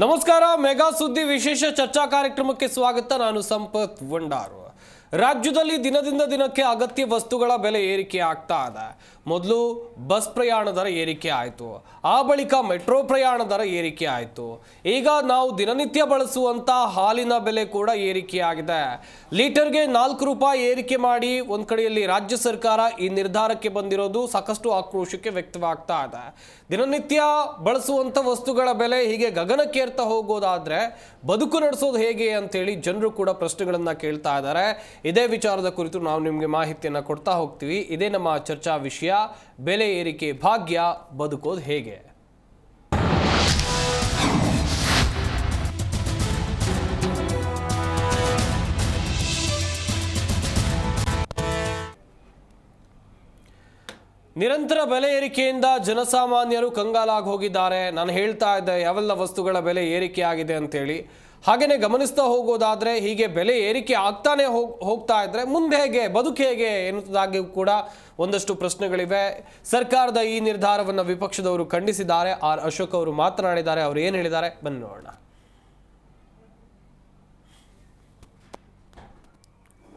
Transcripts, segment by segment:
ನಮಸ್ಕಾರ. ಮೆಗಾ ಸುದ್ದಿ ವಿಶೇಷ ಚರ್ಚಾ ಕಾರ್ಯಕ್ರಮಕ್ಕೆ ಸ್ವಾಗತ. ನಾನು ಸಂಪತ್ ವಂಡಾರು. ರಾಜ್ಯದಲ್ಲಿ ದಿನದಿಂದ ದಿನಕ್ಕೆ ಅಗತ್ಯ ವಸ್ತುಗಳ ಬೆಲೆ ಏರಿಕೆ ಆಗ್ತಾ ಇದೆ. ಮೊದಲು ಬಸ್ ಪ್ರಯಾಣ ದರ ಏರಿಕೆ ಆಯಿತು, ಆ ಬಳಿಕ ಮೆಟ್ರೋ ಪ್ರಯಾಣ ದರ ಏರಿಕೆ ಆಯಿತು. ಈಗ ನಾವು ದಿನನಿತ್ಯ ಬಳಸುವಂಥ ಹಾಲಿನ ಬೆಲೆ ಕೂಡ ಏರಿಕೆಯಾಗಿದೆ. ಲೀಟರ್ಗೆ 4 ರೂಪಾಯಿ ಏರಿಕೆ ಮಾಡಿ ಒಂದು ಕಡೆಯಲ್ಲಿ ರಾಜ್ಯ ಸರ್ಕಾರ ಈ ನಿರ್ಧಾರಕ್ಕೆ ಬಂದಿರೋದು ಸಾಕಷ್ಟು ಆಕ್ರೋಶಕ್ಕೆ ವ್ಯಕ್ತವಾಗ್ತಾ ಇದೆ. ದಿನನಿತ್ಯ ಬಳಸುವಂಥ ವಸ್ತುಗಳ ಬೆಲೆ ಹೀಗೆ ಗಗನಕ್ಕೇರ್ತಾ ಹೋಗೋದಾದ್ರೆ ಬದುಕು ನಡೆಸೋದು ಹೇಗೆ ಅಂತೇಳಿ ಜನರು ಕೂಡ ಪ್ರಶ್ನೆಗಳನ್ನು ಕೇಳ್ತಾ ಇದ್ದಾರೆ. ಇದೇ ವಿಚಾರದ ಕುರಿತು ನಾವು ನಿಮಗೆ ಮಾಹಿತಿಯನ್ನು ಕೊಡ್ತಾ ಹೋಗ್ತೀವಿ. ಇದೇ ನಮ್ಮ ಚರ್ಚಾ ವಿಷಯ, ಬೆಲೆ ಏರಿಕೆ ಭಾಗ್ಯ, ಬದುಕೋದು ಹೇಗೆ. ನಿರಂತರ ಬೆಲೆ ಏರಿಕೆಯಿಂದ ಜನಸಾಮಾನ್ಯರು ಕಂಗಾಲಾಗಿ ಹೋಗಿದ್ದಾರೆ. ನಾನು ಹೇಳ್ತಾ ಇದ್ದೆ ಯಾವೆಲ್ಲ ವಸ್ತುಗಳ ಬೆಲೆ ಏರಿಕೆ ಆಗಿದೆ ಅಂತೇಳಿ. ಹಾಗೆಯೇ ಗಮನಿಸ್ತಾ ಹೋಗೋದಾದ್ರೆ ಹೀಗೆ ಬೆಲೆ ಏರಿಕೆ ಆಗ್ತಾನೆ ಹೋಗ್ತಾ ಇದ್ರೆ ಮುಂದೆ ಹೇಗೆ, ಬದುಕು ಹೇಗೆ ಎನ್ನುವುದಾಗಿ ಕೂಡ ಒಂದಷ್ಟು ಪ್ರಶ್ನೆಗಳಿವೆ. ಸರ್ಕಾರದ ಈ ನಿರ್ಧಾರವನ್ನು ವಿಪಕ್ಷದವರು ಖಂಡಿಸಿದ್ದಾರೆ. ಆರ್ ಅಶೋಕ್ ಅವರು ಮಾತನಾಡಿದ್ದಾರೆ. ಅವರು ಏನು ಹೇಳಿದ್ದಾರೆ ಬನ್ನಿ ನೋಡೋಣ.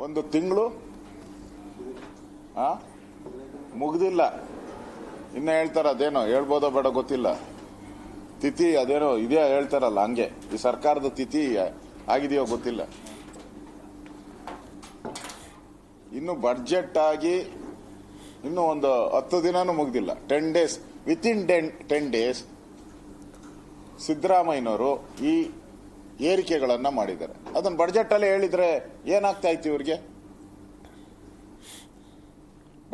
ಒಂದು ತಿಂಗಳು ಮುಗ್ದಿಲ್ಲ, ಇನ್ನ ಹೇಳ್ತಾರ. ಅದೇನೋ ಹೇಳ್ಬೋದೋ ಬೇಡ ಗೊತ್ತಿಲ್ಲ. ತಿಥಿ ಅದೇನೋ ಇದೆಯಾ ಹೇಳ್ತಾರಲ್ಲ, ಹಂಗೆ ಈ ಸರ್ಕಾರದ ತಿಥಿ ಆಗಿದೆಯೋ ಗೊತ್ತಿಲ್ಲ. ಇನ್ನು ಬಡ್ಜೆಟ್ ಆಗಿ ಇನ್ನು ಒಂದು 10 ದಿನಾನು ಮುಗ್ದಿಲ್ಲ. 10 ಡೇಸ್, ವಿತಿನ್ 10 ಡೇಸ್ ಸಿದ್ದರಾಮಯ್ಯನವರು ಈ ಏರಿಕೆಗಳನ್ನ ಮಾಡಿದ್ದಾರೆ. ಅದನ್ನ ಬಡ್ಜೆಟ್ ಅಲ್ಲಿ ಹೇಳಿದ್ರೆ ಏನಾಗ್ತಾ ಇತ್ತು ಇವ್ರಿಗೆ?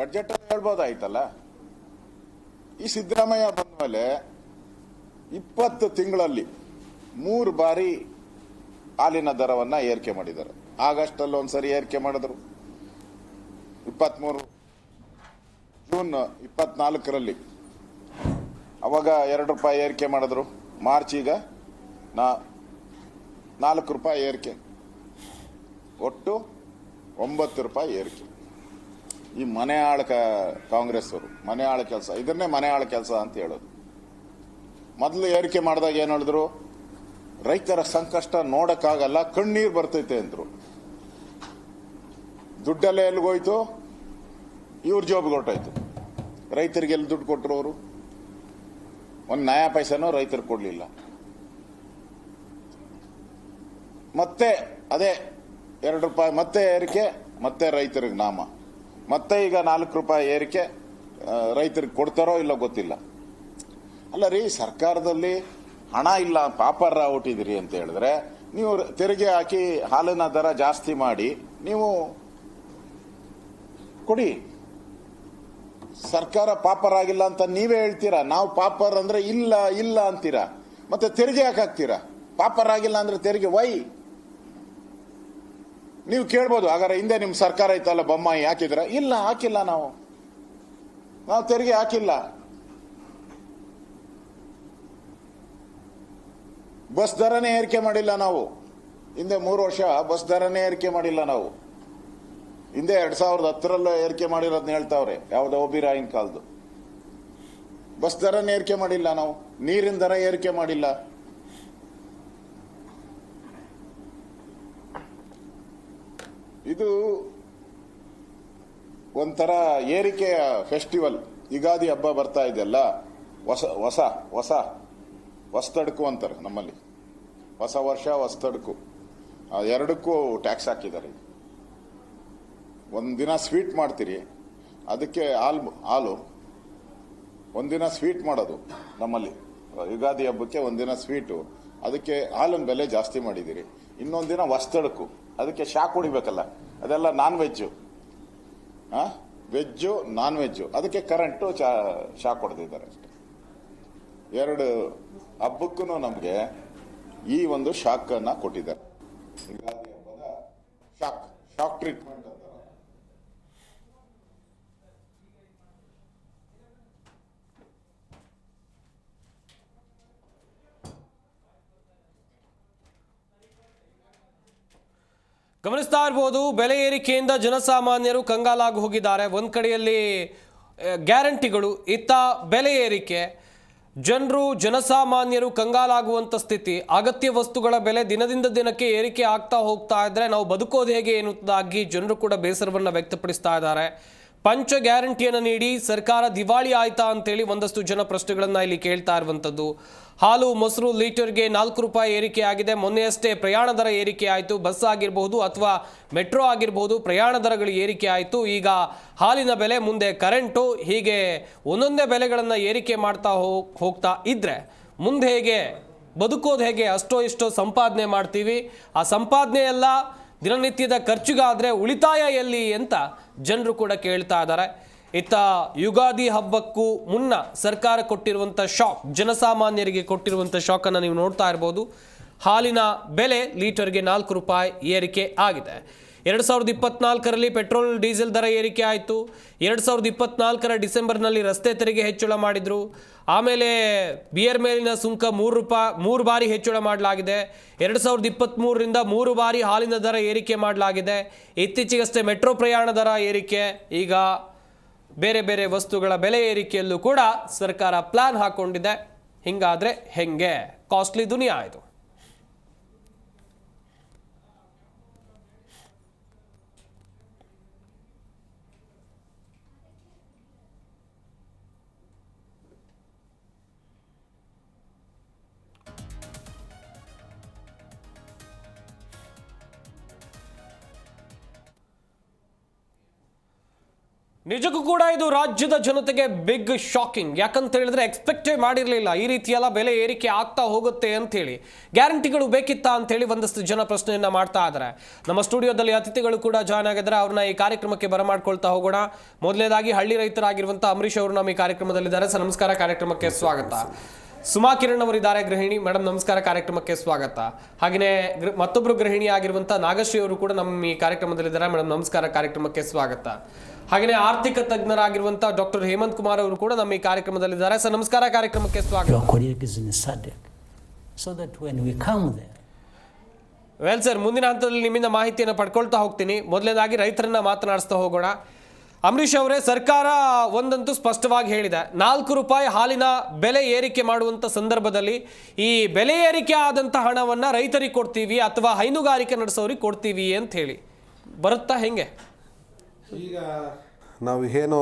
ಬಡ್ಜೆಟ್ ಅಲ್ಲಿ ಹೇಳ್ಬೋದಾಯ್ತಲ್ಲ. ಈ ಸಿದ್ದರಾಮಯ್ಯ ಬಂದ ಮೇಲೆ 20 ತಿಂಗಳಲ್ಲಿ 3 ಬಾರಿ ಹಾಲಿನ ದರವನ್ನ ಏರಿಕೆ ಮಾಡಿದ್ದಾರೆ. ಆಗಸ್ಟ್ ಅಲ್ಲಿ ಒಂದ್ಸರಿ ಏರಿಕೆ ಮಾಡಿದ್ರು, 23 ಜೂನ್ 24ರಲ್ಲಿ ಅವಾಗ 2 ರೂಪಾಯಿ ಏರಿಕೆ ಮಾಡಿದ್ರು. ಮಾರ್ಚ್ ಈಗ 4 ರೂಪಾಯಿ ಏರಿಕೆ, ಒಟ್ಟು 9 ರೂಪಾಯಿ ಏರಿಕೆ. ಈ ಮನೆ ಆಳ ಕಾಂಗ್ರೆಸ್ ಅವರು ಮನೆ ಆಳ ಕೆಲಸ, ಇದನ್ನೇ ಮನೆ ಆಳ ಕೆಲಸ ಅಂತ ಹೇಳೋದು. ಮೊದಲು ಏರಿಕೆ ಮಾಡಿದಾಗ ಏನ್ ಹೇಳಿದ್ರು? ರೈತರ ಸಂಕಷ್ಟ ನೋಡಕ್ಕಾಗಲ್ಲ, ಕಣ್ಣೀರ್ ಬರ್ತೈತೆ ಅಂದ್ರು. ದುಡ್ಡೆಲ್ಲ ಎಲ್ಲಿಗೋಯ್ತು? ಇವ್ರ ಜೋಬ್ಗೆ ಹೊರಟಾಯ್ತು. ರೈತರಿಗೆ ಎಲ್ಲಿ ದುಡ್ಡು ಕೊಟ್ಟರು ಅವರು? ಒಂದು ನಯಾ ಪೈಸನೂ ರೈತರಿಗೆ ಕೊಡ್ಲಿಲ್ಲ. ಮತ್ತೆ ಅದೇ 2 ರೂಪಾಯಿ ಮತ್ತೆ ಏರಿಕೆ, ಮತ್ತೆ ರೈತರಿಗೆ ನಾಮ. ಮತ್ತೆ ಈಗ 4 ರೂಪಾಯಿ ಏರಿಕೆ, ರೈತರಿಗೆ ಕೊಡ್ತಾರೋ ಇಲ್ಲ ಗೊತ್ತಿಲ್ಲ. ಅಲ್ಲ ರೀ, ಸರ್ಕಾರದಲ್ಲಿ ಹಣ ಇಲ್ಲ, ಪಾಪರ ಹುಟ್ಟಿದಿರಿ ಅಂತ ಹೇಳಿದ್ರೆ ನೀವು ತೆರಿಗೆ ಹಾಕಿ ಹಾಲಿನ ದರ ಜಾಸ್ತಿ ಮಾಡಿ ನೀವು ಕೊಡಿ. ಸರ್ಕಾರ ಪಾಪರ್ ಆಗಿಲ್ಲ ಅಂತ ನೀವೇ ಹೇಳ್ತೀರಾ. ನಾವು ಪಾಪರ್ ಅಂದ್ರೆ ಇಲ್ಲ ಇಲ್ಲ ಅಂತೀರಾ, ಮತ್ತೆ ತೆರಿಗೆ ಯಾಕೆ ಹಾಕ್ತೀರಾ? ಪಾಪರ್ ಆಗಿಲ್ಲ ಅಂದ್ರೆ ತೆರಿಗೆ ವೈ? ನೀವು ಕೇಳ್ಬೋದು, ಹಾಗಾದ್ರೆ ಹಿಂದೆ ನಿಮ್ ಸರ್ಕಾರ ಇತ್ತಲ್ಲ ಬೊಮ್ಮಾಯಿ ಹಾಕಿದ್ರ? ಇಲ್ಲ, ಹಾಕಿಲ್ಲ. ನಾವು ತೆರಿಗೆ ಹಾಕಿಲ್ಲ. ಬಸ್ ದರನೇ ಏರಿಕೆ ಮಾಡಿಲ್ಲ ನಾವು. ಹಿಂದೆ 3 ವರ್ಷ ಬಸ್ ದರನೇ ಏರಿಕೆ ಮಾಡಿಲ್ಲ ನಾವು. ಹಿಂದೆ 2010ರಲ್ಲೂ ಏರಿಕೆ ಮಾಡಿರೋದನ್ನ ಹೇಳ್ತಾವ್ರೆ, ಯಾವ್ದೋ ಒಬಿರಾಯಿನ ಕಾಲದ್ದು. ಬಸ್ ದರನೇ ಏರಿಕೆ ಮಾಡಿಲ್ಲ ನಾವು. ನೀರಿನ ದರ ಏರಿಕೆ ಮಾಡಿಲ್ಲ. ಇದು ಒಂಥರ ಏರಿಕೆಯ ಫೆಸ್ಟಿವಲ್. ಯುಗಾದಿ ಹಬ್ಬ ಬರ್ತಾ ಇದೆಯಲ್ಲ, ಹೊಸತಡ್ಕು ಅಂತಾರೆ ನಮ್ಮಲ್ಲಿ. ಹೊಸ ವರ್ಷ ಹೊಸತಡ್ಕು, ಎರಡಕ್ಕೂ ಟ್ಯಾಕ್ಸ್ ಹಾಕಿದ್ದಾರೆ. ಒಂದಿನ ಸ್ವೀಟ್ ಮಾಡ್ತೀರಿ, ಅದಕ್ಕೆ ಹಾಲು ಒಂದಿನ ಸ್ವೀಟ್ ಮಾಡೋದು ನಮ್ಮಲ್ಲಿ. ಯುಗಾದಿ ಹಬ್ಬಕ್ಕೆ ಒಂದಿನ ಸ್ವೀಟು, ಅದಕ್ಕೆ ಹಾಲಿನ ಬೆಲೆ ಜಾಸ್ತಿ ಮಾಡಿದ್ದೀರಿ. ಇನ್ನೊಂದಿನ ಹೊಸತಡ್ಕು, ಅದಕ್ಕೆ ಶಾಕ್ ಹೊಡಿಬೇಕಲ್ಲ, ಅದೆಲ್ಲ non veg. Veg non veg, ಅದಕ್ಕೆ ಕರೆಂಟು ಶಾಕ್ ಹೊಡೆದಿದ್ದಾರೆ ಅಷ್ಟೆ. 2 ಹಬ್ಬಕ್ಕೂ ನಮಗೆ ಈ ಒಂದು ಶಾಕ್ ಅನ್ನ ಕೊಟ್ಟಿದ್ದಾರೆ. ಯುಗಾದಿ ಹಬ್ಬದ ಶಾಕ್ ಟ್ರೀಟ್ಮೆಂಟ್ ಅಂತ. ಗಮನಿಸ್ತಾ ಇರ್ಬೋದು, ಬೆಲೆ ಏರಿಕೆಯಿಂದ ಜನಸಾಮಾನ್ಯರು ಕಂಗಾಲಾಗಿ ಹೋಗಿದ್ದಾರೆ. ಒಂದು ಕಡೆಯಲ್ಲಿ ಗ್ಯಾರಂಟಿಗಳು, ಇತ್ತ ಬೆಲೆ ಏರಿಕೆ. ಜನಸಾಮಾನ್ಯರು ಕಂಗಾಲಾಗುವಂತ ಸ್ಥಿತಿ. ಅಗತ್ಯ ವಸ್ತುಗಳ ಬೆಲೆ ದಿನದಿಂದ ದಿನಕ್ಕೆ ಏರಿಕೆ ಆಗ್ತಾ ಹೋಗ್ತಾ ಇದ್ರೆ ನಾವು ಬದುಕೋದು ಹೇಗೆ ಎನ್ನುವುದಾಗಿ ಜನರು ಕೂಡ ಬೇಸರವನ್ನ ವ್ಯಕ್ತಪಡಿಸ್ತಾ ಇದ್ದಾರೆ. ಪಂಚ ಗ್ಯಾರಂಟಿಯನ್ನು ನೀಡಿ ಸರ್ಕಾರ ದಿವಾಳಿ ಆಯ್ತಾ ಅಂತೇಳಿ ಒಂದಷ್ಟು ಜನ ಪ್ರಶ್ನೆಗಳನ್ನ ಇಲ್ಲಿ ಕೇಳ್ತಾ ಇರುವಂಥದ್ದು. ಹಾಲು ಮೊಸರು ಲೀಟರ್ಗೆ 4 ರೂಪಾಯಿ ಏರಿಕೆ ಆಗಿದೆ. ಮೊನ್ನೆಯಷ್ಟೇ ಪ್ರಯಾಣ ದರ ಏರಿಕೆ ಆಯಿತು. ಬಸ್ ಆಗಿರಬಹುದು ಅಥವಾ ಮೆಟ್ರೋ ಆಗಿರಬಹುದು, ಪ್ರಯಾಣ ದರಗಳು ಏರಿಕೆ ಆಯಿತು. ಈಗ ಹಾಲಿನ ಬೆಲೆ, ಮುಂದೆ ಕರೆಂಟು, ಹೀಗೆ ಒಂದೊಂದೇ ಬೆಲೆಗಳನ್ನು ಏರಿಕೆ ಮಾಡ್ತಾ ಹೋಗ್ತಾ ಇದ್ರೆ ಮುಂದೆ ಹೇಗೆ ಬದುಕೋದು ಹೇಗೆ? ಅಷ್ಟೋ ಇಷ್ಟೋ ಸಂಪಾದನೆ ಮಾಡ್ತೀವಿ, ಆ ಸಂಪಾದನೆ ಎಲ್ಲ ದಿನನಿತ್ಯದ ಖರ್ಚಿಗಾದರೆ ಉಳಿತಾಯ ಎಲ್ಲಿ ಅಂತ ಜನರು ಕೂಡ ಕೇಳ್ತಾ ಇದ್ದಾರೆ. ಇತ್ತ ಯುಗಾದಿ ಹಬ್ಬಕ್ಕೂ ಮುನ್ನ ಸರ್ಕಾರ ಕೊಟ್ಟಿರುವಂಥ ಶಾಕ್, ಜನಸಾಮಾನ್ಯರಿಗೆ ಕೊಟ್ಟಿರುವಂಥ ಶಾಕನ್ನು ನೀವು ನೋಡ್ತಾ ಇರ್ಬೋದು. ಹಾಲಿನ ಬೆಲೆ ಲೀಟರ್ಗೆ 4 ರೂಪಾಯಿ ಏರಿಕೆ ಆಗಿದೆ. 2024ರಲ್ಲಿ ಪೆಟ್ರೋಲ್ ಡೀಸೆಲ್ ದರ ಏರಿಕೆ ಆಯಿತು. 2024ರ ಡಿಸೆಂಬರ್ನಲ್ಲಿ ರಸ್ತೆ ತೆರಿಗೆ ಹೆಚ್ಚಳ ಮಾಡಿದರು. ಆಮೇಲೆ ಬಿಯರ್ ಮೇಲಿನ ಸುಂಕ 3 ಬಾರಿ ಹೆಚ್ಚಳ ಮಾಡಲಾಗಿದೆ. 2023ರಿಂದ 3 ಬಾರಿ ಹಾಲಿನ ದರ ಏರಿಕೆ ಮಾಡಲಾಗಿದೆ. ಇತ್ತೀಚೆಗಷ್ಟೇ ಮೆಟ್ರೋ ಪ್ರಯಾಣ ದರ ಏರಿಕೆ, ಈಗ ಬೇರೆ ಬೇರೆ ವಸ್ತುಗಳ ಬೆಲೆ ಏರಿಕೆಯಲ್ಲೂ ಕೂಡ ಸರ್ಕಾರ ಪ್ಲಾನ್ ಹಾಕೊಂಡಿದೆ. ಹಿಂಗಾದ್ರೆ ಹೆಂಗೆ? ಕಾಸ್ಟ್ಲಿ ದುನಿಯಾ ಇದು. ನಿಜಕ್ಕೂ ಕೂಡ ಇದು ರಾಜ್ಯದ ಜನತೆಗೆ ಬಿಗ್ ಶಾಕಿಂಗ್. ಯಾಕಂತ ಹೇಳಿದ್ರೆ ಎಕ್ಸ್ಪೆಕ್ಟೇ ಮಾಡಿರಲಿಲ್ಲ ಈ ರೀತಿಯೆಲ್ಲ ಬೆಲೆ ಏರಿಕೆ ಆಗ್ತಾ ಹೋಗುತ್ತೆ ಅಂತೇಳಿ. ಗ್ಯಾರಂಟಿಗಳು ಬೇಕಿತ್ತಾ ಅಂತೇಳಿ ಒಂದಷ್ಟು ಜನ ಪ್ರಶ್ನೆಯನ್ನ ಮಾಡ್ತಾ ಇದ್ದಾರೆ. ನಮ್ಮ ಸ್ಟುಡಿಯೋದಲ್ಲಿ ಅತಿಥಿಗಳು ಕೂಡ ಜಾಯ್ನ್ ಆಗಿದ್ದಾರೆ. ಅವ್ರನ್ನ ಈ ಕಾರ್ಯಕ್ರಮಕ್ಕೆ ಬರಮಾಡ್ಕೊಳ್ತಾ ಹೋಗೋಣ. ಮೊದಲನೇದಾಗಿ ಹಳ್ಳಿ ರೈತರಾಗಿರುವಂಥ ಅಂಬರೀಶ್ ಅವರು ನಮ್ಮ ಈ ಕಾರ್ಯಕ್ರಮದಲ್ಲಿದ್ದಾರೆ. ಸರ್ ನಮಸ್ಕಾರ, ಕಾರ್ಯಕ್ರಮಕ್ಕೆ ಸ್ವಾಗತ. ಸುಮಾ ಕಿರಣ್ ಅವರಿದ್ದಾರೆ, ಗೃಹಿಣಿ. ಮೇಡಮ್ ನಮಸ್ಕಾರ, ಕಾರ್ಯಕ್ರಮಕ್ಕೆ ಸ್ವಾಗತ. ಹಾಗೆಯೇ ಮತ್ತೊಬ್ಬರು ಗೃಹಿಣಿ ಆಗಿರುವಂಥ ನಾಗಶ್ರೀ ಅವರು ಕೂಡ ನಮ್ಮ ಈ ಕಾರ್ಯಕ್ರಮದಲ್ಲಿದ್ದಾರೆ. ಮೇಡಮ್ ನಮಸ್ಕಾರ, ಕಾರ್ಯಕ್ರಮಕ್ಕೆ ಸ್ವಾಗತ. ಹಾಗೆಯೇ ಆರ್ಥಿಕ ತಜ್ಞರಾಗಿರುವಂಥ ಡಾಕ್ಟರ್ ಹೇಮಂತ್ ಕುಮಾರ್ ಅವರು ಕೂಡ ನಮ್ಮ ಈ ಕಾರ್ಯಕ್ರಮದಲ್ಲಿದ್ದಾರೆ. ಸರ್ ನಮಸ್ಕಾರ, ಕಾರ್ಯಕ್ರಮಕ್ಕೆ ಸ್ವಾಗತ. ವೆಲ್ ಸರ್, ಮುಂದಿನ ಹಂತದಲ್ಲಿ ನಿಮ್ಮಿಂದ ಮಾಹಿತಿಯನ್ನು ಪಡ್ಕೊಳ್ತಾ ಹೋಗ್ತೀನಿ. ಮೊದಲನೇದಾಗಿ ರೈತರನ್ನ ಮಾತನಾಡಿಸ್ತಾ ಹೋಗೋಣ. ಅಂಬರೀಶ್ ಅವರೇ, ಸರ್ಕಾರ ಒಂದಂತೂ ಸ್ಪಷ್ಟವಾಗಿ ಹೇಳಿದೆ, 4 ರೂಪಾಯಿ ಹಾಲಿನ ಬೆಲೆ ಏರಿಕೆ ಮಾಡುವಂಥ ಸಂದರ್ಭದಲ್ಲಿ ಈ ಬೆಲೆ ಏರಿಕೆ ಆದಂಥ ಹಣವನ್ನು ರೈತರಿಗೆ ಕೊಡ್ತೀವಿ ಅಥವಾ ಹೈನುಗಾರಿಕೆ ನಡೆಸೋರಿಗೆ ಕೊಡ್ತೀವಿ ಅಂತ ಹೇಳಿ ಬರುತ್ತಾ ಹೆಂಗೆ? ಈಗ ನಾವು ಏನು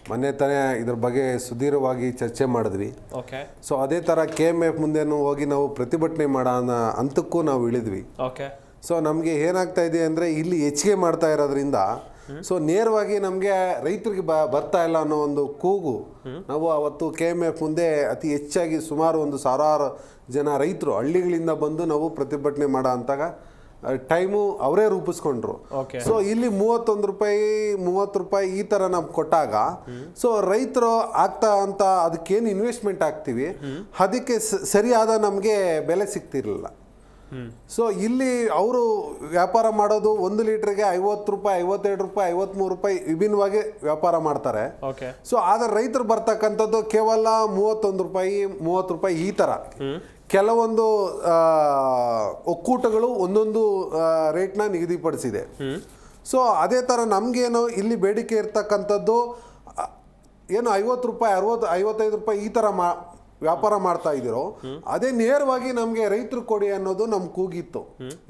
ಮೊನ್ನೆ ತಾನೇ ಇದ್ರ ಬಗ್ಗೆ ಸುದೀರ್ಘವಾಗಿ ಚರ್ಚೆ ಮಾಡಿದ್ವಿ. ಓಕೆ. ಸೊ ಅದೇ ಥರ KMF ಮುಂದೆನೂ ಹೋಗಿ ನಾವು ಪ್ರತಿಭಟನೆ ಮಾಡೋ ಹಂತಕ್ಕೂ ನಾವು ಇಳಿದ್ವಿ. ಓಕೆ. ಸೊ ನಮಗೆ ಏನಾಗ್ತಾ ಇದೆ ಅಂದರೆ ಇಲ್ಲಿ ಹೆಚ್ಚಿಗೆ ಮಾಡ್ತಾ ಇರೋದ್ರಿಂದ ಸೊ ನೇರವಾಗಿ ನಮಗೆ ರೈತರಿಗೆ ಬರ್ತಾ ಇಲ್ಲ ಅನ್ನೋ ಒಂದು ಕೂಗು ನಾವು ಅವತ್ತು KMF ಮುಂದೆ ಅತಿ ಹೆಚ್ಚಾಗಿ ಸುಮಾರು 1,000 ಜನ ರೈತರು ಹಳ್ಳಿಗಳಿಂದ ಬಂದು ನಾವು ಪ್ರತಿಭಟನೆ ಮಾಡೋ ಅಂತಾಗ ಟೈಮು ಅವರೇ ರೂಪಿಸ್ಕೊಂಡ್ರು. ಸೊ ಇಲ್ಲಿ 30 ರೂಪಾಯಿ ಈ ಥರ ನಮ್ಗೆ ಕೊಟ್ಟಾಗ ಸೊ ರೈತರು ಆಗ್ತಾ ಅಂತ ಅದಕ್ಕೇನು ಇನ್ವೆಸ್ಟ್ಮೆಂಟ್ ಆಗ್ತೀವಿ ಅದಕ್ಕೆ ಸರಿಯಾದ ನಮಗೆ ಬೆಲೆ ಸಿಗ್ತಿರ್ಲಿಲ್ಲ. ಸೊ ಇಲ್ಲಿ ಅವರು ವ್ಯಾಪಾರ ಮಾಡೋದು 1 ಲೀಟ್ರಿಗೆ 50 ರೂಪಾಯಿ, 52 ರೂಪಾಯಿ, 53 ರೂಪಾಯಿ ವಿಭಿನ್ನವಾಗಿ ವ್ಯಾಪಾರ ಮಾಡ್ತಾರೆ. ಸೊ ಆದರೆ ರೈತರು ಬರ್ತಕ್ಕಂಥದ್ದು ಕೇವಲ 31 ರೂಪಾಯಿ, 30 ರೂಪಾಯಿ ಈ ಥರ. ಕೆಲವೊಂದು ಒಕ್ಕೂಟಗಳು ಒಂದೊಂದು ರೇಟ್ನ ನಿಗದಿಪಡಿಸಿದೆ. ಸೊ ಅದೇ ಥರ ನಮಗೇನು ಇಲ್ಲಿ ಬೇಡಿಕೆ ಇರ್ತಕ್ಕಂಥದ್ದು ಏನು 50 ರೂಪಾಯಿ, 60, 55 ರೂಪಾಯಿ ಈ ಥರ ವ್ಯಾಪಾರ ಮಾಡ್ತಾ ಇದ್ದೀರೋ ಅದೇ ನೇರವಾಗಿ ನಮಗೆ ರೈತರು ಕೊಡಿ ಅನ್ನೋದು ನಮ್ ಕೂಗಿತ್ತು.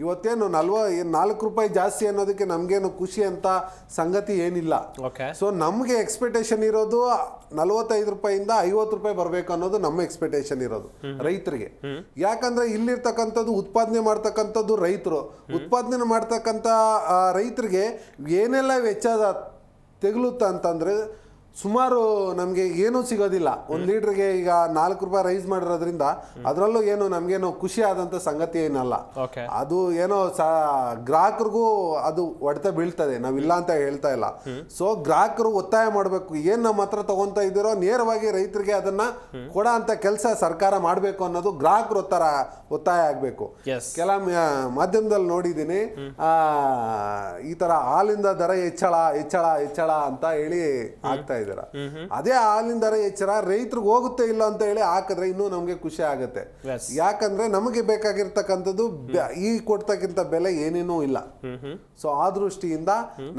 ಇವತ್ತೇನು 4 ರೂಪಾಯಿ ಜಾಸ್ತಿ ಅನ್ನೋದಕ್ಕೆ ನಮ್ಗೇನು ಖುಷಿ ಅಂತ ಸಂಗತಿ ಏನಿಲ್ಲ. ಸೊ ನಮ್ಗೆ ಎಕ್ಸ್ಪೆಕ್ಟೇಷನ್ ಇರೋದು 45 ರೂಪಾಯಿಂದ 50 ರೂಪಾಯಿ ಬರ್ಬೇಕು ಅನ್ನೋದು ನಮ್ಮ ಎಕ್ಸ್ಪೆಕ್ಟೇಷನ್ ಇರೋದು ರೈತರಿಗೆ. ಯಾಕಂದ್ರೆ ಇಲ್ಲಿರ್ತಕ್ಕಂಥದ್ದು ಉತ್ಪಾದನೆ ಮಾಡ್ತಕ್ಕಂಥದ್ದು ರೈತರು. ಉತ್ಪಾದನೆ ಮಾಡ್ತಕ್ಕಂಥ ರೈತರಿಗೆ ಏನೆಲ್ಲ ವೆಚ್ಚ ತೆಗಲುತ್ತ ಅಂತಂದ್ರೆ ಸುಮಾರು ನಮಗೆ ಏನೂ ಸಿಗೋದಿಲ್ಲ. 1 ಲೀಟ್ರಿಗೆ ಈಗ 4 ರೂಪಾಯಿ ರೈಸ್ ಮಾಡಿರೋದ್ರಿಂದ ಅದರಲ್ಲೂ ಏನು ನಮಗೇನು ಖುಷಿ ಆದಂಥ ಸಂಗತಿ ಏನಲ್ಲ. ಅದು ಏನೋ ಗ್ರಾಹಕರಿಗೂ ಅದು ಹೊಡೆತ ಬೀಳ್ತದೆ, ನಾವಿಲ್ಲ ಅಂತ ಹೇಳ್ತಾ ಇಲ್ಲ. ಸೊ ಗ್ರಾಹಕರು ಒತ್ತಾಯ ಮಾಡಬೇಕು, ಏನು ನಮ್ಮ ಹತ್ರ ತಗೊಂತ ಇದ್ದೀರೋ ನೇರವಾಗಿ ರೈತರಿಗೆ ಅದನ್ನ ಕೊಡೋ ಅಂತ ಕೆಲಸ ಸರ್ಕಾರ ಮಾಡಬೇಕು ಅನ್ನೋದು ಗ್ರಾಹಕರು ಒತ್ತಾಯ ಆಗಬೇಕು. ಕೆಲ ಮಾಧ್ಯಮದಲ್ಲಿ ನೋಡಿದ್ದೀನಿ ಈ ತರ ಹಾಲಿಂದ ದರ ಹೆಚ್ಚಳ ಅಂತ ಹೇಳಿ ಆಗ್ತಾ ಇದೆ. ಇದ್ದೀರಾ. ಅದೇ ಹಾಲಿನ ದರ ಎಚ್ಚರ ರೈತರಿಗೆ ಹೋಗುತ್ತೆ ಇಲ್ಲ ಅಂತ ಹೇಳಿ ಹಾಕಿದ್ರೆ ಇನ್ನೂ ನಮಗೆ ಖುಷಿ ಆಗುತ್ತೆ. ಯಾಕಂದ್ರೆ ನಮಗೆ ಬೇಕಾಗಿರ್ತಕ್ಕಂಥದ್ದು ಈ ಕೊಡ್ತಕ್ಕಂಥ ಬೆಲೆ ಏನೇನೂ ಇಲ್ಲ. ಸೊ ಆ ದೃಷ್ಟಿಯಿಂದ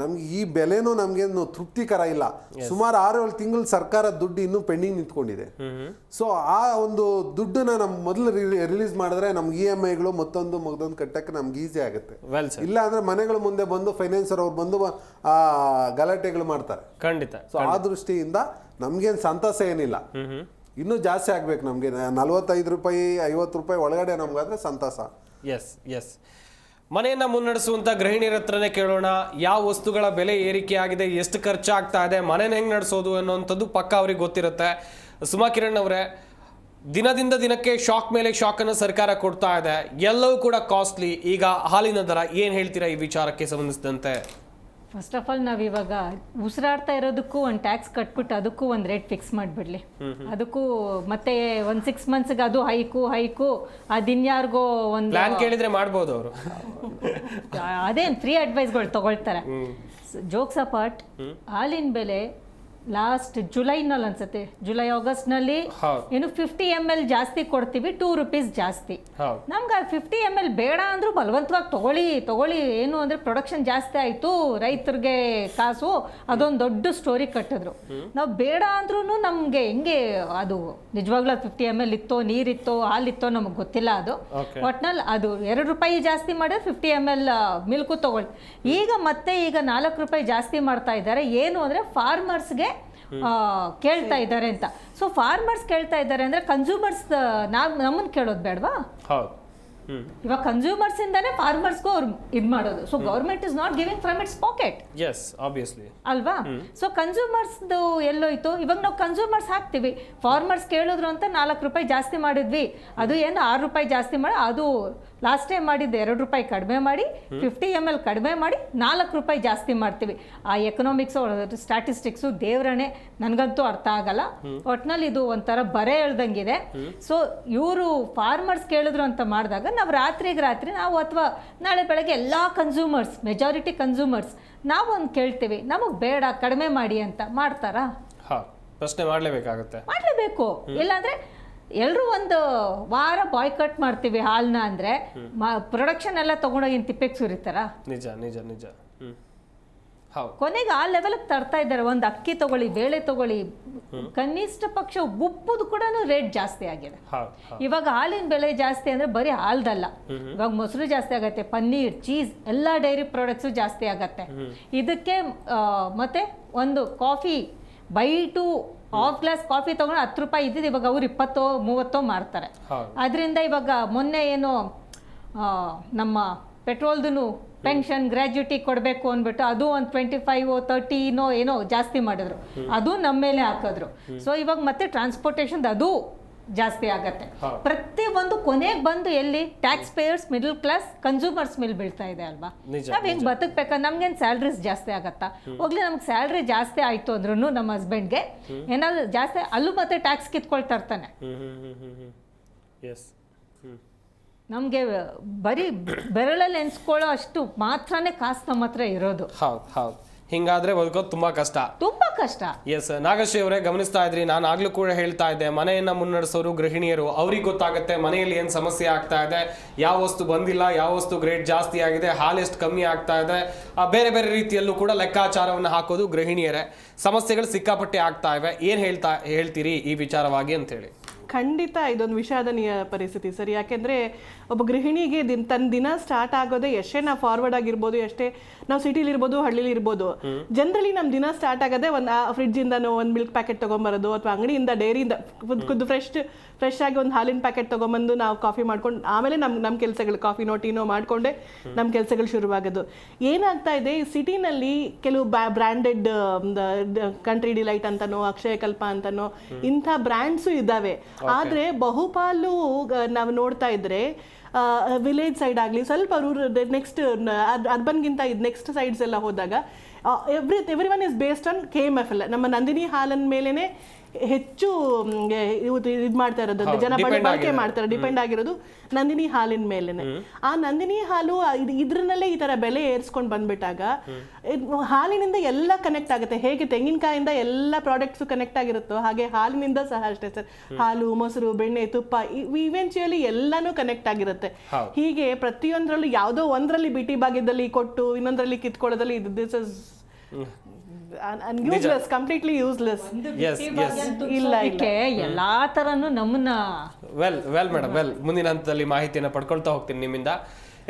ನಮ್ಗೆ ಈ ಬೆಲೆನೂ ನಮ್ಗೆ ತೃಪ್ತಿಕರ ಇಲ್ಲ. ಸುಮಾರು 6-7 ತಿಂಗಳು ಸರ್ಕಾರ ದುಡ್ಡು ಇನ್ನೂ ಪೆಂಡಿಂಗ್ ನಿಂತ್ಕೊಂಡಿದೆ. ಸೊ ಆ ಒಂದು ದುಡ್ಡನ್ನ ನಮ್ ಮೊದಲು ರಿಲೀಸ್ ಮಾಡಿದ್ರೆ ನಮ್ಗೆ EMIಗಳು ಮತ್ತೊಂದು ಕಟ್ಟಕ್ಕೆ ನಮ್ಗೆ ಈಸಿ ಆಗುತ್ತೆ. ಇಲ್ಲ ಅಂದ್ರೆ ಮನೆಗಳ ಮುಂದೆ ಬಂದು ಫೈನಾನ್ಸರ್ ಅವ್ರು ಬಂದು ಗಲಾಟೆಗಳು ಮಾಡ್ತಾರೆ ಖಂಡಿತ. ಸೊ ಆ ದೃಷ್ಟಿಯಿಂದ ನಮ್ಗೇನ್ ಸಂತಸ ಏನಿಲ್ಲ, ಇನ್ನೂ ಜಾಸ್ತಿ ಆಗ್ಬೇಕು ನಮ್ಗೆ. 45 ರೂಪಾಯಿ 50 ರೂಪಾಯಿ ಒಳಗಡೆ ನಮ್ಗಾದ್ರೆ ಸಂತಸ. ಎಸ್ ಮನೆಯನ್ನ ಮುನ್ನಡೆಸುವಂತ ಗೃಹಿಣಿಯರ ಹತ್ರನೇ ಕೇಳೋಣ. ಯಾವ ವಸ್ತುಗಳ ಬೆಲೆ ಏರಿಕೆ ಆಗಿದೆ, ಎಷ್ಟು ಖರ್ಚಾಗ್ತಾ ಇದೆ, ಮನೇನ ಹೆಂಗ್ ನಡೆಸೋದು ಅನ್ನೋಂಥದ್ದು ಪಕ್ಕ ಅವ್ರಿಗೆ ಗೊತ್ತಿರುತ್ತೆ. ಸುಮಾ ಕಿರಣ್ ಅವರೇ, ದಿನದಿಂದ ದಿನಕ್ಕೆ ಶಾಕ್ ಮೇಲೆ ಶಾಕ್ ಅನ್ನು ಸರ್ಕಾರ ಕೊಡ್ತಾ ಇದೆ, ಎಲ್ಲವೂ ಕೂಡ ಕಾಸ್ಟ್ಲಿ. ಈಗ ಹಾಲಿನ ದರ ಏನ್ ಹೇಳ್ತೀರಾ ಈ ವಿಚಾರಕ್ಕೆ ಸಂಬಂಧಿಸಿದಂತೆ? ಫಸ್ಟ್ ಆಫ್ ಆಲ್ ನಾವು ಇವಾಗ ಉಸಿರಾಡ್ತಾ ಇರೋದಕ್ಕೂ ಒಂದು ಟ್ಯಾಕ್ಸ್ ಕಟ್ಬಿಟ್ಟು ಅದಕ್ಕೂ ಒಂದು ರೇಟ್ ಫಿಕ್ಸ್ ಮಾಡಿಬಿಡ್ಲಿ. ಅದಕ್ಕೂ ಮತ್ತೆ ಒಂದು 6 ಮಂತ್ಸ್ಗೆ ಅದು ಹೈಕು ಅದಿನ್ಯಾರಿಗೋ ಒಂದು ಪ್ಲಾನ್ ಕೇಳಿದ್ರೆ ಮಾಡ್ಬೋದು ಅವರು. ಅದೇನು ಫ್ರೀ ಅಡ್ವೈಸ್ಗಳು ತಗೊಳ್ತಾರೆ. ಜೋಕ್ಸ್ ಅಪಾರ್ಟ್, ಹಾಲಿನ ಬೆಲೆ ಲಾಸ್ಟ್ ಜುಲೈನಲ್ಲಿ ಅನ್ಸುತ್ತೆ, ಜುಲೈ ಆಗಸ್ಟ್ನಲ್ಲಿ ಏನು 50 ml ಜಾಸ್ತಿ ಕೊಡ್ತೀವಿ, 2 ರೂಪೀಸ್ ಜಾಸ್ತಿ. ನಮ್ಗೆ 50 ml ಬೇಡ ಅಂದ್ರೂ ಬಲವಂತವಾಗಿ ತಗೊಳ್ಳಿ ಏನು ಅಂದ್ರೆ ಪ್ರೊಡಕ್ಷನ್ ಜಾಸ್ತಿ ಆಯ್ತು, ರೈತರಿಗೆ ಕಾಸು, ಅದೊಂದು ದೊಡ್ಡ ಸ್ಟೋರಿ ಕಟ್ಟಿದ್ರು. ನಾವು ಬೇಡ ಅಂದ್ರೂ ನಮ್ಗೆ ಹೆಂಗೆ ಅದು ನಿಜವಾಗ್ಲೂ 50 ml ಇತ್ತೋ, ನೀರಿತ್ತೋ, ಹಾಲಿತ್ತೋ ನಮಗೆ ಗೊತ್ತಿಲ್ಲ. ಅದು ಒಟ್ನಲ್ಲಿ ಅದು 2 ರೂಪಾಯಿ ಜಾಸ್ತಿ ಮಾಡಿದ್ರೆ 50 ml ಮಿಲ್ಕು ತಗೊಳ್ಳಿ. ಈಗ 4 ರೂಪಾಯಿ ಜಾಸ್ತಿ ಮಾಡ್ತಾ ಇದ್ದಾರೆ. ಏನು ಅಂದ್ರೆ ಫಾರ್ಮರ್ಸ್ಗೆ ಕೇಳ್ತಾ ಇದ್ದಾರೆ ಅಂತ. ಸೊ ಫಾರ್ಮರ್ಸ್ ಕೇಳ್ತಾ ಇದ್ದಾರೆ ಅಂದ್ರೆ ಕನ್ಸ್ಯೂಮರ್ಸ್ ನಮ್ಮನ್ನ ಕೇಳೋದು ಬೇಡವಾ? ಇವಾಗ ಕನ್ಸ್ಯೂಮರ್ಸ್ ಇಂದಾನೆ ಫಾರ್ಮರ್ಸ್ಗೂ ಅವ್ರು ಇದು ಮಾಡೋದು. So government is not giving from its pocket. Yes obviously ಅಲ್ವಾ? ಸೊ ಕನ್ಸ್ಯೂಮರ್ಸ್ದು ಎಲ್ಲೋಯ್ತು? ಇವಾಗ ನಾವು ಕನ್ಸ್ಯೂಮರ್ಸ್ ಹಾಕ್ತಿವಿ, ಫಾರ್ಮರ್ಸ್ ಕೇಳಿದ್ರು ಅಂತ 4 ರೂಪಾಯಿ ಜಾಸ್ತಿ ಮಾಡಿದ್ವಿ. ಅದು ಏನು 6 ರೂಪಾಯಿ ಜಾಸ್ತಿ ಮಾಡಿ, ಅದು ಲಾಸ್ಟ್ ಟೈಮ್ ಮಾಡಿದ್ದು 2 ರೂಪಾಯಿ ಕಡಿಮೆ ಮಾಡಿ, 50 ml ಕಡಿಮೆ ಮಾಡಿ 4 ರೂಪಾಯಿ ಜಾಸ್ತಿ ಮಾಡ್ತೀವಿ. ಆ ಎಕನಾಮಿಕ್ಸು ಸ್ಟ್ಯಾಟಿಸ್ಟಿಕ್ಸು ದೇವ್ರಣೆ ನನಗಂತೂ ಅರ್ಥ ಆಗಲ್ಲ. ಒಟ್ನಲ್ಲಿ ಇದು ಒಂಥರ ಬರೆ ಹೇಳ್ದಂಗಿದೆ. ಸೊ ಇವರು ಫಾರ್ಮರ್ಸ್ ಕೇಳಿದ್ರು ಅಂತ ಮಾಡಿದಾಗ ನಾವು ರಾತ್ರಿಗೆ ರಾತ್ರಿ ನಾವು ಅಥವಾ ನಾಳೆ ಬೆಳಗ್ಗೆ ಎಲ್ಲ ಕನ್ಸ್ಯೂಮರ್ಸ್, ಮೆಜಾರಿಟಿ ಕನ್ಸ್ಯೂಮರ್ಸ್ ನಾವು ಒಂದು ಕೇಳ್ತೀವಿ, ನಮಗೆ ಬೇಡ ಕಡಿಮೆ ಮಾಡಿ ಅಂತ. ಮಾಡ್ತಾರಾ? ಪ್ರಶ್ನೆ ಮಾಡಲೇಬೇಕು. ಇಲ್ಲಾಂದ್ರೆ ಎಲ್ಲರೂ ಒಂದು ವಾರ ಬಾಯ್ಕಟ್ ಮಾಡ್ತೀವಿ ಹಾಲ್ನ ಅಂದ್ರೆ ಪ್ರೊಡಕ್ಷನ್ ಎಲ್ಲ ತಗೊಂಡೋಗಿ ತಿಪ್ಪೆಗೆ ಸುರಿತಾರ? ನಿಜ. ಕೊನೆಗೆ ಆ ಲೆವೆಲ್ಗೆ ತರ್ತಾ ಇದ್ದಾರೆ. ಒಂದು ಅಕ್ಕಿ ತಗೊಳ್ಳಿ, ಬೇಳೆ ತಗೊಳ್ಳಿ, ಕನಿಷ್ಠ ಪಕ್ಷ ಉಪ್ಪುದು ಕೂಡ ರೇಟ್ ಜಾಸ್ತಿ ಆಗಿದೆ. ಇವಾಗ ಹಾಲಿನ ಬೆಲೆ ಜಾಸ್ತಿ ಅಂದ್ರೆ ಬರೀ ಹಾಲ್ದಲ್ಲ, ಇವಾಗ ಮೊಸರು ಜಾಸ್ತಿ ಆಗತ್ತೆ, ಪನ್ನೀರ್, ಚೀಸ್, ಎಲ್ಲ ಡೈರಿ ಪ್ರಾಡಕ್ಟ್ಸು ಜಾಸ್ತಿ ಆಗತ್ತೆ. ಇದಕ್ಕೆ ಮತ್ತೆ ಒಂದು coffee bite half glass coffee ತಗೊಂಡು 10 ರೂಪಾಯಿ ಇದ್ದಿದ್ದು ಇವಾಗ ಅವ್ರು 20-30 ಮಾರ್ತಾರೆ. ಅದರಿಂದ ಇವಾಗ ಮೊನ್ನೆ ಏನು ನಮ್ಮ ಪೆಟ್ರೋಲ್ದು ಪೆನ್ಷನ್ ಗ್ರ್ಯಾಜ್ಯುಟಿ ಕೊಡಬೇಕು ಅಂದ್ಬಿಟ್ಟು ಅದು ಒಂದು 25-30 ಏನೋ ಜಾಸ್ತಿ ಮಾಡಿದ್ರು, ಅದು ನಮ್ಮ ಮೇಲೆ ಹಾಕಿದ್ರು. ಸೊ ಇವಾಗ ಮತ್ತೆ ಟ್ರಾನ್ಸ್ಪೋರ್ಟೇಷನ್ ಅದು ಜಾಸ್ತಿ ಆಗತ್ತೆ. ಪ್ರತಿ ಒಂದು ಕೊನೆಗೆ ಬಂದು ಎಲ್ಲಿ tax payers, middle class, consumers ಮೇಲೆ ಬೀಳ್ತಾ ಇದೆ ಅಲ್ವಾ? ನಾವ್ ಹೆಂಗ್ ಬದುಕ್ಬೇಕಾ? ನಮ್ಗೇನು ಸ್ಯಾಲ್ರೀಸ್ ಜಾಸ್ತಿ ಆಗತ್ತಾ? ಹೋಗ್ಲಿ, ನಮ್ಗೆ ಸ್ಯಾಲ್ರಿ ಜಾಸ್ತಿ ಆಯ್ತು ಅಂದ್ರೂ ನಮ್ಮ ಹಸ್ಬೆಂಡ್ಗೆ ಏನಾದ್ರು ಜಾಸ್ತಿ ಅಲ್ಲೂ ಮತ್ತೆ ಟ್ಯಾಕ್ಸ್ ಕಿತ್ಕೊಳ್ತಾ ಇರ್ತಾನೆ. ನಮ್ಗೆ ಬರೀ ಬೆರಳಲ್ಲಿ ಎನ್ಸ್ಕೊಳ್ಳೋ ಅಷ್ಟು ಮಾತ್ರನೇ ಕಾಸು ನಮ್ಮ ಹತ್ರ ಇರೋದು. ಹಿಂಗಾದ್ರೆ ಬದುಕೋದು ತುಂಬಾ ಕಷ್ಟ. ಎಸ್ ನಾಗಶ್ರೀ ಅವರೇ, ಗಮನಿಸ್ತಾ ಇದ್ರಿ, ನಾನು ಆಗ್ಲೂ ಕೂಡ ಹೇಳ್ತಾ ಇದ್ದೆ, ಮನೆಯನ್ನ ಮುನ್ನಡೆಸೋರು ಗೃಹಿಣಿಯರು, ಅವ್ರಿಗೆ ಗೊತ್ತಾಗುತ್ತೆ ಮನೆಯಲ್ಲಿ ಏನ್ ಸಮಸ್ಯೆ ಆಗ್ತಾ ಇದೆ, ಯಾವ ವಸ್ತು ಬಂದಿಲ್ಲ, ಯಾವ ವಸ್ತು ಗ್ರೇಟ್ ಜಾಸ್ತಿ ಆಗಿದೆ, ಹಾಲು ಎಷ್ಟು ಕಮ್ಮಿ ಆಗ್ತಾ ಇದೆ, ಬೇರೆ ಬೇರೆ ರೀತಿಯಲ್ಲೂ ಕೂಡ ಲೆಕ್ಕಾಚಾರವನ್ನು ಹಾಕೋದು ಗೃಹಿಣಿಯರೇ. ಸಮಸ್ಯೆಗಳು ಸಿಕ್ಕಾಪಟ್ಟೆ ಆಗ್ತಾ ಇವೆ. ಏನ್ ಹೇಳ್ತೀರಿ ಈ ವಿಚಾರವಾಗಿ ಅಂತ ಹೇಳಿ? ಖಂಡಿತ ಇದೊಂದು ವಿಷಾದನೀಯ ಪರಿಸ್ಥಿತಿ ಸರ್. ಯಾಕೆಂದರೆ ಒಬ್ಬ ಗೃಹಿಣಿಗೆ ತನ್ನ ದಿನ ಸ್ಟಾರ್ಟ್ ಆಗೋದೇ, ಎಷ್ಟೇ ನಾವು ಫಾರ್ವರ್ಡ್ ಆಗಿರ್ಬೋದು, ಎಷ್ಟೇ ನಾವು ಸಿಟಿಲಿ ಇರ್ಬೋದು, ಹಳ್ಳಿಲಿ ಇರ್ಬೋದು, ಜನರಲಿ ನಮ್ಮ ದಿನ ಸ್ಟಾರ್ಟ್ ಆಗೋದೇ ಒಂದು ಫ್ರಿಡ್ಜಿಂದನೋ ಒಂದು ಮಿಲ್ಕ್ ಪ್ಯಾಕೆಟ್ ತೊಗೊಂಬರೋದು, ಅಥವಾ ಅಂಗಡಿಯಿಂದ ಡೈರಿಯಿಂದ ಖುದ್ದು ಫ್ರೆಶ್ ಆಗಿ ಒಂದು ಹಾಲಿನ ಪ್ಯಾಕೆಟ್ ತೊಗೊಂಬಂದು ನಾವು ಕಾಫಿ ಮಾಡ್ಕೊಂಡು ಆಮೇಲೆ ನಮ್ಮ ಕೆಲಸಗಳು ಕಾಫಿನೋ ಟೀನೋ ಮಾಡಿಕೊಂಡೆ ನಮ್ಮ ಕೆಲಸಗಳು ಶುರುವಾಗೋದು. ಏನಾಗ್ತಾ ಇದೆ, ಈ ಸಿಟಿನಲ್ಲಿ ಕೆಲವು ಬ್ರ್ಯಾಂಡೆಡ್ ಕಂಟ್ರಿ ಡಿಲೈಟ್ ಅಂತನೋ, ಅಕ್ಷಯಕಲ್ಪ ಅಂತನೋ ಇಂಥ ಬ್ರ್ಯಾಂಡ್ಸು ಇದ್ದಾವೆ. ಆದರೆ ಬಹುಪಾಲು ನಾವು ನೋಡ್ತಾ ಇದ್ರೆ ವಿಲೇಜ್ ಸೈಡ್ ಆಗಲಿ, ಸ್ವಲ್ಪ ನೆಕ್ಸ್ಟ್ ಅರ್ಬನ್ಗಿಂತ ಇದು ನೆಕ್ಸ್ಟ್ ಸೈಡ್ಸ್ ಎಲ್ಲ ಹೋದಾಗ every one is based on KMFL. ನಮ್ಮ ನಂದಿನಿ ಹಾಲನ್ ಮೇಲೇ ಹೆಚ್ಚು ಇದು ಮಾಡ್ತಾ ಇರೋದು, ಜನ ಬಳಕೆ ಮಾಡ್ತಾರೆ, ಡಿಪೆಂಡ್ ಆಗಿರೋದು ನಂದಿನಿ ಹಾಲಿನ ಮೇಲೆನೆ. ಆ ನಂದಿನಿ ಹಾಲು ಇದ್ರನ್ನಲ್ಲೇ ಈ ತರ ಬೆಲೆ ಏರ್ಸ್ಕೊಂಡು ಬಂದ್ಬಿಟ್ಟಾಗ ಹಾಲಿನಿಂದ ಎಲ್ಲ ಕನೆಕ್ಟ್ ಆಗುತ್ತೆ. ಹೇಗೆ ತೆಂಗಿನಕಾಯಿಂದ ಎಲ್ಲ ಪ್ರಾಡಕ್ಟ್ಸ್ ಕನೆಕ್ಟ್ ಆಗಿರುತ್ತೋ ಹಾಗೆ ಹಾಲಿನಿಂದ ಸಹ ಅಷ್ಟೇ ಸರ್. ಹಾಲು, ಮೊಸರು, ಬೆಣ್ಣೆ, ತುಪ್ಪ ಇವೆಂಚುಯಲಿ ಎಲ್ಲಾನು ಕನೆಕ್ಟ್ ಆಗಿರುತ್ತೆ. ಹೀಗೆ ಪ್ರತಿಯೊಂದರಲ್ಲೂ ಯಾವುದೋ ಒಂದರಲ್ಲಿ ಬಿಟಿ ಭಾಗ್ಯದಲ್ಲಿ ಕೊಟ್ಟು ಇನ್ನೊಂದರಲ್ಲಿ ಕಿತ್ಕೊಳ್ಳೋದಲ್ಲಿ this is useless, completely useless. ಇಲ್ಲ ಎಲ್ಲಾ ತರನು ನಮ್ಮನ್ನ ವೆಲ್ ಮೇಡಮ್, ಮುಂದಿನ ಹಂತದಲ್ಲಿ ಮಾಹಿತಿಯನ್ನು ಪಡ್ಕೊಳ್ತಾ ಹೋಗ್ತೀನಿ ನಿಮ್ಮಿಂದ.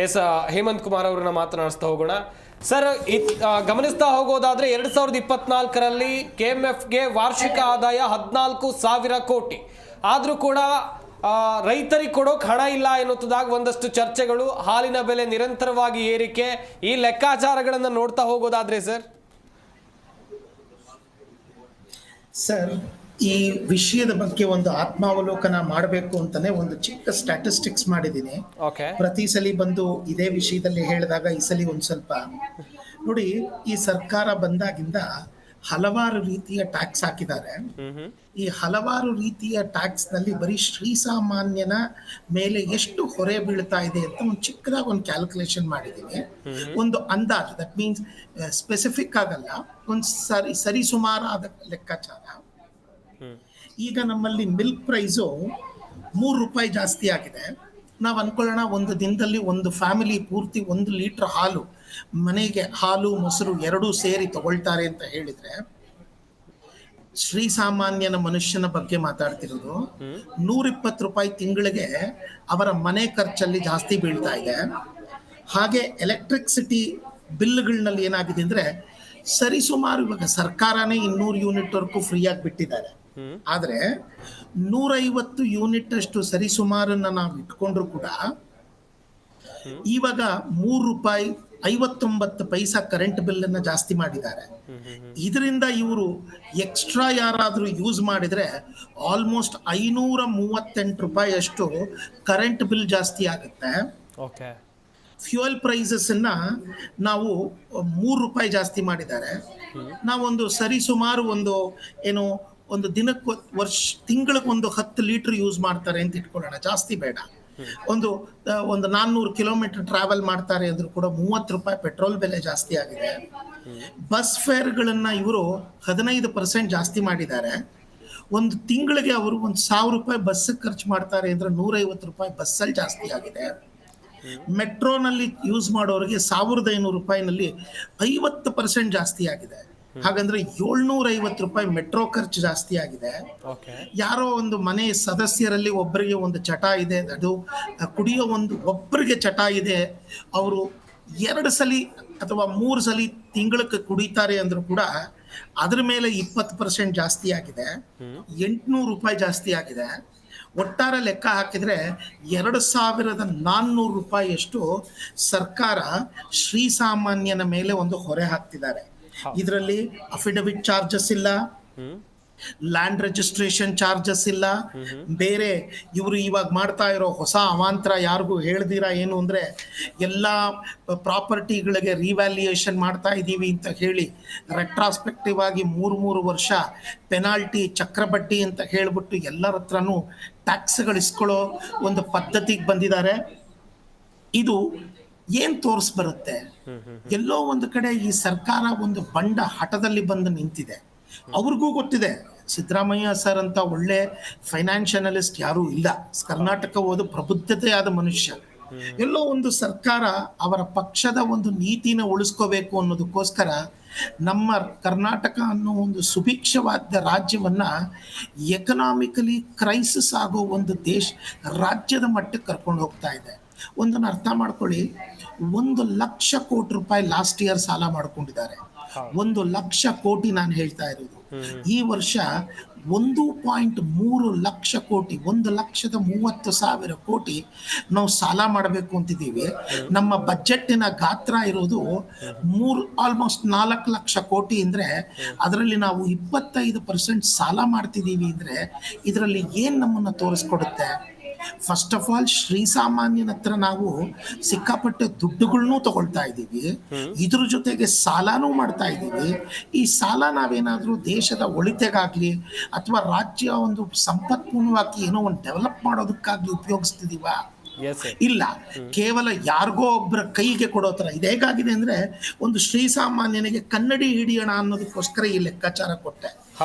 ಎಸ್, ಹೇಮಂತ್ ಕುಮಾರ್ ಅವ್ರನ್ನ ಮಾತನಾಡಿಸ್ತಾ ಹೋಗೋಣ. ಸರ್, ಗಮನಿಸ್ತಾ ಹೋಗೋದಾದ್ರೆ 2024ರಲ್ಲಿ KMFಗೆ ವಾರ್ಷಿಕ ಆದಾಯ 14,000 ಕೋಟಿ ಆದ್ರೂ ಕೂಡ ರೈತರಿಗೆ ಕೊಡೋಕೆ ಹಣ ಇಲ್ಲ ಎನ್ನುವುದಾಗಿ ಒಂದಷ್ಟು ಚರ್ಚೆಗಳು, ಹಾಲಿನ ಬೆಲೆ ನಿರಂತರವಾಗಿ ಏರಿಕೆ, ಈ ಲೆಕ್ಕಾಚಾರಗಳನ್ನು ನೋಡ್ತಾ ಹೋಗೋದಾದ್ರೆ ಸರ್, ಈ ವಿಷಯದ ಬಗ್ಗೆ ಒಂದು ಆತ್ಮಾವಲೋಕನ ಮಾಡಬೇಕು ಅಂತಾನೆ ಒಂದು ಚಿಕ್ಕ ಸ್ಟ್ಯಾಟಿಸ್ಟಿಕ್ಸ್ ಮಾಡಿದ್ದೀನಿ. ಪ್ರತಿ ಸಲ ಬಂದು ಇದೇ ವಿಷಯದಲ್ಲಿ ಹೇಳಿದಾಗ ಈ ಸಲ ಒಂದು ಸ್ವಲ್ಪ ನೋಡಿ, ಈ ಸರ್ಕಾರ ಬಂದಾಗಿಂದ ಹಲವಾರು ರೀತಿಯ ಟ್ಯಾಕ್ಸ್ ಹಾಕಿದ್ದಾರೆ. ಈ ಹಲವಾರು ರೀತಿಯ ಟ್ಯಾಕ್ಸ್ ನಲ್ಲಿ ಬರೀ ಶ್ರೀಸಾಮಾನ್ಯನ ಮೇಲೆ ಎಷ್ಟು ಹೊರೆ ಬೀಳ್ತಾ ಇದೆ ಅಂತ ಒಂದು ಚಿಕ್ಕದಾಗಿ ಒಂದು ಕ್ಯಾಲ್ಕುಲೇಷನ್ ಮಾಡಿದ್ದೀನಿ. ಒಂದು ಅಂದಾಜು, ದಟ್ ಮೀನ್ಸ್ ಸ್ಪೆಸಿಫಿಕ್ ಆಗಲ್ಲ, ಒಂದು ಸರಿಸುಮಾರಾದ ಲೆಕ್ಕಾಚಾರ. ಈಗ ನಮ್ಮಲ್ಲಿ ಮಿಲ್ಕ್ ಪ್ರೈಸು 3 ರೂಪಾಯಿ ಜಾಸ್ತಿ ಆಗಿದೆ. ನಾವು ಅನ್ಕೊಳ್ಳೋಣ ಒಂದು ದಿನದಲ್ಲಿ ಒಂದು ಫ್ಯಾಮಿಲಿ ಪೂರ್ತಿ 1 ಲೀಟರ್ ಹಾಲು, ಮನೆಗೆ ಹಾಲು ಮೊಸರು ಎರಡೂ ಸೇರಿ ತಗೊಳ್ತಾರೆ ಅಂತ ಹೇಳಿದ್ರೆ, ಶ್ರೀಸಾಮಾನ್ಯನ ಮನುಷ್ಯನ ಬಗ್ಗೆ ಮಾತಾಡ್ತಿರೋದು, 120 ರೂಪಾಯಿ ತಿಂಗಳಿಗೆ ಅವರ ಮನೆ ಖರ್ಚಲ್ಲಿ ಜಾಸ್ತಿ ಬೀಳ್ತಾ ಇದೆ. ಹಾಗೆ ಎಲೆಕ್ಟ್ರಿಸಿಟಿ ಬಿಲ್ಗಳಲ್ಲಿ ಏನಾಗಿದೆ ಅಂದ್ರೆ, ಸರಿಸುಮಾರು ಇವಾಗ ಸರ್ಕಾರನೇ 200 ಯೂನಿಟ್ ವರೆಗೂ ಫ್ರೀ ಆಗಿ ಬಿಟ್ಟಿದ್ದಾರೆ. ಆದ್ರೆ 150 ಯೂನಿಟ್ ಅಷ್ಟು ಸರಿಸುಮಾರನ್ನ ನಾವು ಇಟ್ಕೊಂಡ್ರು ಕೂಡ ಇವಾಗ 3 ರೂಪಾಯಿ 59 ಪೈಸಾ ಕರೆಂಟ್ ಬಿಲ್ ಅನ್ನ ಜಾಸ್ತಿ ಮಾಡಿದ್ದಾರೆ. ಇದರಿಂದ ಇವರು ಎಕ್ಸ್ಟ್ರಾ ಯಾರಾದ್ರೂ ಯೂಸ್ ಮಾಡಿದ್ರೆ ಆಲ್ಮೋಸ್ಟ್ 538 ರೂಪಾಯಿ ಅಷ್ಟು ಕರೆಂಟ್ ಬಿಲ್ ಜಾಸ್ತಿ ಆಗುತ್ತೆ. ಫ್ಯೂಯಲ್ ಪ್ರೈಸಸ್ ಅನ್ನ ನಾವು 3 ರೂಪಾಯಿ ಜಾಸ್ತಿ ಮಾಡಿದ್ದಾರೆ. ನಾವೊಂದು ಸರಿಸುಮಾರು ಒಂದು ದಿನಕ್ಕೆ ತಿಂಗಳಿಗೆ 10 ಲೀಟರ್ ಯೂಸ್ ಮಾಡ್ತಾರೆ ಅಂತ ಇಟ್ಕೊಳ್ಳೋಣ, ಜಾಸ್ತಿ ಬೇಡ. ಒಂದು 400 ಕಿಲೋಮೀಟರ್ ಟ್ರಾವೆಲ್ ಮಾಡ್ತಾರೆ ಅಂದ್ರೂ ಕೂಡ 30 ರೂಪಾಯಿ ಪೆಟ್ರೋಲ್ ಬೆಲೆ ಜಾಸ್ತಿ ಆಗಿದೆ. ಬಸ್ ಫೇರ್ಗಳನ್ನ ಇವರು 15% ಜಾಸ್ತಿ ಮಾಡಿದ್ದಾರೆ. ಒಂದು ತಿಂಗಳಿಗೆ ಅವರು 1,000 ರೂಪಾಯಿ ಬಸ್ ಖರ್ಚು ಮಾಡ್ತಾರೆ ಅಂದ್ರೆ 150 ರೂಪಾಯಿ ಬಸ್ಸಲ್ಲಿ ಜಾಸ್ತಿ ಆಗಿದೆ. ಮೆಟ್ರೋನಲ್ಲಿ ಯೂಸ್ ಮಾಡೋರಿಗೆ 1,500 ರೂಪಾಯಿನಲ್ಲಿ 50% ಜಾಸ್ತಿ ಆಗಿದೆ. ಹಾಗಂದ್ರೆ 750 ರೂಪಾಯಿ ಮೆಟ್ರೋ ಖರ್ಚು ಜಾಸ್ತಿ ಆಗಿದೆ. ಯಾರೋ ಒಂದು ಮನೆ ಸದಸ್ಯರಲ್ಲಿ ಒಬ್ಬರಿಗೆ ಒಂದು ಚಟ ಇದೆ, ಅದು ಕುಡಿಯೋ ಒಬ್ಬರಿಗೆ ಚಟ ಇದೆ, ಅವರು 2 ಸಲ ಅಥವಾ 3 ಸಲ ತಿಂಗಳಿಗೆ ಕುಡಿತಾರೆ ಅಂದ್ರೂ ಕೂಡ ಅದ್ರ ಮೇಲೆ 20% ಜಾಸ್ತಿ ಆಗಿದೆ. 800 ರೂಪಾಯಿ ಜಾಸ್ತಿ ಆಗಿದೆ. ಒಟ್ಟಾರೆ ಲೆಕ್ಕ ಹಾಕಿದ್ರೆ 2,400 ರೂಪಾಯಿಯಷ್ಟು ಸರ್ಕಾರ ಶ್ರೀಸಾಮಾನ್ಯನ ಮೇಲೆ ಒಂದು ಹೊರೆ ಹಾಕ್ತಿದ್ದಾರೆ. ಇದರಲ್ಲಿ ಅಫಿಡವಿಟ್ ಚಾರ್ಜಸ್ ಇಲ್ಲ, ಲ್ಯಾಂಡ್ ರಿಜಿಸ್ಟ್ರೇಷನ್ ಚಾರ್ಜಸ್ ಇಲ್ಲ, ಬೇರೆ ಇವರು ಇವಾಗ ಮಾಡ್ತಾ ಇರೋ ಹೊಸ ಅವಾಂತರ ಯಾರಿಗೂ ಹೇಳ್ದಿರ ಏನು ಅಂದ್ರೆ, ಎಲ್ಲ ಪ್ರಾಪರ್ಟಿಗಳಿಗೆ ರಿವ್ಯಾಲ್ಯೂಯೇಷನ್ ಮಾಡ್ತಾ ಇದ್ದೀವಿ ಅಂತ ಹೇಳಿ ರೆಟ್ರಾಸ್ಪೆಕ್ಟಿವ್ ಆಗಿ 3 ವರ್ಷ ಪೆನಾಲ್ಟಿ, ಚಕ್ರಬಡ್ಡಿ ಅಂತ ಹೇಳ್ಬಿಟ್ಟು ಎಲ್ಲರ ಹತ್ರನೂ ಟ್ಯಾಕ್ಸ್ಗಳಿಸ್ಕೊಳ್ಳೋ ಒಂದು ಪದ್ಧತಿಗೆ ಬಂದಿದ್ದಾರೆ. ಇದು ಏನ್ ತೋರ್ಸ್ ಬರುತ್ತೆ? ಎಲ್ಲೋ ಒಂದು ಕಡೆ ಈ ಸರ್ಕಾರ ಒಂದು ಬಂಡ ಹಠದಲ್ಲಿ ಬಂದು ನಿಂತಿದೆ. ಅವ್ರಿಗೂ ಗೊತ್ತಿದೆ, ಸಿದ್ದರಾಮಯ್ಯ ಸರ್ ಅಂತ ಒಳ್ಳೆ ಫೈನಾನ್ಷಿಯಲ್ ಅನಲಿಸ್ಟ್ ಯಾರೂ ಇಲ್ಲ, ಕರ್ನಾಟಕ ಓದು ಪ್ರಬುದ್ಧತೆಯಾದ ಮನುಷ್ಯ. ಎಲ್ಲೋ ಒಂದು ಸರ್ಕಾರ ಅವರ ಪಕ್ಷದ ಒಂದು ನೀತಿನ ಉಳಿಸ್ಕೋಬೇಕು ಅನ್ನೋದಕ್ಕೋಸ್ಕರ ನಮ್ಮ ಕರ್ನಾಟಕ ಅನ್ನೋ ಒಂದು ಸುಭಿಕ್ಷವಾದ ರಾಜ್ಯವನ್ನ ಎಕನಾಮಿಕಲಿ ಕ್ರೈಸಿಸ್ ಆಗೋ ಒಂದು ರಾಜ್ಯದ ಮಟ್ಟಕ್ಕೆ ಕರ್ಕೊಂಡು ಹೋಗ್ತಾ ಇದೆ. ಒಂದನ್ನು ಅರ್ಥ ಮಾಡ್ಕೊಳ್ಳಿ, 1 ಲಕ್ಷ ಕೋಟಿ ರೂಪಾಯಿ ಲಾಸ್ಟ್ ಇಯರ್ ಸಾಲ ಮಾಡ್ಕೊಂಡಿದ್ದಾರೆ. 1 ಲಕ್ಷ ಕೋಟಿ ನಾನು ಹೇಳ್ತಾ ಇರೋದು. ಈ ವರ್ಷ 1.3 ಲಕ್ಷ ಕೋಟಿ, 1,30,30,000 ಕೋಟಿ ನಾವು ಸಾಲ ಮಾಡಬೇಕು ಅಂತಿದ್ದೀವಿ. ನಮ್ಮ ಬಜೆಟ್ಟಿನ ಗಾತ್ರ ಇರೋದು ಆಲ್ಮೋಸ್ಟ್ 4 ಲಕ್ಷ ಕೋಟಿ ಅಂದ್ರೆ, ಅದರಲ್ಲಿ ನಾವು 25% ಸಾಲ ಮಾಡ್ತಿದ್ದೀವಿ ಅಂದ್ರೆ ಇದರಲ್ಲಿ ಏನ್ ನಮ್ಮನ್ನ ತೋರಿಸ್ಕೊಡುತ್ತೆ? ಫಸ್ಟ್ ಆಫ್ ಆಲ್ ಶ್ರೀಸಾಮಾನ್ಯನ ಹತ್ರ ನಾವು ಸಿಕ್ಕಾಪಟ್ಟೆ ದುಡ್ಡುಗಳನ್ನೂ ತಗೊಳ್ತಾ ಇದ್ದೀವಿ, ಇದ್ರ ಜೊತೆಗೆ ಸಾಲನೂ ಮಾಡ್ತಾ ಇದ್ದೀವಿ. ಈ ಸಾಲ ನಾವೇನಾದರೂ ದೇಶದ ಒಳಿತೆಗಾಗ್ಲಿ ಅಥವಾ ರಾಜ್ಯ ಒಂದು ಸಂಪತ್ಪೂರ್ಣವಾಗಿ ಏನೋ ಒಂದು ಡೆವಲಪ್ ಮಾಡೋದಕ್ಕಾಗ್ಲಿ ಉಪಯೋಗಿಸ್ತಿದೀವ? ಇಲ್ಲ, ಕೇವಲ ಯಾರಿಗೋ ಒಬ್ಬರ ಕೈಗೆ ಕೊಡೋ ಥರ ಇದು. ಹೇಗಾಗಿದೆ ಅಂದ್ರೆ, ಒಂದು ಶ್ರೀಸಾಮಾನ್ಯನಿಗೆ ಕನ್ನಡಿ ಹಿಡಿಯೋಣ ಅನ್ನೋದಕ್ಕೋಸ್ಕರ ಈ ಲೆಕ್ಕಾಚಾರ ಕೊಟ್ಟೆ.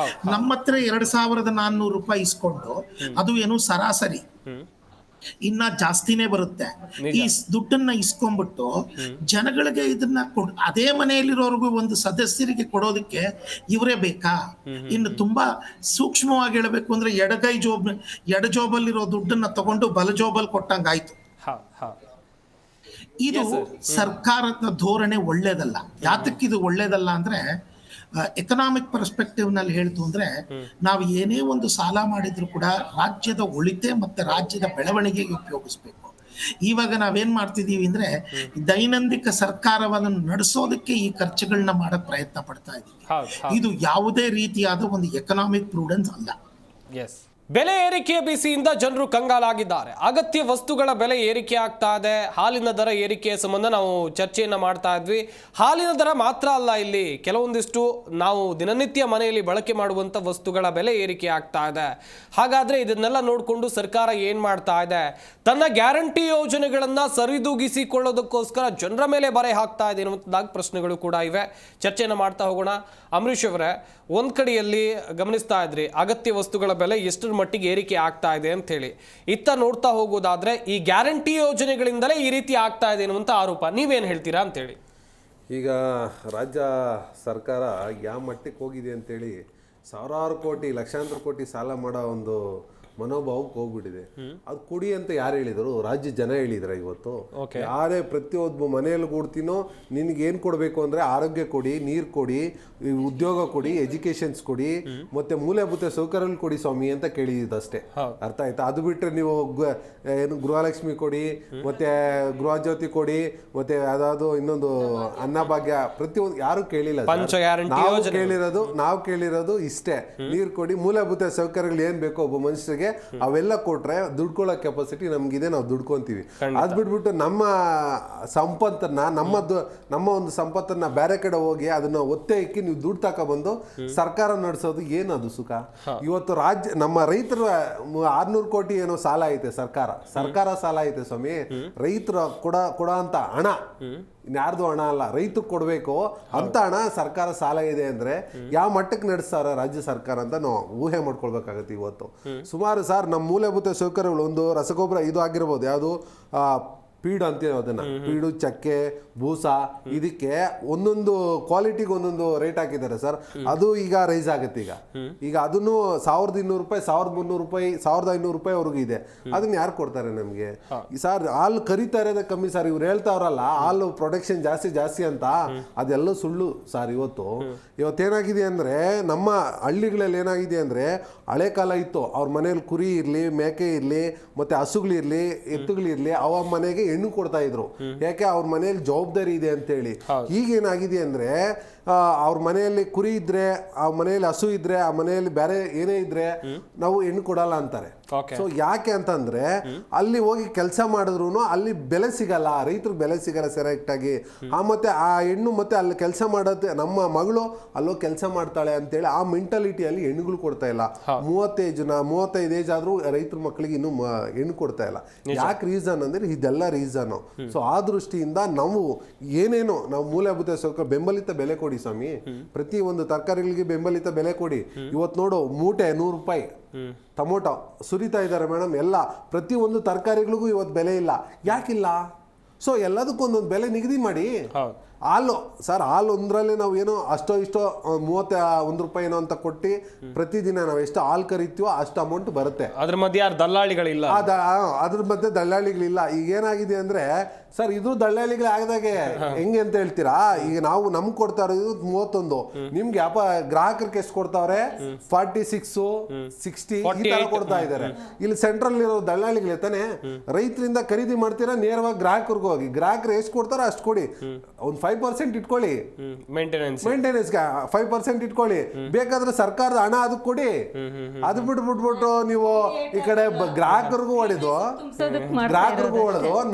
ನಮ್ಮ ಹತ್ರ 2,400 ರೂಪಾಯಿ ಇಸ್ಕೊಂಡು, ಅದು ಏನು ಸರಾಸರಿ, ಇನ್ನ ಜಾಸ್ತಿನೇ ಬರುತ್ತೆ. ಈ ದುಡ್ಡನ್ನ ಇಸ್ಕೊಂಡ್ಬಿಟ್ಟು ಜನಗಳಿಗೆ ಇದನ್ನ ಅದೇ ಮನೆಯಲ್ಲಿರೋರ್ಗು ಒಂದು ಸದಸ್ಯರಿಗೆ ಕೊಡೋದಕ್ಕೆ ಇವರೇ ಬೇಕಾ? ಇನ್ನು ತುಂಬಾ ಸೂಕ್ಷ್ಮವಾಗಿ ಹೇಳಬೇಕು ಅಂದ್ರೆ, ಎಡ ಜೋಬಲ್ಲಿರೋ ದುಡ್ಡನ್ನ ತಗೊಂಡು ಬಲ ಜೋಬಲ್ ಕೊಟ್ಟಂಗಾಯ್ತು. ಇದು ಸರ್ಕಾರದ ಧೋರಣೆ ಒಳ್ಳೇದಲ್ಲ. ಯಾತಕ್ಕಿದು ಒಳ್ಳೇದಲ್ಲ ಅಂದ್ರೆ, ಎಕನಾಮಿಕ್ ಪರ್ಸ್ಪೆಕ್ಟಿವ್ ನಲ್ಲಿ ಹೇಳ್ತು ಅಂದ್ರೆ, ನಾವು ಏನೇ ಒಂದು ಸಾಲ ಮಾಡಿದ್ರು ಕೂಡ ರಾಜ್ಯದ ಒಳಿತೆ ಮತ್ತೆ ರಾಜ್ಯದ ಬೆಳವಣಿಗೆಗೆ ಉಪಯೋಗಿಸ್ಬೇಕು. ಇವಾಗ ನಾವೇನ್ ಮಾಡ್ತಿದೀವಿ ಅಂದ್ರೆ, ದೈನಂದಿನ ಸರ್ಕಾರವನ್ನು ನಡೆಸೋದಕ್ಕೆ ಈ ಖರ್ಚುಗಳನ್ನ ಮಾಡಕ್ ಪ್ರಯತ್ನ ಪಡ್ತಾ ಇದೀವಿ. ಇದು ಯಾವುದೇ ರೀತಿಯಾದ ಒಂದು ಎಕನಾಮಿಕ್ ಪ್ರೂಡೆನ್ಸ್ ಅಲ್ಲ. ಬೆಲೆ ಏರಿಕೆಯ ಬಿಸಿಯಿಂದ ಜನರು ಕಂಗಾಲಾಗಿದ್ದಾರೆ. ಅಗತ್ಯ ವಸ್ತುಗಳ ಬೆಲೆ ಏರಿಕೆ ಆಗ್ತಾ ಇದೆ. ಹಾಲಿನ ದರ ಏರಿಕೆಯ ಸಂಬಂಧ ನಾವು ಚರ್ಚೆಯನ್ನು ಮಾಡ್ತಾ ಇದ್ವಿ. ಹಾಲಿನ ದರ ಮಾತ್ರ ಅಲ್ಲ, ಇಲ್ಲಿ ಕೆಲವೊಂದಿಷ್ಟು ನಾವು ದಿನನಿತ್ಯ ಮನೆಯಲ್ಲಿ ಬಳಕೆ ಮಾಡುವಂಥ ವಸ್ತುಗಳ ಬೆಲೆ ಏರಿಕೆ ಆಗ್ತಾ ಇದೆ. ಹಾಗಾದರೆ ಇದನ್ನೆಲ್ಲ ನೋಡಿಕೊಂಡು ಸರ್ಕಾರ ಏನು ಮಾಡ್ತಾ ಇದೆ? ತನ್ನ ಗ್ಯಾರಂಟಿ ಯೋಜನೆಗಳನ್ನು ಸರಿದೂಗಿಸಿಕೊಳ್ಳೋದಕ್ಕೋಸ್ಕರ ಜನರ ಮೇಲೆ ಬರೆ ಹಾಕ್ತಾ ಇದೆ ಎನ್ನುವಂಥದ್ದಾಗಿ ಪ್ರಶ್ನೆಗಳು ಕೂಡ ಇವೆ. ಚರ್ಚೆಯನ್ನು ಮಾಡ್ತಾ ಹೋಗೋಣ. ಅಂಬರೀಷ್ ಅವರೇ, ಒಂದು ಕಡೆಯಲ್ಲಿ ಗಮನಿಸ್ತಾ ಇದ್ರಿ ಅಗತ್ಯ ವಸ್ತುಗಳ ಬೆಲೆ ಎಷ್ಟರ ಮಟ್ಟಿಗೆ ಏರಿಕೆ ಆಗ್ತಾ ಇದೆ ಅಂತ ಹೇಳಿ. ಇತ್ತ ನೋಡ್ತಾ ಹೋಗೋದಾದ್ರೆ ಈ ಗ್ಯಾರಂಟಿ ಯೋಜನೆಗಳಿಂದಲೇ ಈ ರೀತಿ ಆಗ್ತಾ ಇದೆ ಅನ್ನುವಂಥ ಆರೋಪ, ನೀವೇನು ಹೇಳ್ತೀರಾ ಅಂತೇಳಿ? ಈಗ ರಾಜ್ಯ ಸರ್ಕಾರ ಯಾವ ಮಟ್ಟಕ್ಕೆ ಹೋಗಿದೆ ಅಂತೇಳಿ ಸಾವಿರಾರು ಕೋಟಿ ಲಕ್ಷಾಂತರ ಕೋಟಿ ಸಾಲ ಮಾಡೋ ಒಂದು ಮನೋಭಾವಕ್ಕೆ ಹೋಗ್ಬಿಟ್ಟಿದೆ. ಅದು ಕೊಡಿ ಅಂತ ಯಾರು ಹೇಳಿದರು? ರಾಜ್ಯ ಜನ ಹೇಳಿದ್ರ? ಇವತ್ತು ಯಾರೇ ಪ್ರತಿಯೊಬ್ಬ ಮನೆಯಲ್ಲಿ ಕೊಡ್ತೀನೋ, ನಿನ್ಗೆ ಏನು ಕೊಡಬೇಕು ಅಂದರೆ ಆರೋಗ್ಯ ಕೊಡಿ, ನೀರು ಕೊಡಿ, ಉದ್ಯೋಗ ಕೊಡಿ, ಎಜುಕೇಶನ್ಸ್ ಕೊಡಿ, ಮತ್ತೆ ಮೂಲಭೂತ ಸೌಕರ್ಯಗಳು ಕೊಡಿ ಸ್ವಾಮಿ ಅಂತ ಕೇಳಿದಷ್ಟೇ. ಅರ್ಥ ಆಯ್ತಾ? ಅದು ಬಿಟ್ಟರೆ ನೀವು ಏನು ಗೃಹಲಕ್ಷ್ಮಿ ಕೊಡಿ, ಮತ್ತೆ ಗೃಹ ಜ್ಯೋತಿ ಕೊಡಿ, ಮತ್ತೆ ಅದಾವುದು ಇನ್ನೊಂದು ಅನ್ನಭಾಗ್ಯ, ಪ್ರತಿಯೊಂದು ಯಾರು ಕೇಳಿಲ್ಲ. ನಾವು ಕೇಳಿರೋದು ಇಷ್ಟೇ, ನೀರು ಕೊಡಿ, ಮೂಲಭೂತ ಸೌಕರ್ಯಗಳು ಏನ್ ಬೇಕೋ ಒಬ್ಬ ಮನುಷ್ಯರಿಗೆ ಅವೆಲ್ಲ ಕೊಟ್ರೆ ದುಡ್ಕೊಳ್ಳೋ ಕೆಪಾಸಿಟಿ ನಮ್ಗಿದೆ, ನಾವು ದುಡ್ಕೊಂತೀವಿ. ಅದ್ ಬಿಟ್ಬಿಟ್ಟು ನಮ್ಮ ಸಂಪತ್ತನ್ನ ನಮ್ಮ ಒಂದು ಸಂಪತ್ತನ್ನ ಬೇರೆ ಕಡೆ ಹೋಗಿ ಅದನ್ನ ಒತ್ತೆ ಇಕ್ಕಿ ನೀವು ದುಡ್ಡು ತಗೊಬಂದು ಸರ್ಕಾರ ನಡೆಸೋದು ಏನದು ಸುಖ? ಇವತ್ತು ನಮ್ಮ ರೈತರ 600 ಕೋಟಿ ಏನೋ ಸಾಲ ಐತೆ, ಸರ್ಕಾರ ಸಾಲ ಐತೆ ಸ್ವಾಮಿ. ರೈತರು ಕೊಡ ಅಂತ ಹಣ ಇನ್ಯಾರ್ದು ಹಣ ಅಲ್ಲ, ರೈತರಿಗೆ ಕೊಡಬೇಕು ಅಂತ ಹಣ ಸರ್ಕಾರ ಸಾಲ ಇದೆ ಅಂದ್ರೆ ಯಾವ ಮಟ್ಟಕ್ಕೆ ನಡೆಸ್ತಾರ ರಾಜ್ಯ ಸರ್ಕಾರ ಅಂತ ನಾವು ಊಹೆ ಮಾಡ್ಕೊಳ್ಬೇಕಾಗತ್ತೆ. ಇವತ್ತು ಸುಮಾರು ನಮ್ಮ ಮೂಲಭೂತ ಸೌಕರ್ಯಗಳು, ಒಂದು ರಸಗೊಬ್ಬರ ಇದು ಆಗಿರ್ಬೋದು, ಯಾವುದು ಪೀಡು ಅಂತೀವಿ ಅದನ್ನ, ಪೀಡು, ಚಕ್ಕೆ, ಬೂಸ, ಇದಕ್ಕೆ ಒಂದೊಂದು ಕ್ವಾಲಿಟಿಗೆ ಒಂದೊಂದು ರೇಟ್ ಹಾಕಿದ್ದಾರೆ ಸರ್. ಅದು ಈಗ ರೈಸ್ ಆಗುತ್ತೆ. ಈಗ ಅದನ್ನು 1,200 ರೂಪಾಯಿ, 1,300 ರೂಪಾಯಿ, 1,500 ರೂಪಾಯಿ ವರ್ಗೂ ಇದೆ. ಅದನ್ನ ಯಾರು ಕೊಡ್ತಾರೆ ನಮ್ಗೆ? ಸರ್ ಹಾಲು ಕರಿತಾ ಇರೋದೇ ಕಮ್ಮಿ ಸರ್. ಇವ್ರು ಹೇಳ್ತಾವ್ರಲ್ಲ ಹಾಲು ಪ್ರೊಡಕ್ಷನ್ ಜಾಸ್ತಿ ಅಂತ, ಅದೆಲ್ಲ ಸುಳ್ಳು ಸರ್. ಇವತ್ತೇನಾಗಿದೆ ಅಂದ್ರೆ, ನಮ್ಮ ಹಳ್ಳಿಗಳಲ್ಲಿ ಏನಾಗಿದೆ ಅಂದ್ರೆ, ಹಳೆ ಕಾಲ ಇತ್ತು, ಅವ್ರ ಮನೇಲಿ ಕುರಿ ಇರ್ಲಿ, ಮೇಕೆ ಇರ್ಲಿ, ಮತ್ತೆ ಹಸುಗಳಿರ್ಲಿ, ಎತ್ತುಗಳಿರ್ಲಿ, ಅವ ಮನೆಗೆ ಹೆಣ್ಣು ಕೊಡ್ತಾ ಇದ್ರು. ಯಾಕೆ? ಅವ್ರ ಮನೆಯಲ್ಲಿ ಜವಾಬ್ದಾರಿ ಇದೆ ಅಂತೇಳಿ. ಈಗೇನಾಗಿದೆ ಅಂದ್ರೆ, ಅವ್ರ ಮನೆಯಲ್ಲಿ ಕುರಿ ಇದ್ರೆ, ಆ ಮನೆಯಲ್ಲಿ ಹಸು ಇದ್ರೆ, ಆ ಮನೆಯಲ್ಲಿ ಬೇರೆ ಏನೇ ಇದ್ರೆ ನಾವು ಹೆಣ್ಣು ಕೊಡಲ್ಲ ಅಂತಾರೆ. ಸೊ ಯಾಕೆ ಅಂತಂದ್ರೆ, ಅಲ್ಲಿ ಹೋಗಿ ಕೆಲಸ ಮಾಡಿದ್ರು ಅಲ್ಲಿ ಬೆಲೆ ಸಿಗಲ್ಲ, ರೈತರು ಬೆಲೆ ಸಿಗಲ್ಲ ಸೆರೆಕ್ಟ್ ಆಗಿ. ಮತ್ತೆ ಆ ಹೆಣ್ಣು ಮತ್ತೆ ಅಲ್ಲಿ ಕೆಲಸ ಮಾಡೋದು, ನಮ್ಮ ಮಗಳು ಅಲ್ಲೋ ಕೆಲಸ ಮಾಡ್ತಾಳೆ ಅಂತೇಳಿ ಆ ಮೆಂಟಾಲಿಟಿಯಲ್ಲಿ ಹೆಣ್ಣುಗಳು ಕೊಡ್ತಾ ಇಲ್ಲ. 35 ಏಜ್ ಆದ್ರೂ ರೈತರ ಮಕ್ಕಳಿಗೆ ಇನ್ನೂ ಹೆಣ್ಣು ಕೊಡ್ತಾ ಇಲ್ಲ. ಯಾಕೆ ರೀಸನ್ ಅಂದ್ರೆ ಇದೆಲ್ಲ ರೀಸನ್. ಸೊ ಆ ದೃಷ್ಟಿಯಿಂದ ನಾವು ಏನೇನೋ ನಾವು ಮೂಲಭೂತ ಸೌಕರ್ಯ, ಬೆಂಬಲಿತ ಬೆಲೆ ಕೊಡಿ ಸ್ವಾಮಿ. ಪ್ರತಿ ಒಂದು ತರಕಾರಿಗಳಿಗೆ ಬೆಂಬಲಿತ ಬೆಲೆ ಕೊಡಿ. ಇವತ್ತು ನೋಡು, ಮೂಟೆ 100 ರೂಪಾಯಿ ಟೊಮೊಟೊ ಸುರಿತಾ ಇದ್ದಾರೆ ಮೇಡಮ್. ಎಲ್ಲ ಪ್ರತಿ ಒಂದು ತರಕಾರಿಗಳಿಗೂ ಇವತ್ತು ಬೆಲೆ ಇಲ್ಲ. ಯಾಕಿಲ್ಲ? ಸೊ ಎಲ್ಲದಕ್ಕೂ ಒಂದೊಂದು ಬೆಲೆ ನಿಗದಿ ಮಾಡಿ. ಹಾಲು ಸರ್, ಹಾಲು ಒಂದ್ರಲ್ಲಿ ನಾವು ಏನೋ ಅಷ್ಟೋ ಇಷ್ಟೋ 31 ರೂಪಾಯಿ ಏನೋ ಅಂತ ಕೊಟ್ಟು ಪ್ರತಿದಿನ ನಾವು ಎಷ್ಟು ಹಾಲು ಕರಿತೀವೋ ಅಷ್ಟು ಅಮೌಂಟ್ ಬರುತ್ತೆ. ಅದ್ರ ಮಧ್ಯೆ ಯಾರು ದಲ್ಲಾಳಿಗಳಿಲ್ಲ, ಅದ್ರ ಮಧ್ಯೆ ದಲ್ಲಾಳಿಗಳಿಲ್ಲ. ಈಗ ಏನಾಗಿದೆ ಅಂದ್ರೆ ಸರ್, ಇದು ದಲ್ಲಾಳಿಗಳು ಆಗದಾಗೆ ಹೆಂಗೆ ಅಂತ ಹೇಳ್ತೀರಾ? ಈಗ ನಾವು ನಮ್ಗೆ ಕೊಡ್ತಾ ಇರೋದು 31, ನಿಮ್ಗೆ ಗ್ರಾಹಕರಿಗೆ ಎಷ್ಟು ಕೊಡ್ತಾವ್ರೆ? 46, 60 ಈ ತರ ಕೊಡ್ತಾ ಇದಾರೆ. ಇಲ್ಲಿ ಸೆಂಟ್ರಲ್ ಇರೋ ದಲ್ಲಾಳಿಗಳು ತಾನೆ. ರೈತರಿಂದ ಖರೀದಿ ಮಾಡ್ತೀರಾ, ನೇರವಾಗಿ ಗ್ರಾಹಕರಿಗೆ ಹೋಗಿ ಗ್ರಾಹಕರು ಎಷ್ಟು ಕೊಡ್ತಾರೋ ಅಷ್ಟು ಕೊಡಿ. ಒಂದು 5% ಇಟ್ಕೊಳ್ಳಿ, ಮೇಂಟೆನೆನ್ಸ್ 5% ಇಟ್ಕೊಳ್ಳಿ, ಬೇಕಾದ್ರೆ ಸರ್ಕಾರದ ಹಣ ಅದಕ್ಕೆ ಕೊಡಿ. ಅದು ಬಿಟ್ಬಿಟ್ಟು ನೀವು ಈ ಕಡೆ ಗ್ರಾಹಕರಿಗೂ ಹೊಡೆದು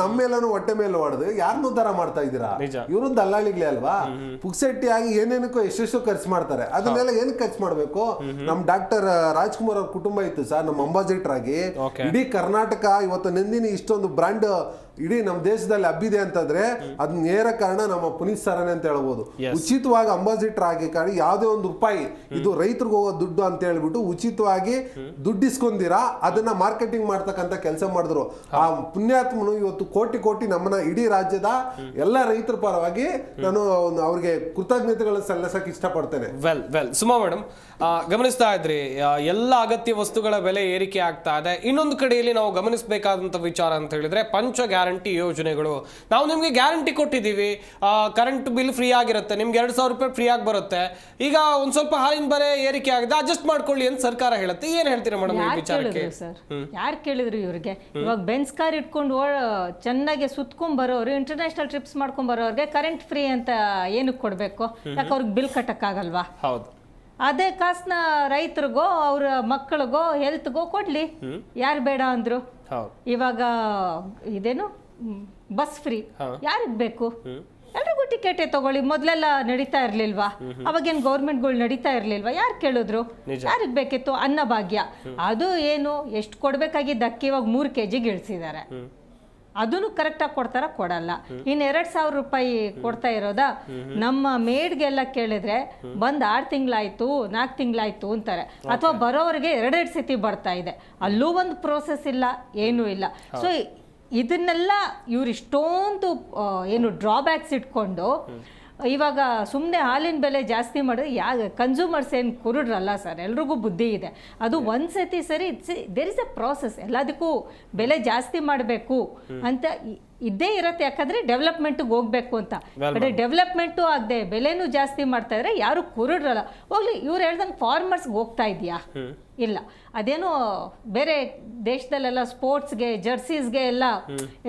ನಮ್ಮೇಲೂ ಹೊಟ್ಟೆ ಮೇಲೆ ಹೊಡೆದು ಯಾರನ್ನೂ ಉದ್ಧಾರ ಮಾಡ್ತಾ ಇದ್ದೀರಾ? ಇವರು ದಲ್ಲಾಳಿಗ್ಲೇ ಅಲ್ವಾ? ಪುಕ್ಸೆಟ್ಟಿಯಾಗಿ ಏನೇನಕ್ಕೂ ಎಷ್ಟೆಷ್ಟು ಖರ್ಚು ಮಾಡ್ತಾರೆ. ಅದನ್ನೆಲ್ಲ ಏನಕ್ಕೆ ಖರ್ಚು ಮಾಡ್ಬೇಕು? ನಮ್ ಡಾಕ್ಟರ್ ರಾಜ್ಕುಮಾರ್ ಅವ್ರ ಕುಟುಂಬ ಇತ್ತು ಸರ್, ನಮ್ಮ ಅಂಬಾಸಿಡರ್ ಆಗಿ ಇಡೀ ಕರ್ನಾಟಕ ಇವತ್ತು ನಂದಿನಿ ಇಷ್ಟೊಂದು ಬ್ರಾಂಡ್ ಇಡೀ ನಮ್ಮ ದೇಶದಲ್ಲಿ ಹಬ್ಬಿದೆ ಅಂತಂದ್ರೆ ಅದ್ ನೇರ ಕಾರಣ ನಮ್ಮ ಪುನೀತ್ ಸರನೆ ಅಂತ ಹೇಳ್ಬೋದು. ಉಚಿತವಾಗಿ ಅಂಬಾಸಿಡರ್ ಆಗಿ ಕಾರಣ ಯಾವುದೇ ಒಂದು ರೂಪಾಯಿ ಇದು ರೈತರಿಗೆ ಹೋಗೋ ದುಡ್ಡು ಅಂತ ಹೇಳ್ಬಿಟ್ಟು ಉಚಿತವಾಗಿ ದುಡ್ಡಿಸ್ಕೊಂಡಿರಾ ಅದನ್ನ ಮಾರ್ಕೆಟಿಂಗ್ ಮಾಡ್ತಕ್ಕಂಥ ಕೆಲಸ ಮಾಡಿದ್ರು. ಆ ಪುಣ್ಯಾತ್ಮನು ಇವತ್ತು ಕೋಟಿ ಕೋಟಿ ನಮ್ಮನ್ನ ಇಡೀ ರಾಜ್ಯದ ಎಲ್ಲ ರೈತರ ಪರವಾಗಿ ನಾನು ಅವ್ರಿಗೆ ಕೃತಜ್ಞತೆಗಳನ್ನು ಸಲ್ಲಿಸಕ್ಕೆ ಇಷ್ಟಪಡ್ತೇನೆ. ವೆಲ್ ಸುಮಾ ಮೇಡಮ್, ಗಮನಿಸ್ತಾ ಇದ್ರಿ ಎಲ್ಲ ಅಗತ್ಯ ವಸ್ತುಗಳ ಬೆಲೆ ಏರಿಕೆ ಆಗ್ತಾ ಇದೆ. ಇನ್ನೊಂದು ಕಡೆಯಲ್ಲಿ ನಾವು ಗಮನಿಸಬೇಕಾದಂತ ವಿಚಾರ ಅಂತ ಹೇಳಿದ್ರೆ ಪಂಚ ಗ್ಯಾರಂಟಿ ಯೋಜನೆಗಳು. ನಾವು ನಿಮ್ಗೆ ಗ್ಯಾರಂಟಿ ಕೊಟ್ಟಿದ್ದೀವಿ, ಕರೆಂಟ್ ಬಿಲ್ ಫ್ರೀ ಆಗಿರುತ್ತೆ, ನಿಮ್ಗೆ 2,000 ರೂಪಾಯಿ ಫ್ರೀ ಆಗಿ ಬರುತ್ತೆ. ಈಗ ಒಂದ್ ಸ್ವಲ್ಪ ಹಾಲಿನ ಬೆಲೆ ಏರಿಕೆ ಆಗಿದೆ, ಅಡ್ಜಸ್ಟ್ ಮಾಡ್ಕೊಳ್ಳಿ ಅಂತ ಸರ್ಕಾರ ಹೇಳುತ್ತೆ. ಏನ್ ಹೇಳ್ತೀರಾ ಮೇಡಮ್ ಈ ವಿಚಾರಕ್ಕೆ? ಯಾರು ಕೇಳಿದ್ರು ಇವ್ರಿಗೆ? ಇವಾಗ ಬೆನ್ಸ್ ಕಾರ್ ಇಟ್ಕೊಂಡು ಚೆನ್ನಾಗಿ ಸುತ್ಕೊಂಡ್ ಬರೋರು, ಇಂಟರ್ನ್ಯಾಷನಲ್ ಟ್ರಿಪ್ಸ್ ಮಾಡ್ಕೊಂಡ್ ಬರೋರ್ಗೆ ಕರೆಂಟ್ ಫ್ರೀ ಅಂತ ಏನಕ್ಕೆ ಕೊಡ್ಬೇಕು? ಯಾಕೆ ಅವ್ರಿಗೆ ಬಿಲ್ ಕಟ್ಟಕ್ಕಾಗಲ್ವಾ? ಹೌದು. ಅದೇ ಕಾಸನ್ನ ರೈತರಿಗೋ ಅವ್ರ ಮಕ್ಕಳಿಗೋ ಹೆಲ್ತ್ಗೋ ಕೊಡ್ಲಿ, ಯಾರು ಬೇಡ ಅಂದ್ರು? ಇವಾಗ ಇದೇನು ಬಸ್ ಫ್ರೀ ಯಾರಿಗ್ ಬೇಕು? ಎಲ್ರಿಗೂ ಟಿಕೆಟೇ ತಗೊಳ್ಳಿ. ಮೊದ್ಲೆಲ್ಲ ನಡೀತಾ ಇರ್ಲಿಲ್ವಾ? ಅವಾಗೇನ್ ಗೌರ್ಮೆಂಟ್ಗಳು ನಡೀತಾ ಇರ್ಲಿಲ್ವಾ? ಯಾರು ಕೇಳಿದ್ರು? ಯಾರಿಗ್ ಬೇಕಿತ್ತು? ಅನ್ನಭಾಗ್ಯ ಅದು ಏನು ಎಷ್ಟು ಕೊಡ್ಬೇಕಾಗಿದ್ದ ಅಕ್ಕಿ ಇವಾಗ 3 kg ಇಳಿಸಿದ್ದಾರೆ. ಅದನ್ನು ಕರೆಕ್ಟಾಗಿ ಕೊಡ್ತಾರ? ಕೊಡಲ್ಲ. ಇನ್ನು 2,000 ರೂಪಾಯಿ ಕೊಡ್ತಾ ಇರೋದಾ? ನಮ್ಮ ಮೇಡ್ಗೆಲ್ಲ ಕೇಳಿದ್ರೆ ಬಂದ್ 6 ತಿಂಗಳಾಯ್ತು 4 ತಿಂಗಳಾಯ್ತು ಅಂತಾರೆ. ಅಥವಾ ಬರೋವರೆಗೆ 2 ಸತಿ ಬರ್ತಾ ಇದೆ, ಅಲ್ಲೂ ಒಂದು ಪ್ರೋಸೆಸ್ ಇಲ್ಲ, ಏನೂ ಇಲ್ಲ. ಸೊ ಇದನ್ನೆಲ್ಲ ಇವ್ರು ಇಷ್ಟೊಂದು ಏನು ಡ್ರಾಬ್ಯಾಕ್ಸ್ ಇಟ್ಕೊಂಡು ಇವಾಗ ಸುಮ್ಮನೆ ಹಾಲಿನ ಬೆಲೆ ಜಾಸ್ತಿ ಮಾಡಿದ್ರೆ ಕನ್ಸ್ಯೂಮರ್ಸ್ ಏನು ಕುರುಡ್ರಲ್ಲ ಸರ್, ಎಲ್ರಿಗೂ ಬುದ್ಧಿ ಇದೆ. ಅದು ಒಂದ್ಸತಿ ಸರಿ ದೇರ್ ಇಸ್ ಎ ಪ್ರಾಸೆಸ್. ಎಲ್ಲದಕ್ಕೂ ಬೆಲೆ ಜಾಸ್ತಿ ಮಾಡಬೇಕು ಅಂತ ಇದ್ದೇ ಇರತ್ತೆ, ಯಾಕಂದ್ರೆ ಡೆವಲಪ್ಮೆಂಟ್ಗೆ ಹೋಗ್ಬೇಕು ಅಂತ. ಬಟ್ ಡೆವಲಪ್ಮೆಂಟು ಆಗದೆ ಬೆಲೆನೂ ಜಾಸ್ತಿ ಮಾಡ್ತಾ ಇದ್ರೆ ಯಾರು ಕುರುಡ್ರಲ್ಲ. ಹೋಗ್ಲಿ, ಇವ್ರು ಹೇಳ್ದಂಗೆ ಫಾರ್ಮರ್ಸ್ಗೆ ಹೋಗ್ತಾ ಇದೆಯಾ? ಇಲ್ಲ. ಅದೇನೋ ಬೇರೆ ದೇಶದಲ್ಲೆಲ್ಲ ಸ್ಪೋರ್ಟ್ಸ್ಗೆ ಜರ್ಸೀಸ್ಗೆ ಎಲ್ಲ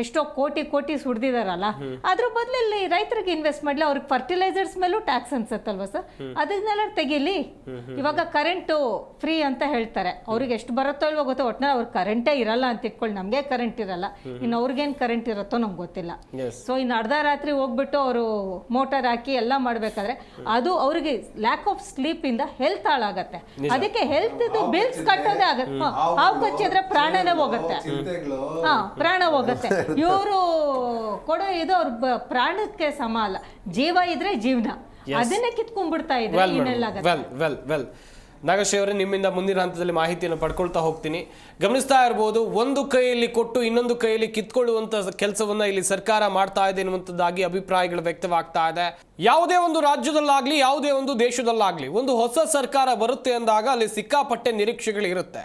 ಎಷ್ಟೋ ಕೋಟಿ ಸುಡ್ದಿದಾರಲ್ಲ, ಅದ್ರ ಬದಲಲ್ಲಿ ರೈತರಿಗೆ ಇನ್ವೆಸ್ಟ್ ಮಾಡ್ಲಿ. ಅವ್ರಿಗೆ ಫರ್ಟಿಲೈಸರ್ಸ್ ಮೇಲೂ ಟ್ಯಾಕ್ಸ್ ಅನ್ಸತ್ತಲ್ವಾ ಸರ್? ಅದನ್ನೆಲ್ಲ ತೆಗಿಲಿ. ಇವಾಗ ಕರೆಂಟು ಫ್ರೀ ಅಂತ ಹೇಳ್ತಾರೆ, ಅವ್ರಿಗೆ ಎಷ್ಟು ಬರುತ್ತೋ ಇಲ್ವೋ ಗೊತ್ತೋ, ಒಟ್ಟಿನಲ್ಲಿ ಅವ್ರಿಗೆ ಕರೆಂಟೇ ಇರಲ್ಲ ಅಂತ ಇಟ್ಕೊಳ್ಳಿ. ನಮಗೆ ಕರೆಂಟ್ ಇರಲ್ಲ, ಇನ್ನು ಅವ್ರಿಗೇನು ಕರೆಂಟ್ ಇರುತ್ತೋ ನಮ್ಗೆ ಗೊತ್ತಿಲ್ಲ. ಸೊ ಇನ್ನು ಅರ್ಧ ರಾತ್ರಿ ಹೋಗ್ಬಿಟ್ಟು ಅವರು ಮೋಟರ್ ಹಾಕಿ ಎಲ್ಲ ಮಾಡ್ಬೇಕಾದ್ರೆ ಅದು ಅವ್ರಿಗೆ ಲ್ಯಾಕ್ ಆಫ್ ಸ್ಲೀಪ್ ಇಂದ ಹೆಲ್ತ್ ಹಾಳಾಗತ್ತೆ. ಅದಕ್ಕೆ ಹೆಲ್ತ್ ಬಿಲ್ಸ್ ಕಟ್ಟೋದೇ ಆಗತ್ತೆ. ಹಾವು ಕಚ್ಚಿದ್ರೆ ಪ್ರಾಣನೇ ಹೋಗುತ್ತೆ. ಪ್ರಾಣ ಹೋಗುತ್ತೆ. ಇವರು ಕೊಡೋ ಇದು ಅವ್ರ ಪ್ರಾಣಕ್ಕೆ ಸಮ ಅಲ್ಲ. ಜೀವ ಇದ್ರೆ ಜೀವನ, ಅದನ್ನೇ ಕಿತ್ಕೊಂಡ್ಬಿಡ್ತಾ ಇದ್ರೆ ಇನ್ನೆಲ್ಲ. ನಾಗಶ್ರೀ ಅವರೇ, ನಿಮ್ಮಿಂದ ಮುಂದಿನ ಹಂತದಲ್ಲಿ ಮಾಹಿತಿಯನ್ನು ಪಡ್ಕೊಳ್ತಾ ಹೋಗ್ತೀನಿ. ಗಮನಿಸ್ತಾ ಇರ್ಬೋದು, ಒಂದು ಕೈಯಲ್ಲಿ ಕೊಟ್ಟು ಇನ್ನೊಂದು ಕೈಯಲ್ಲಿ ಕಿತ್ಕೊಳ್ಳುವಂತ ಕೆಲಸವನ್ನ ಇಲ್ಲಿ ಸರ್ಕಾರ ಮಾಡ್ತಾ ಇದೆ ಎನ್ನುವಂಥದ್ದಾಗಿ ಅಭಿಪ್ರಾಯಗಳು ವ್ಯಕ್ತವಾಗ್ತಾ ಇದೆ. ಯಾವುದೇ ಒಂದು ರಾಜ್ಯದಲ್ಲಾಗ್ಲಿ ಯಾವುದೇ ಒಂದು ದೇಶದಲ್ಲಾಗ್ಲಿ ಒಂದು ಹೊಸ ಸರ್ಕಾರ ಬರುತ್ತೆ ಅಂದಾಗ ಅಲ್ಲಿ ಸಿಕ್ಕಾಪಟ್ಟೆ ನಿರೀಕ್ಷೆಗಳಿರುತ್ತೆ.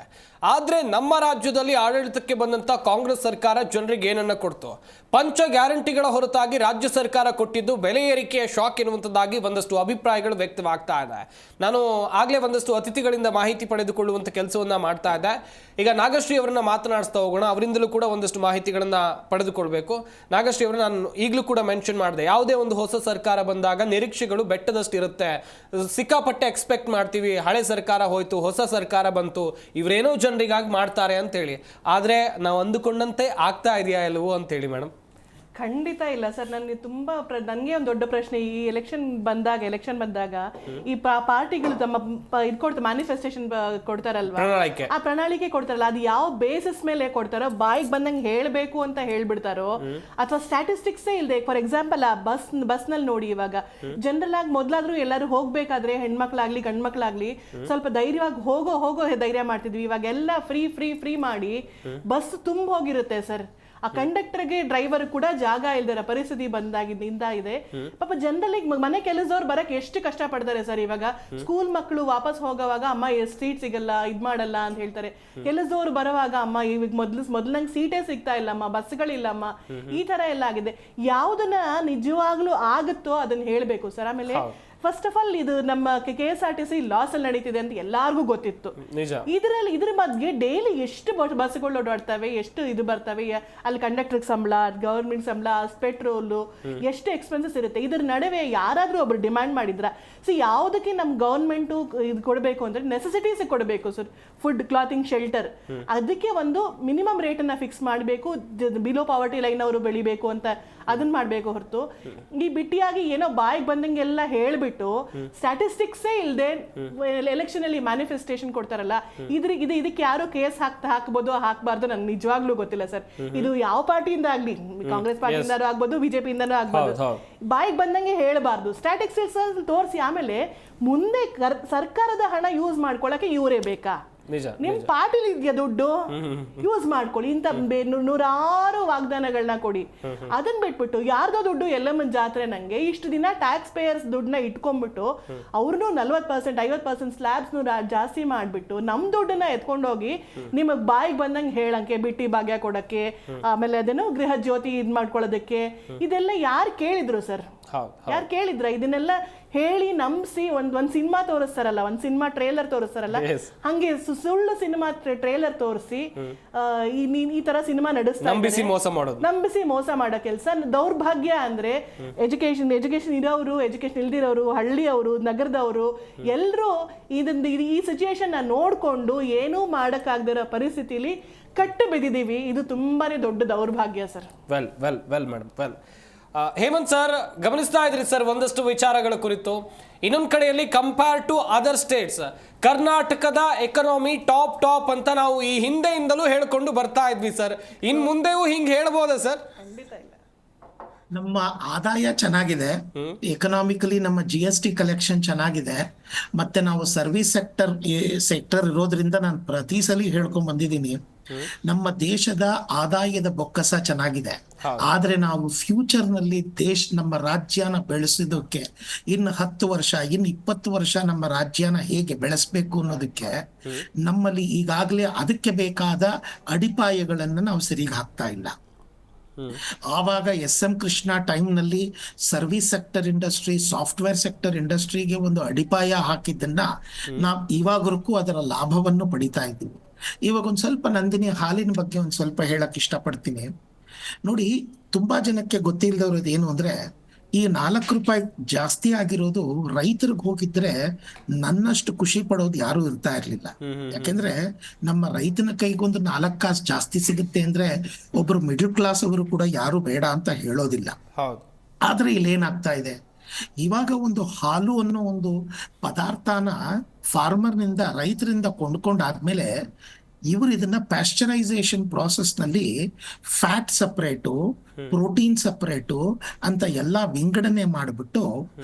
ಆದ್ರೆ ನಮ್ಮ ರಾಜ್ಯದಲ್ಲಿ ಆಡಳಿತಕ್ಕೆ ಬಂದಂತ ಕಾಂಗ್ರೆಸ್ ಸರ್ಕಾರ ಜನರಿಗೆ ಏನನ್ನ ಕೊಡ್ತು? ಪಂಚ ಗ್ಯಾರಂಟಿಗಳ ಹೊರತಾಗಿ ರಾಜ್ಯ ಸರ್ಕಾರ ಕೊಟ್ಟಿದ್ದು ಬೆಲೆ ಏರಿಕೆಯ ಶಾಕ್ ಎನ್ನುವಂಥದ್ದಾಗಿ ಒಂದಷ್ಟು ಅಭಿಪ್ರಾಯಗಳು ವ್ಯಕ್ತವಾಗ್ತಾ ಇದೆ. ನಾನು ಆಗ್ಲೇ ಒಂದಷ್ಟು ಅತಿಥಿಗಳಿಂದ ಮಾಹಿತಿ ಪಡೆದುಕೊಳ್ಳುವಂತ ಕೆಲಸವನ್ನ ಮಾಡ್ತಾ ಇದ್ದೆ. ಈಗ ನಾಗಶ್ರೀ ಅವರನ್ನ ಮಾತನಾಡಿಸ್ತಾ ಹೋಗೋಣ. ಅವರಿಂದಲೂ ಕೂಡ ಒಂದಷ್ಟು ಮಾಹಿತಿಗಳನ್ನ ಪಡೆದುಕೊಳ್ಬೇಕು. ನಾಗಶ್ರೀ ಅವರನ್ನ ನಾನು ಈಗಲೂ ಕೂಡ ಮೆನ್ಷನ್ ಮಾಡಿದೆ, ಯಾವುದೇ ಒಂದು ಹೊಸ ಸರ್ಕಾರ ಬಂದಾಗ ನಿರೀಕ್ಷೆಗಳು ಬೆಟ್ಟದಷ್ಟು ಇರುತ್ತೆ. ಸಿಕ್ಕಾಪಟ್ಟೆ ಎಕ್ಸ್ಪೆಕ್ಟ್ ಮಾಡ್ತೀವಿ, ಹಳೆ ಸರ್ಕಾರ ಹೋಯ್ತು ಹೊಸ ಸರ್ಕಾರ ಬಂತು, ಇವರೇನೋ ಜನರಿಗಾಗಿ ಮಾಡ್ತಾರೆ ಅಂತೇಳಿ. ಆದ್ರೆ ನಾವು ಅಂದುಕೊಂಡಂತೆ ಆಗ್ತಾ ಇದೆಯಾ ಇಲ್ವೋ ಅಂತೇಳಿ ಮೇಡಮ್? ಖಂಡಿತ ಇಲ್ಲ ಸರ್. ನನಗೆ ತುಂಬಾ ನನಗೆ ಒಂದು ದೊಡ್ಡ ಪ್ರಶ್ನೆ, ಈ ಎಲೆಕ್ಷನ್ ಬಂದಾಗ ಈ ಪಾರ್ಟಿಗಳು ತಮ್ಮ ಇದು ಮ್ಯಾನಿಫೆಸ್ಟೇಷನ್ ಕೊಡ್ತಾರಲ್ವಾ, ಆ ಪ್ರಣಾಳಿಕೆ ಕೊಡ್ತಾರಲ್ಲ, ಅದು ಯಾವ ಬೇಸಿಸ್ ಮೇಲೆ ಕೊಡ್ತಾರೋ, ಬಾಯಿಗೆ ಬಂದಂಗೆ ಹೇಳಬೇಕು ಅಂತ ಹೇಳ್ಬಿಡ್ತಾರೋ, ಅಥವಾ ಸ್ಟ್ಯಾಟಿಸ್ಟಿಕ್ಸೇ ಇಲ್ಲದೆ. ಫಾರ್ ಎಕ್ಸಾಂಪಲ್ ಆ ಬಸ್ನಲ್ಲಿ ನೋಡಿ, ಇವಾಗ ಜನರಲ್ ಆಗಿ ಮೊದ್ಲಾದ್ರೂ ಎಲ್ಲರೂ ಹೋಗ್ಬೇಕಾದ್ರೆ ಹೆಣ್ಮಕ್ಳಾಗ್ಲಿ ಗಂಡ್ಮಕ್ಳಾಗ್ಲಿ ಸ್ವಲ್ಪ ಧೈರ್ಯವಾಗಿ ಹೋಗೋ ಧೈರ್ಯ ಮಾಡ್ತಿದ್ವಿ. ಇವಾಗ ಎಲ್ಲ ಫ್ರೀ ಮಾಡಿ ಬಸ್ ತುಂಬ ಹೋಗಿರುತ್ತೆ ಸರ್. ಆ ಕಂಡಕ್ಟರ್ಗೆ ಡ್ರೈವರ್ ಕೂಡ ಜಾಗ ಇಲ್ದಿರೋ ಪರಿಸ್ಥಿತಿ ಬಂದಾಗಿದ್ದ ಇದೆ. ಪಾಪ ಜನರಲ್ಲಿ ಮನೆ ಕೆಲಸದವ್ರು ಬರಕ್ ಎಷ್ಟು ಕಷ್ಟ ಪಡ್ತಾರೆ ಸರ್. ಇವಾಗ ಸ್ಕೂಲ್ ಮಕ್ಕಳು ವಾಪಸ್ ಹೋಗೋವಾಗ ಅಮ್ಮ ಸೀಟ್ ಸಿಗಲ್ಲ, ಇದ್ ಮಾಡಲ್ಲ ಅಂತ ಹೇಳ್ತಾರೆ. ಕೆಲಸದವ್ರು ಬರುವಾಗ ಅಮ್ಮ ಇವಾಗ ಮೊದ್ಲಂಗೆ ಸೀಟೇ ಸಿಗ್ತಾ ಇಲ್ಲಮ್ಮ, ಬಸ್ಗಳಿಲ್ಲಮ್ಮ, ಈ ತರ ಎಲ್ಲ ಆಗಿದೆ. ಯಾವ್ದನ್ನ ನಿಜವಾಗ್ಲೂ ಆಗುತ್ತೋ ಅದನ್ನ ಹೇಳ್ಬೇಕು ಸರ್. ಆಮೇಲೆ ಫಸ್ಟ್ ಆಫ್ ಆಲ್ ಇದು ನಮ್ಮ KSRTC ಲಾಸ್ ಅಲ್ಲಿ ನಡೀತಿದೆ ಅಂತ ಎಲ್ಲಾರ್ಗೂ ಗೊತ್ತಿತ್ತು. ನಿಜ. ಇದ್ರ ಮಧ್ಯೆ ಡೈಲಿ ಎಷ್ಟು ಬಸ್ಗಳು ಓಡಾಡ್ತವೆ, ಎಷ್ಟು ಇದು ಬರ್ತವೆ, ಅಲ್ಲಿ ಕಂಡಕ್ಟರ್ ಸಂಬಳ, ಗವರ್ಮೆಂಟ್ ಸಂಬಳ, ಪೆಟ್ರೋಲು, ಎಷ್ಟು ಎಕ್ಸ್ಪೆನ್ಸಸ್ ಇರುತ್ತೆ. ಇದ್ರ ನಡುವೆ ಯಾರಾದ್ರೂ ಒಬ್ರು ಡಿಮ್ಯಾಂಡ್ ಮಾಡಿದ್ರ ಯಾವುದಕ್ಕೆ ನಮ್ ಗವರ್ಮೆಂಟ್ ಇದು ಕೊಡಬೇಕು ಅಂದ್ರೆ ನೆಸೆಸಿಟೀಸ್ ಕೊಡಬೇಕು ಸರ್. ಫುಡ್, ಕ್ಲಾತಿಂಗ್, ಶೆಲ್ಟರ್, ಅದಕ್ಕೆ ಒಂದು ಮಿನಿಮಮ್ ರೇಟ್ ಅನ್ನ ಫಿಕ್ಸ್ ಮಾಡಬೇಕು. ಬಿಲೋ ಪಾವರ್ಟಿ ಲೈನ್ ಅವರು ಬೆಳಿಬೇಕು ಅಂತ ಅದನ್ನ ಮಾಡ್ಬೇಕು ಹೊರತು ಈ ಬಿಟ್ಟಿಯಾಗಿ ಏನೋ ಬಾಯಿಗೆ ಬಂದಂಗೆಲ್ಲ ಹೇಳ್ಬಿಟ್ಟು ಸ್ಟ್ಯಾಟಿಸ್ಟಿಕ್ಸೇ ಇಲ್ಲದೆ ಎಲೆಕ್ಷನ್ ಅಲ್ಲಿ ಮ್ಯಾನಿಫೆಸ್ಟೇಷನ್ ಕೊಡ್ತಾರಲ್ಲ, ಇದಕ್ಕೆ ಯಾರು ಕೇಸ್ ಹಾಕ್ಬೋದು ಹಾಕ್ಬಾರ್ದು ನನ್ಗೆ ನಿಜವಾಗ್ಲೂ ಗೊತ್ತಿಲ್ಲ ಸರ್. ಇದು ಯಾವ ಪಾರ್ಟಿಯಿಂದ ಆಗ್ಲಿ, ಕಾಂಗ್ರೆಸ್ ಪಾರ್ಟಿಯಿಂದಾನು ಆಗ್ಬೋದು, ಬಿಜೆಪಿಯಿಂದಾನು ಆಗ್ಬೋದು, ಬಾಯಿಗೆ ಬಂದಂಗೆ ಹೇಳಬಾರ್ದು. ಸ್ಟ್ಯಾಟಿಸ್ಟಿಕ್ಸ್ ತೋರಿಸಿ ಆಮೇಲೆ ಮುಂದೆ ಸರ್ಕಾರದ ಹಣ ಯೂಸ್ ಮಾಡ್ಕೊಳಕ್ಕೆ ಇವರೇ ಬೇಕಾ? ನಿಮ್ ಪಾರ್ಟಿಲಿ ಇದೆಯಾ ದುಡ್ಡು? ಯೂಸ್ ಮಾಡ್ಕೊಳ್ಳಿ. ಇಂತ ನೂರಾರು ವಾಗ್ದಾನಗಳನ್ನ ಕೊಡಿ. ಅದನ್ನ ಬಿಟ್ಬಿಟ್ಟು ಯಾರ್ದೋ ದುಡ್ಡು ಎಲ್ಲಮ್ಮನ ಜಾತ್ರೆ ನಂಗೆ ಇಷ್ಟು ದಿನ ಟ್ಯಾಕ್ಸ್ ಪೇಯರ್ಸ್ ದುಡ್ಡನ್ನ ಇಟ್ಕೊಂಡ್ಬಿಟ್ಟು ಅವ್ರನ್ನೂ 40% 50% ಸ್ಲ್ಯಾಬ್ಸ್ ಜಾಸ್ತಿ ಮಾಡ್ಬಿಟ್ಟು ನಮ್ ದುಡ್ಡನ್ನ ಎತ್ಕೊಂಡೋಗಿ ನಿಮಗ್ ಬಾಯಿಗೆ ಬಂದಂಗೆ ಹೇಳಂಕೆ, ಬಿಟ್ಟಿ ಭಾಗ್ಯ ಕೊಡಕ್ಕೆ, ಆಮೇಲೆ ಅದೇನೋ ಗೃಹ ಜ್ಯೋತಿ ಇದ್ ಮಾಡ್ಕೊಳ್ಳೋದಕ್ಕೆ, ಇದೆಲ್ಲ ಯಾರು ಕೇಳಿದ್ರು ಸರ್? ಯಾರು ಕೇಳಿದ್ರ? ಇದನ್ನೆಲ್ಲ ಹೇಳಿ ನಂಬಿಸಿ ಒಂದ್ ಸಿನಿಮಾ ತೋರಿಸ್ತಾರಲ್ಲ, ಒಂದ್ ಸಿನಿಮಾ ಟ್ರೇಲರ್ ತೋರಿಸ್ತಾರಲ್ಲ, ಹಂಗೆ ಸುಳ್ಳು ಸಿನಿಮಾ ಟ್ರೇಲರ್ ತೋರಿಸಿ ಈ ತರ ಸಿನಿಮಾ ನಡೆಸ್ತಾರೆ, ನಂಬಿಸಿ ಮೋಸ ಮಾಡೋ ಕೆಲಸ. ದೌರ್ಭಾಗ್ಯ ಅಂದ್ರೆ ಎಜುಕೇಶನ್ ಇರೋರು, ಎಜುಕೇಶನ್ ಇಲ್ದಿರೋರು, ಹಳ್ಳಿಯವರು, ನಗರದವರು ಎಲ್ಲರೂ ಈ ಸಿಚುಯೇಷನ್ ನೋಡ್ಕೊಂಡು ಏನೂ ಮಾಡಕ್ಕಾಗದಿರೋ ಪರಿಸ್ಥಿತಿಲಿ ಕಟ್ಟು ಬಿದ್ದಿದ್ದೀವಿ. ಇದು ತುಂಬಾನೇ ದೊಡ್ಡ ದೌರ್ಭಾಗ್ಯ sir. Well madam, Hemant sir ಗಮನಿಸ್ತಾ ಇದ್ರಿ ಸರ್ ಒಂದಷ್ಟು ವಿಚಾರಗಳ ಕುರಿತು. ಇನ್ನೊಂದು ಕಡೆಯಲ್ಲಿ ಕಂಪೇರ್ ಟು ಅದರ್ ಸ್ಟೇಟ್ಸ್ ಕರ್ನಾಟಕದ ಎಕನಾಮಿ ಟಾಪ್ ಅಂತ ನಾವು ಈ ಹಿಂದೆಯಿಂದಲೂ ಹೇಳ್ಕೊಂಡು ಬರ್ತಾ ಇದ್ವಿ ಸರ್. ಇನ್ ಮುಂದೆಯೂ ಹಿಂಗೆ ಹೇಳ್ಬೋದಾ ಸರ್? ನಮ್ಮ ಆದಾಯ ಚೆನ್ನಾಗಿದೆ, ಎಕನಾಮಿಕಲಿ ನಮ್ಮ GST ಕಲೆಕ್ಷನ್ ಚೆನ್ನಾಗಿದೆ, ಮತ್ತೆ ನಾವು ಸರ್ವಿಸ್ ಸೆಕ್ಟರ್ ಇರೋದ್ರಿಂದ ನಾನು ಪ್ರತಿ ಸಲ ಹೇಳ್ಕೊಂಡ್ ಬಂದಿದ್ದೀನಿ, ನಮ್ಮ ದೇಶದ ಆದಾಯದ ಬೊಕ್ಕಸ ಚೆನ್ನಾಗಿದೆ. ಆದ್ರೆ ನಾವು ಫ್ಯೂಚರ್ ನಲ್ಲಿ ನಮ್ಮ ರಾಜ್ಯನ ಬೆಳೆಸೋದಕ್ಕೆ ಇನ್ನು 10 ವರ್ಷ, ಇನ್ನು 20 ವರ್ಷ ನಮ್ಮ ರಾಜ್ಯನ ಹೇಗೆ ಬೆಳೆಸ್ಬೇಕು ಅನ್ನೋದಕ್ಕೆ ನಮ್ಮಲ್ಲಿ ಈಗಾಗಲೇ ಅದಕ್ಕೆ ಬೇಕಾದ ಅಡಿಪಾಯಗಳನ್ನ ನಾವು ಸರಿಗೆ ಹಾಕ್ತಾ ಇಲ್ಲ. ಆವಾಗ SM ಕೃಷ್ಣ ಟೈಮ್ ನಲ್ಲಿ service sector industry, software sector ಇಂಡಸ್ಟ್ರಿಗೆ ಒಂದು ಅಡಿಪಾಯ ಹಾಕಿದ್ದನ್ನ ನಾವು ಇವಾಗಕ್ಕೂ ಅದರ ಲಾಭವನ್ನು ಪಡಿತಾ ಇದ್ದೀವಿ. ಇವಾಗ ಒಂದ್ ಸ್ವಲ್ಪ ನಂದಿನಿ ಹಾಲಿನ ಬಗ್ಗೆ ಒಂದ್ ಸ್ವಲ್ಪ ಹೇಳಕ್ ಇಷ್ಟಪಡ್ತೀನಿ. ನೋಡಿ, ತುಂಬಾ ಜನಕ್ಕೆ ಗೊತ್ತಿಲ್ಲದವ್ರದ್ದು ಏನು ಅಂದ್ರೆ, ಈ 4 ರೂಪಾಯಿ ಜಾಸ್ತಿ ಆಗಿರೋದು ರೈತರಿಗೆ ಹೋಗಿದ್ರೆ ನನ್ನಷ್ಟು ಖುಷಿ ಪಡೋದು ಯಾರು ಇರ್ತಾ ಇರ್ಲಿಲ್ಲ. ಯಾಕೆಂದ್ರೆ ನಮ್ಮ ರೈತನ ಕೈಗೊಂದು 4 ಕಾಸು ಜಾಸ್ತಿ ಸಿಗುತ್ತೆ ಅಂದ್ರೆ ಒಬ್ರು ಮಿಡಲ್ ಕ್ಲಾಸ್ ಅವರು ಕೂಡ ಯಾರು ಬೇಡ ಅಂತ ಹೇಳೋದಿಲ್ಲ. ಆದ್ರೆ ಇಲ್ಲೇನಾಗ್ತಾ ಇದೆ, ಇವಾಗ ಒಂದು ಹಾಲು ಅನ್ನೋ ಒಂದು ಪದಾರ್ಥನ ಫಾರ್ಮರ್ನಿಂದ, ರೈತರಿಂದ ಕೊಂಡ್ಕೊಂಡಾದ್ಮೇಲೆ ಇವರು ಇದನ್ನ ಪ್ಯಾಶ್ಚರೈಸೇಷನ್ ಪ್ರಾಸೆಸ್ ನಲ್ಲಿ ಫ್ಯಾಟ್ ಸಪರೇಟು, ಪ್ರೋಟೀನ್ ಸಪರೇಟು ಅಂತ ಎಲ್ಲಾ ವಿಂಗಡಣೆ ಮಾಡಿಬಿಟ್ಟು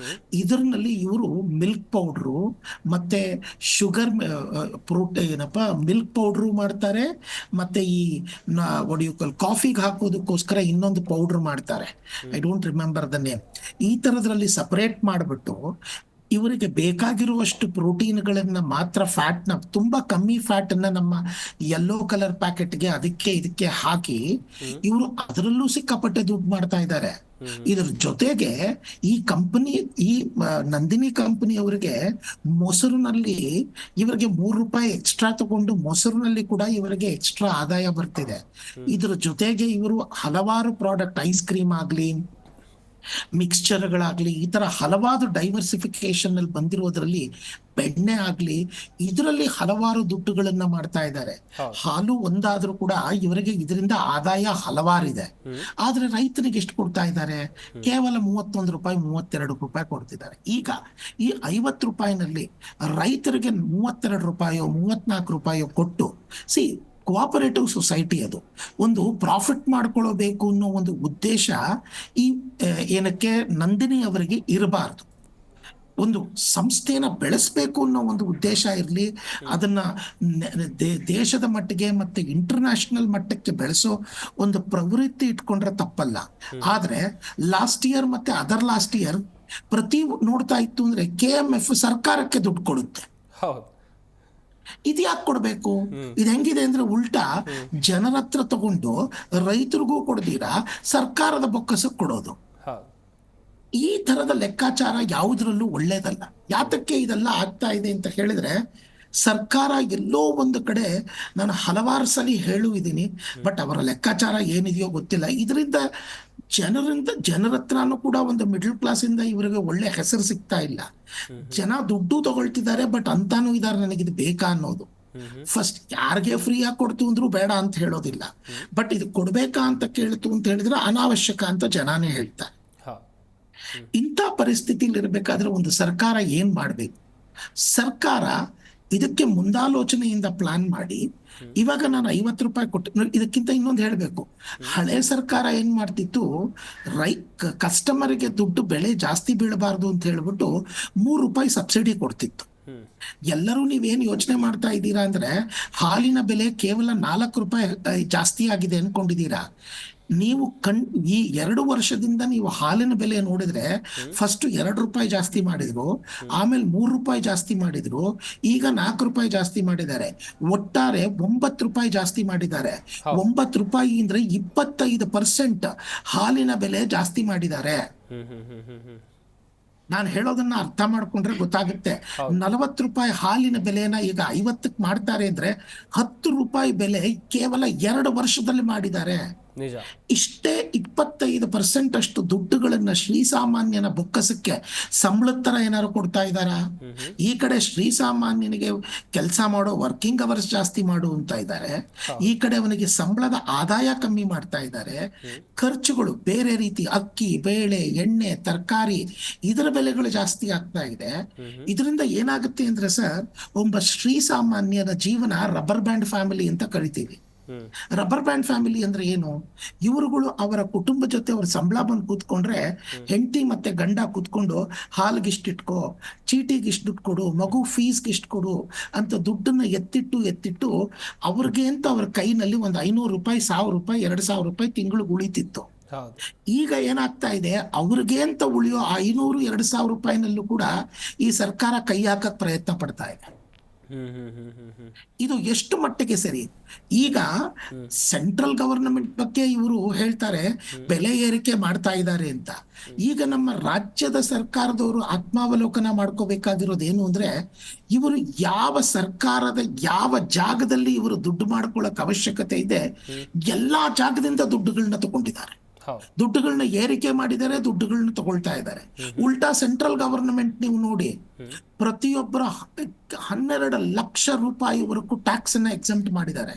ಇದರಲ್ಲಿ ಇವರು ಮಿಲ್ಕ್ ಪೌಡ್ರು ಮತ್ತೆ ಶುಗರ್ ಮಿಲ್ಕ್ ಪೌಡ್ರು ಮಾಡ್ತಾರೆ, ಮತ್ತೆ ಈ ಕಾಫಿಗೆ ಹಾಕೋದಕ್ಕೋಸ್ಕರ ಇನ್ನೊಂದು ಪೌಡ್ರ್ ಮಾಡ್ತಾರೆ, I don't remember the name. ಈ ತರದ್ರಲ್ಲಿ ಸಪರೇಟ್ ಮಾಡಿಬಿಟ್ಟು ಇವರಿಗೆ ಬೇಕಾಗಿರುವಷ್ಟು ಪ್ರೋಟೀನ್ಗಳನ್ನ ಮಾತ್ರ, ಫ್ಯಾಟ್ನ ತುಂಬಾ ಕಮ್ಮಿ ಫ್ಯಾಟ್ ಅನ್ನ ನಮ್ಮ ಯೆಲ್ಲೋ ಕಲರ್ ಪ್ಯಾಕೆಟ್ಗೆ ಅದಕ್ಕೆ ಇದಕ್ಕೆ ಹಾಕಿ ಇವರು ಅದರಲ್ಲೂ ಸಿಕ್ಕಾಪಟ್ಟೆ ದುಡ್ಡು ಮಾಡ್ತಾ ಇದ್ದಾರೆ. ಇದ್ರ ಜೊತೆಗೆ ಈ ಕಂಪನಿ, ಈ ನಂದಿನಿ ಕಂಪನಿ ಅವರಿಗೆ ಮೊಸರಿನಲ್ಲಿ ಇವರಿಗೆ 3 ರೂಪಾಯಿ ಎಕ್ಸ್ಟ್ರಾ ತಗೊಂಡು ಮೊಸರಿನಲ್ಲಿ ಕೂಡ ಇವರಿಗೆ ಎಕ್ಸ್ಟ್ರಾ ಆದಾಯ ಬರ್ತಿದೆ. ಇದ್ರ ಜೊತೆಗೆ ಇವರು ಹಲವಾರು ಪ್ರಾಡಕ್ಟ್, ಐಸ್ ಕ್ರೀಮ್ ಆಗ್ಲಿ, ಮಿಕ್ಸ್ಚರ್ಗಳಾಗ್ಲಿ, ಈ ತರ ಹಲವಾರು ಡೈವರ್ಸಿಫಿಕೇಶನ್ ಅಲ್ಲಿ ಬಂದಿರೋದ್ರಲ್ಲಿ ಬೆಣ್ಣೆ ಆಗ್ಲಿ, ಇದರಲ್ಲಿ ಹಲವಾರು ದುಡ್ಡುಗಳನ್ನ ಮಾಡ್ತಾ ಇದ್ದಾರೆ. ಹಾಲು ಒಂದಾದ್ರೂ ಕೂಡ ಇವರಿಗೆ ಇದರಿಂದ ಆದಾಯ ಹಲವಾರಿದೆ. ಆದ್ರೆ ರೈತರಿಗೆ ಎಷ್ಟು ಕೊಡ್ತಾ ಇದ್ದಾರೆ? ಕೇವಲ 31 ರೂಪಾಯಿ 32 ರೂಪಾಯಿ ಕೊಡ್ತಿದ್ದಾರೆ. ಈಗ ಈ 50 ರೂಪಾಯಿನಲ್ಲಿ ರೈತರಿಗೆ 32 ರೂಪಾಯೋ 34 ರೂಪಾಯೋ ಕೊಟ್ಟು, ಕೋಆಪರೇಟಿವ್ ಸೊಸೈಟಿ ಅದು ಒಂದು ಪ್ರಾಫಿಟ್ ಮಾಡ್ಕೊಳ್ಳಬೇಕು ಅನ್ನೋ ಒಂದು ಉದ್ದೇಶ ಈ ಏನಕ್ಕೆ ನಂದಿನಿ ಅವರಿಗೆ ಇರಬಾರ್ದು. ಒಂದು ಸಂಸ್ಥೆನ ಬೆಳೆಸ್ಬೇಕು ಅನ್ನೋ ಒಂದು ಉದ್ದೇಶ ಇರಲಿ, ಅದನ್ನ ದೇಶದ ಮಟ್ಟಿಗೆ ಮತ್ತೆ ಇಂಟರ್ನ್ಯಾಷನಲ್ ಮಟ್ಟಕ್ಕೆ ಬೆಳೆಸೋ ಒಂದು ಪ್ರವೃತ್ತಿ ಇಟ್ಕೊಂಡ್ರೆ ತಪ್ಪಲ್ಲ. ಆದ್ರೆ ಲಾಸ್ಟ್ ಇಯರ್ ಮತ್ತೆ ಅದರ್ ಲಾಸ್ಟ್ ಇಯರ್ ಪ್ರತಿ ನೋಡ್ತಾ ಇತ್ತು ಅಂದ್ರೆ KMF ಸರ್ಕಾರಕ್ಕೆ ದುಡ್ಡು ಕೊಡುತ್ತೆ. ಇದು ಯಾಕೆ ಕೊಡ್ಬೇಕು? ಇದು ಹೆಂಗಿದೆ ಅಂದ್ರೆ ಉಲ್ಟಾ ಜನರ ಹತ್ರ ತಗೊಂಡು ರೈತರಿಗೂ ಕೊಡ್ದೀರಾ ಸರ್ಕಾರದ ಬೊಕ್ಕಸಕ್ಕೆ ಕೊಡೋದು. ಈ ತರದ ಲೆಕ್ಕಾಚಾರ ಯಾವುದ್ರಲ್ಲೂ ಒಳ್ಳೇದಲ್ಲ. ಯಾತಕ್ಕೆ ಇದೆಲ್ಲ ಆಗ್ತಾ ಇದೆ ಅಂತ ಹೇಳಿದ್ರೆ, ಸರ್ಕಾರ ಎಲ್ಲೋ ಒಂದು ಕಡೆ ನಾನು ಹಲವಾರು ಸಲ ಹೇಳುವಿದ್ದೀನಿ, ಬಟ್ ಅವರ ಲೆಕ್ಕಾಚಾರ ಏನಿದೆಯೋ ಗೊತ್ತಿಲ್ಲ. ಇದರಿಂದ ಜನರ ಹತ್ರನೂ ಕೂಡ ಒಂದು ಮಿಡಲ್ ಕ್ಲಾಸ್ ಇಂದ ಇವರಿಗೆ ಒಳ್ಳೆ ಹೆಸರು ಸಿಗ್ತಾ ಇಲ್ಲ. ಜನ ದುಡ್ಡು ತಗೊಳ್ತಿದ್ದಾರೆ, ಬಟ್ ಅಂತಾನು ಇದಾರೆ ನನಗಿದು ಬೇಕಾ ಅನ್ನೋದು. ಫಸ್ಟ್ ಯಾರಿಗೆ ಫ್ರೀ ಆಗಿ ಕೊಡ್ತು ಅಂದ್ರೂ ಬೇಡ ಅಂತ ಹೇಳೋದಿಲ್ಲ, ಬಟ್ ಇದು ಕೊಡ್ಬೇಕಾ ಅಂತ ಕೇಳ್ತು ಅಂತ ಹೇಳಿದ್ರೆ ಅನಾವಶ್ಯಕ ಅಂತ ಜನಾನೇ ಹೇಳ್ತಾರೆ. ಇಂಥ ಪರಿಸ್ಥಿತಿಲಿ ಇರಬೇಕಾದ್ರೆ ಒಂದು ಸರ್ಕಾರ ಏನ್ ಮಾಡ್ಬೇಕು? ಸರ್ಕಾರ ಇದಕ್ಕೆ ಮುಂದಾಲೋಚನೆಯಿಂದ ಪ್ಲಾನ್ ಮಾಡಿ, ಇವಾಗ ನಾನು 50 ರೂಪಾಯಿ ಕೊಟ್ಟು, ಇದಕ್ಕಿಂತ ಇನ್ನೊಂದು ಹೇಳಬೇಕು, ಹಳೆ ಸರ್ಕಾರ ಏನ್ ಮಾಡ್ತಿತ್ತು, ಕಸ್ಟಮರ್ಗೆ ದುಡ್ಡು ಬೆಲೆ ಜಾಸ್ತಿ ಬೀಳಬಾರ್ದು ಅಂತ ಹೇಳ್ಬಿಟ್ಟು 3 ರೂಪಾಯಿ ಸಬ್ಸಿಡಿ ಕೊಡ್ತಿತ್ತು. ಎಲ್ಲರೂ ನೀವೇನು ಯೋಚನೆ ಮಾಡ್ತಾ ಇದ್ದೀರಾ ಅಂದ್ರೆ ಹಾಲಿನ ಬೆಲೆ ಕೇವಲ 4 ರೂಪಾಯಿ ಜಾಸ್ತಿ ಆಗಿದೆ ಅನ್ಕೊಂಡಿದ್ದೀರಾ? ನೀವು ಈ 2 ವರ್ಷದಿಂದ ನೀವು ಹಾಲಿನ ಬೆಲೆ ನೋಡಿದ್ರೆ ಫಸ್ಟ್ 2 ರೂಪಾಯಿ ಜಾಸ್ತಿ ಮಾಡಿದ್ರು, ಆಮೇಲೆ 3 ರೂಪಾಯಿ ಜಾಸ್ತಿ ಮಾಡಿದ್ರು, ಈಗ 4 ರೂಪಾಯಿ ಜಾಸ್ತಿ ಮಾಡಿದ್ದಾರೆ. ಒಟ್ಟಾರೆ 9 ರೂಪಾಯಿ ಜಾಸ್ತಿ ಮಾಡಿದ್ದಾರೆ. 9 ರೂಪಾಯಿ ಅಂದ್ರೆ 25% ಹಾಲಿನ ಬೆಲೆ ಜಾಸ್ತಿ ಮಾಡಿದ್ದಾರೆ. ನಾನು ಹೇಳೋದನ್ನ ಅರ್ಥ ಮಾಡ್ಕೊಂಡ್ರೆ ಗೊತ್ತಾಗುತ್ತೆ. 40 ರೂಪಾಯಿ ಹಾಲಿನ ಬೆಲೆನ ಈಗ 50ಕ್ಕೆ ಮಾಡ್ತಾರೆ ಅಂದ್ರೆ 10 ರೂಪಾಯಿ ಬೆಲೆ ಕೇವಲ 2 ವರ್ಷದಲ್ಲಿ ಮಾಡಿದ್ದಾರೆ. ಇಷ್ಟೇ 25% ಅಷ್ಟು ದುಡ್ಡುಗಳನ್ನ ಶ್ರೀಸಾಮಾನ್ಯನ ಬೊಕ್ಕಸಕ್ಕೆ ಸಂಬಳದ ತರ ಏನಾದ್ರು ಕೊಡ್ತಾ ಇದ್ದಾರ? ಈ ಕಡೆ ಶ್ರೀಸಾಮಾನ್ಯನಿಗೆ ಕೆಲಸ ಮಾಡೋ ವರ್ಕಿಂಗ್ ಅವರ್ಸ್ ಜಾಸ್ತಿ ಮಾಡು ಅಂತ ಇದ್ದಾರೆ, ಈ ಕಡೆ ಅವನಿಗೆ ಸಂಬಳದ ಆದಾಯ ಕಮ್ಮಿ ಮಾಡ್ತಾ ಇದ್ದಾರೆ. ಖರ್ಚುಗಳು ಬೇರೆ ರೀತಿ, ಅಕ್ಕಿ, ಬೇಳೆ, ಎಣ್ಣೆ, ತರಕಾರಿ, ಇದರ ಬೆಲೆಗಳು ಜಾಸ್ತಿ ಆಗ್ತಾ ಇದೆ. ಇದರಿಂದ ಏನಾಗುತ್ತೆ ಅಂದ್ರೆ ಸರ್, ಒಬ್ಬ ಶ್ರೀಸಾಮಾನ್ಯನ ಜೀವನ ರಬ್ಬರ್ ಬ್ಯಾಂಡ್ ಫ್ಯಾಮಿಲಿ ಅಂತ ಕರಿತೀವಿ. ರಬ್ಬರ್ ಬ್ಯಾಂಡ್ ಫ್ಯಾಮಿಲಿ ಅಂದ್ರೆ ಏನು? ಇವರುಗಳು ಅವರ ಕುಟುಂಬ ಜೊತೆ ಅವ್ರ ಸಂಬಳ ಬಂದು ಕೂತ್ಕೊಂಡ್ರೆ ಹೆಂಡತಿ ಮತ್ತೆ ಗಂಡ ಕೂತ್ಕೊಂಡು ಹಾಲ್ಗಿಷ್ಟಿಟ್ಕೋ, ಚೀಟಿಗಿಷ್ಟು ದುಡ್ಡು ಕೊಡು, ಮಗು ಫೀಸ್ಗೆ ಇಷ್ಟು ಕೊಡು ಅಂತ ದುಡ್ಡನ್ನ ಎತ್ತಿಟ್ಟು ಅವ್ರಿಗೆ ಅಂತ ಅವ್ರ ಕೈನಲ್ಲಿ ಒಂದು 500 ರೂಪಾಯಿ, 1000 ರೂಪಾಯಿ, 2000 ರೂಪಾಯಿ ತಿಂಗಳು ಉಳಿತಿತ್ತು. ಈಗ ಏನಾಗ್ತಾ ಇದೆ, ಅವ್ರಿಗೆ ಅಂತ ಉಳಿಯೋ 500, 2000 ರೂಪಾಯಿನಲ್ಲೂ ಕೂಡ ಈ ಸರ್ಕಾರ ಕೈ ಹಾಕಕ್ ಪ್ರಯತ್ನ ಪಡ್ತಾ ಇದೆ. ಇದು ಎಷ್ಟು ಮಟ್ಟಿಗೆ ಸರಿ? ಈಗ ಸೆಂಟ್ರಲ್ ಗವರ್ನಮೆಂಟ್ ಬಗ್ಗೆ ಇವರು ಹೇಳ್ತಾರೆ ಬೆಲೆ ಏರಿಕೆ ಮಾಡ್ತಾ ಇದ್ದಾರೆ ಅಂತ. ಈಗ ನಮ್ಮ ರಾಜ್ಯದ ಸರ್ಕಾರದವರು ಆತ್ಮಾವಲೋಕನ ಮಾಡ್ಕೋಬೇಕಾಗಿರೋದು ಏನು ಅಂದ್ರೆ, ಇವರು ಯಾವ ಸರ್ಕಾರದ ಯಾವ ಜಾಗದಲ್ಲಿ ಇವರು ದುಡ್ಡು ಮಾಡ್ಕೊಳ್ಳಕ್ ಅವಶ್ಯಕತೆ ಇದೆ, ಎಲ್ಲಾ ಜಾಗದಿಂದ ದುಡ್ಡುಗಳನ್ನ ತಗೊಂಡಿದ್ದಾರೆ. ದುಡ್ಡುಗಳನ್ನ ಏರಿಕೆ ಮಾಡಿದ್ದಾರೆ, ದುಡ್ಡುಗಳನ್ನ ತಗೊಳ್ತಾ ಇದ್ದಾರೆ. ಉಲ್ಟಾ ಸೆಂಟ್ರಲ್ ಗವರ್ನಮೆಂಟ್ ನೀವು ನೋಡಿ, ಪ್ರತಿಯೊಬ್ಬರ 12 ಲಕ್ಷ ರೂಪಾಯಿವರೆಗೂ ಟ್ಯಾಕ್ಸ್ ಅನ್ನ ಎಕ್ಸೆಂಪ್ಟ್ ಮಾಡಿದ್ದಾರೆ.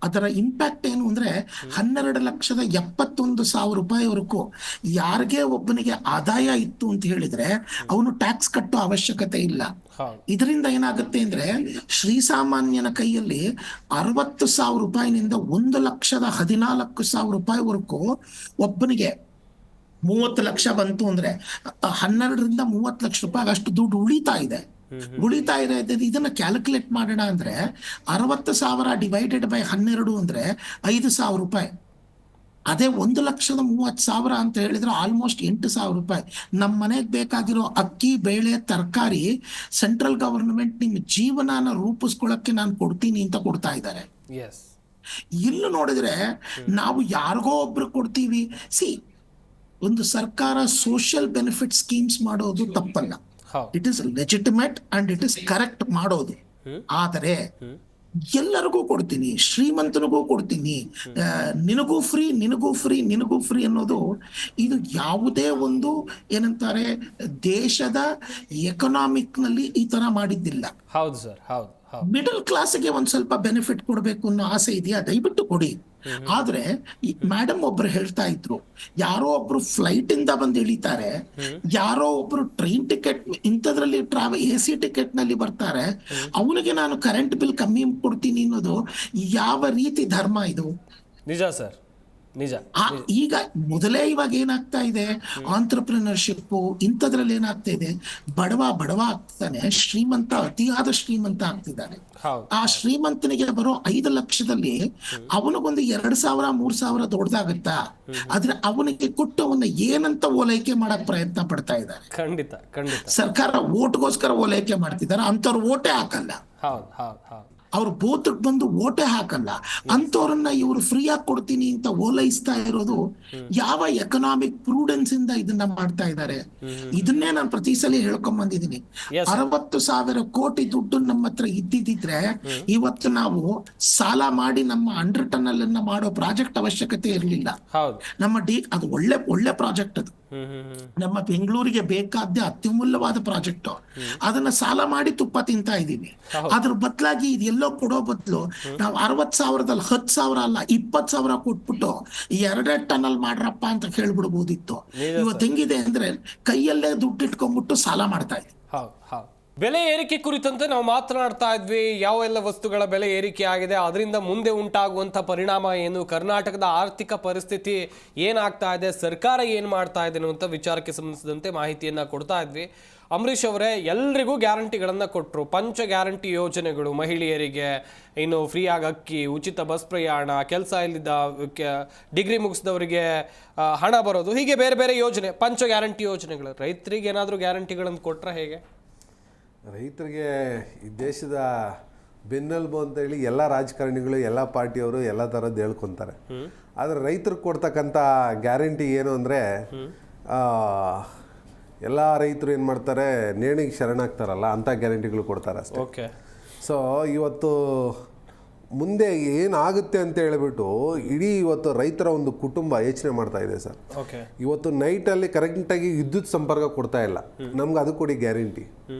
ಅದರ ಇಂಪ್ಯಾಕ್ಟ್ ಏನು ಅಂದ್ರೆ 12,71,000 ರೂಪಾಯಿವರೆಗೂ ಯಾರಿಗೆ ಒಬ್ಬನಿಗೆ ಆದಾಯ ಇತ್ತು ಅಂತ ಹೇಳಿದ್ರೆ ಅವನು ಟ್ಯಾಕ್ಸ್ ಕಟ್ಟೋ ಅವಶ್ಯಕತೆ ಇಲ್ಲ. ಇದರಿಂದ ಏನಾಗುತ್ತೆ ಅಂದ್ರೆ ಶ್ರೀಸಾಮಾನ್ಯನ ಕೈಯಲ್ಲಿ 60,000 ರೂಪಾಯಿನಿಂದ 1,14,000 ರೂಪಾಯಿವರೆಗೂ, ಒಬ್ಬನಿಗೆ 30 ಲಕ್ಷ ಬಂತು ಅಂದ್ರೆ 12ರಿಂದ 30 ಲಕ್ಷ ರೂಪಾಯಿ ಅಷ್ಟು ದುಡ್ಡು ಉಳಿತಾ ಇದೆ. ಇದನ್ನ ಕ್ಯಾಲ್ಕುಲೇಟ್ ಮಾಡೋಣ ಅಂದ್ರೆ 60,000 ಡಿವೈಡೆಡ್ ಬೈ 12 ಅಂದ್ರೆ 5,000 ರೂಪಾಯಿ. ಅದೇ 1,30,000 ಅಂತ ಹೇಳಿದ್ರೆ ಆಲ್ಮೋಸ್ಟ್ 8,000 ರೂಪಾಯಿ. ನಮ್ಮ ಮನೆಗೆ ಬೇಕಾಗಿರೋ ಅಕ್ಕಿ, ಬೇಳೆ, ತರಕಾರಿ ಸೆಂಟ್ರಲ್ ಗವರ್ನಮೆಂಟ್ ನಿಮ್ಮ ಜೀವನನ ರೂಪಿಸ್ಕೊಳ್ಳಕ್ಕೆ ನಾನು ಕೊಡ್ತೀನಿ ಅಂತ ಕೊಡ್ತಾ ಇದ್ದಾರೆ. ಇಲ್ಲಿ ನೋಡಿದ್ರೆ ನಾವು ಯಾರಿಗೋ ಒಬ್ರು ಕೊಡ್ತೀವಿ. ಒಂದು ಸರ್ಕಾರ ಸೋಷಿಯಲ್ ಬೆನಿಫಿಟ್ ಸ್ಕೀಮ್ಸ್ ಮಾಡೋದು ತಪ್ಪಲ್ಲ, it is legitimate and it is correct ಮಾಡೋದು. ಆದರೆ ಎಲ್ಲರಿಗೂ ಕೊಡ್ತೀನಿ, ಶ್ರೀಮಂತನಿಗೂ ಕೊಡ್ತೀನಿ, ನಿನಗೂ ಫ್ರೀ ಅನ್ನೋದು ಇದು ಯಾವುದೇ ಒಂದು ಏನಂತಾರೆ ದೇಶದ ಎಕನಾಮಿಕ್ ನಲ್ಲಿ ಈ ತರ ಮಾಡಿದ್ದಿಲ್ಲ. ಹೌದು ಸರ್, ಹೌದು. ಮಿಡಲ್ ಕ್ಲಾಸ್ಗೆ ಒಂದ್ ಸ್ವಲ್ಪ ಬೆನಿಫಿಟ್ ಕೊಡ್ಬೇಕು ಅನ್ನೋ ಆಸೆ ಇದೆಯಾ, ದಯವಿಟ್ಟು ಕೊಡಿ. ಆದ್ರೆ ಮೇಡಮ್ ಒಬ್ರು ಹೇಳ್ತಾ ಇದ್ರು, ಯಾರೋ ಒಬ್ರು ಫ್ಲೈಟ್ ಇಂದ ಬಂದು ಇಳಿತಾರೆ, ಯಾರೋ ಒಬ್ರು ಟ್ರೈನ್ ಟಿಕೆಟ್ ಇಂಥದ್ರಲ್ಲಿ AC ಟಿಕೆಟ್ ನಲ್ಲಿ ಬರ್ತಾರೆ, ಅವನಿಗೆ ನಾನು ಕರೆಂಟ್ ಬಿಲ್ ಕಮ್ಮಿ ಕೊಡ್ತೀನಿ ಅನ್ನೋದು ಯಾವ ರೀತಿ ಧರ್ಮ ಇದು? ನಿಜ ಸರ್, ನಿಜ. ಈಗ ಮೊದಲೇ ಇವಾಗ ಏನಾಗ್ತಾ ಇದೆ, ಆಂಟ್ರಪ್ರಿನರ್ಶಿಪ್ ಇಂಥದ್ರಲ್ಲಿ ಏನಾಗ್ತಾ ಇದೆ, ಬಡವ ಆಗ್ತಾನೆ, ಶ್ರೀಮಂತ ಅತಿಯಾದ ಶ್ರೀಮಂತ ಆಗ್ತಿದ್ದಾನೆ. ಆ ಶ್ರೀಮಂತನಿಗೆ ಬರೋ 5 ಲಕ್ಷದಲ್ಲಿ ಅವನಿಗೊಂದು 2,000, 3,000 ದೊಡ್ಡದಾಗತ್ತಾ? ಆದ್ರೆ ಅವನಿಗೆ ಕೊಟ್ಟು ಅವನ್ನ ಏನಂತ ಓಲೈಕೆ ಮಾಡಕ್ ಪ್ರಯತ್ನ ಪಡ್ತಾ ಇದ್ದಾರೆ. ಖಂಡಿತ. ಸರ್ಕಾರ ಓಟ್ಗೋಸ್ಕರ ಓಲೈಕೆ ಮಾಡ್ತಿದ್ದಾರೆ, ಅಂತವ್ರು ಓಟೇ ಹಾಕಲ್ಲ. ಅವ್ರ ಬೂತ್ಗೆ ಬಂದು ಓಟೆ ಹಾಕಲ್ಲ ಅಂತವ್ರನ್ನ ಇವರು ಫ್ರೀಯಾಗಿ ಕೊಡ್ತೀನಿ ಅಂತ ಓಲೈಸ್ತಾ ಇರೋದು ಯಾವ ಎಕನಾಮಿಕ್ ಪ್ರೂಡೆನ್ಸ್ ಇಂದ ಇದನ್ನ ಮಾಡ್ತಾ ಇದ್ದಾರೆ? ಇದನ್ನೇ ನಾನು ಪ್ರತಿ ಸಲ ಹೇಳ್ಕೊಂಡ್ ಬಂದಿದ್ದೀನಿ. 60,000 ಕೋಟಿ ದುಡ್ಡು ನಮ್ಮ ಹತ್ರ ಇದ್ದಿದ್ರೆ ಇವತ್ತು ನಾವು ಸಾಲ ಮಾಡಿ ನಮ್ಮ ಅಂಡರ್ ಟನಲ್ ಅನ್ನ ಮಾಡೋ ಪ್ರಾಜೆಕ್ಟ್ ಅವಶ್ಯಕತೆ ಇರಲಿಲ್ಲ. ನಮ್ಮ ಅದು ಒಳ್ಳೆ ಪ್ರಾಜೆಕ್ಟ್ ಅದು. ನಮ್ಮ ಬೆಂಗಳೂರಿಗೆ ಬೇಕಾದ ಅತ್ಯಮೂಲ್ಯವಾದ ಪ್ರಾಜೆಕ್ಟ್. ಅದನ್ನ ಸಾಲ ಮಾಡಿ ತುಪ್ಪ ತಿಂತಾ ಇದೀವಿ. ಅದ್ರ ಬದಲಾಗಿ ಇದೆಲ್ಲೋ ಕೊಡೋ ಬದಲು ನಾವು 60,000ದಲ್ಲಿ 10,000 ಅಲ್ಲ 20,000 ಕೊಟ್ಬಿಟ್ಟು 2 ಟನಲ್ ಮಾಡ್ರಪ್ಪ ಅಂತ ಕೇಳ್ಬಿಡ್ಬೋದಿತ್ತು. ಇವತ್ತು ಹೆಂಗಿದೆ ಅಂದ್ರೆ ಕೈಯಲ್ಲೇ ದುಡ್ಡು ಇಟ್ಕೊಂಡ್ಬಿಟ್ಟು ಸಾಲ ಮಾಡ್ತಾ ಇದ್ವಿ. ಬೆಲೆ ಏರಿಕೆ ಕುರಿತಂತೆ ನಾವು ಮಾತನಾಡ್ತಾ ಇದ್ವಿ. ಯಾವ ಎಲ್ಲ ವಸ್ತುಗಳ ಬೆಲೆ ಏರಿಕೆ ಆಗಿದೆ, ಅದರಿಂದ ಮುಂದೆ ಉಂಟಾಗುವಂಥ ಪರಿಣಾಮ ಏನು, ಕರ್ನಾಟಕದ ಆರ್ಥಿಕ ಪರಿಸ್ಥಿತಿ ಏನಾಗ್ತಾ ಇದೆ, ಸರ್ಕಾರ ಏನು ಮಾಡ್ತಾ ಇದೆ ಅನ್ನುವಂಥ ವಿಚಾರಕ್ಕೆ ಸಂಬಂಧಿಸಿದಂತೆ ಮಾಹಿತಿಯನ್ನು ಕೊಡ್ತಾ ಇದ್ವಿ. ಅಂಬರೀಷ್ ಅವರೇ ಎಲ್ರಿಗೂ ಗ್ಯಾರಂಟಿಗಳನ್ನು ಕೊಟ್ಟರು. ಪಂಚ ಗ್ಯಾರಂಟಿ ಯೋಜನೆಗಳು, ಮಹಿಳೆಯರಿಗೆ ಇನ್ನು ಫ್ರೀಯಾಗಿ ಅಕ್ಕಿ, ಉಚಿತ ಬಸ್ ಪ್ರಯಾಣ, ಕೆಲಸ ಇಲ್ಲದ ಡಿಗ್ರಿ ಮುಗಿಸಿದವರಿಗೆ ಹಣ ಬರೋದು, ಹೀಗೆ ಬೇರೆ ಬೇರೆ ಯೋಜನೆ, ಪಂಚ ಗ್ಯಾರಂಟಿ ಯೋಜನೆಗಳು. ರೈತರಿಗೆ ಏನಾದರೂ ಗ್ಯಾರಂಟಿಗಳನ್ನು ಕೊಟ್ಟರೆ ಹೇಗೆ? ರೈತರಿಗೆ ಈ ದೇಶದ ಬೆನ್ನೆಲುಬು ಅಂತೇಳಿ ಎಲ್ಲ ರಾಜಕಾರಣಿಗಳು, ಎಲ್ಲ ಪಾರ್ಟಿಯವರು ಎಲ್ಲ ಥರದ್ದು ಹೇಳ್ಕೊತಾರೆ. ಆದರೆ ರೈತರಿಗೆ ಕೊಡ್ತಕ್ಕಂಥ ಗ್ಯಾರಂಟಿ ಏನು ಅಂದರೆ, ಎಲ್ಲ ರೈತರು ಏನು ಮಾಡ್ತಾರೆ, ನೇಣಿಗೆ ಶರಣಾಗ್ತಾರಲ್ಲ ಅಂಥ ಗ್ಯಾರಂಟಿಗಳು ಕೊಡ್ತಾರೆ ಅಷ್ಟೇ. ಓಕೆ. ಸೊ ಇವತ್ತು ಮುಂದೆ ಏನಾಗುತ್ತೆ ಅಂತ ಹೇಳಿಬಿಟ್ಟು ಇಡೀ ಇವತ್ತು ರೈತರ ಒಂದು ಕುಟುಂಬ ಯೋಚನೆ ಮಾಡ್ತಾ ಇದೆ ಸರ್. ಇವತ್ತು ನೈಟಲ್ಲಿ ಕರೆಕ್ಟಾಗಿ ವಿದ್ಯುತ್ ಸಂಪರ್ಕ ಕೊಡ್ತಾ ಇಲ್ಲ, ನಮ್ಗೆ ಅದು ಕೊಡಿ ಗ್ಯಾರಂಟಿ.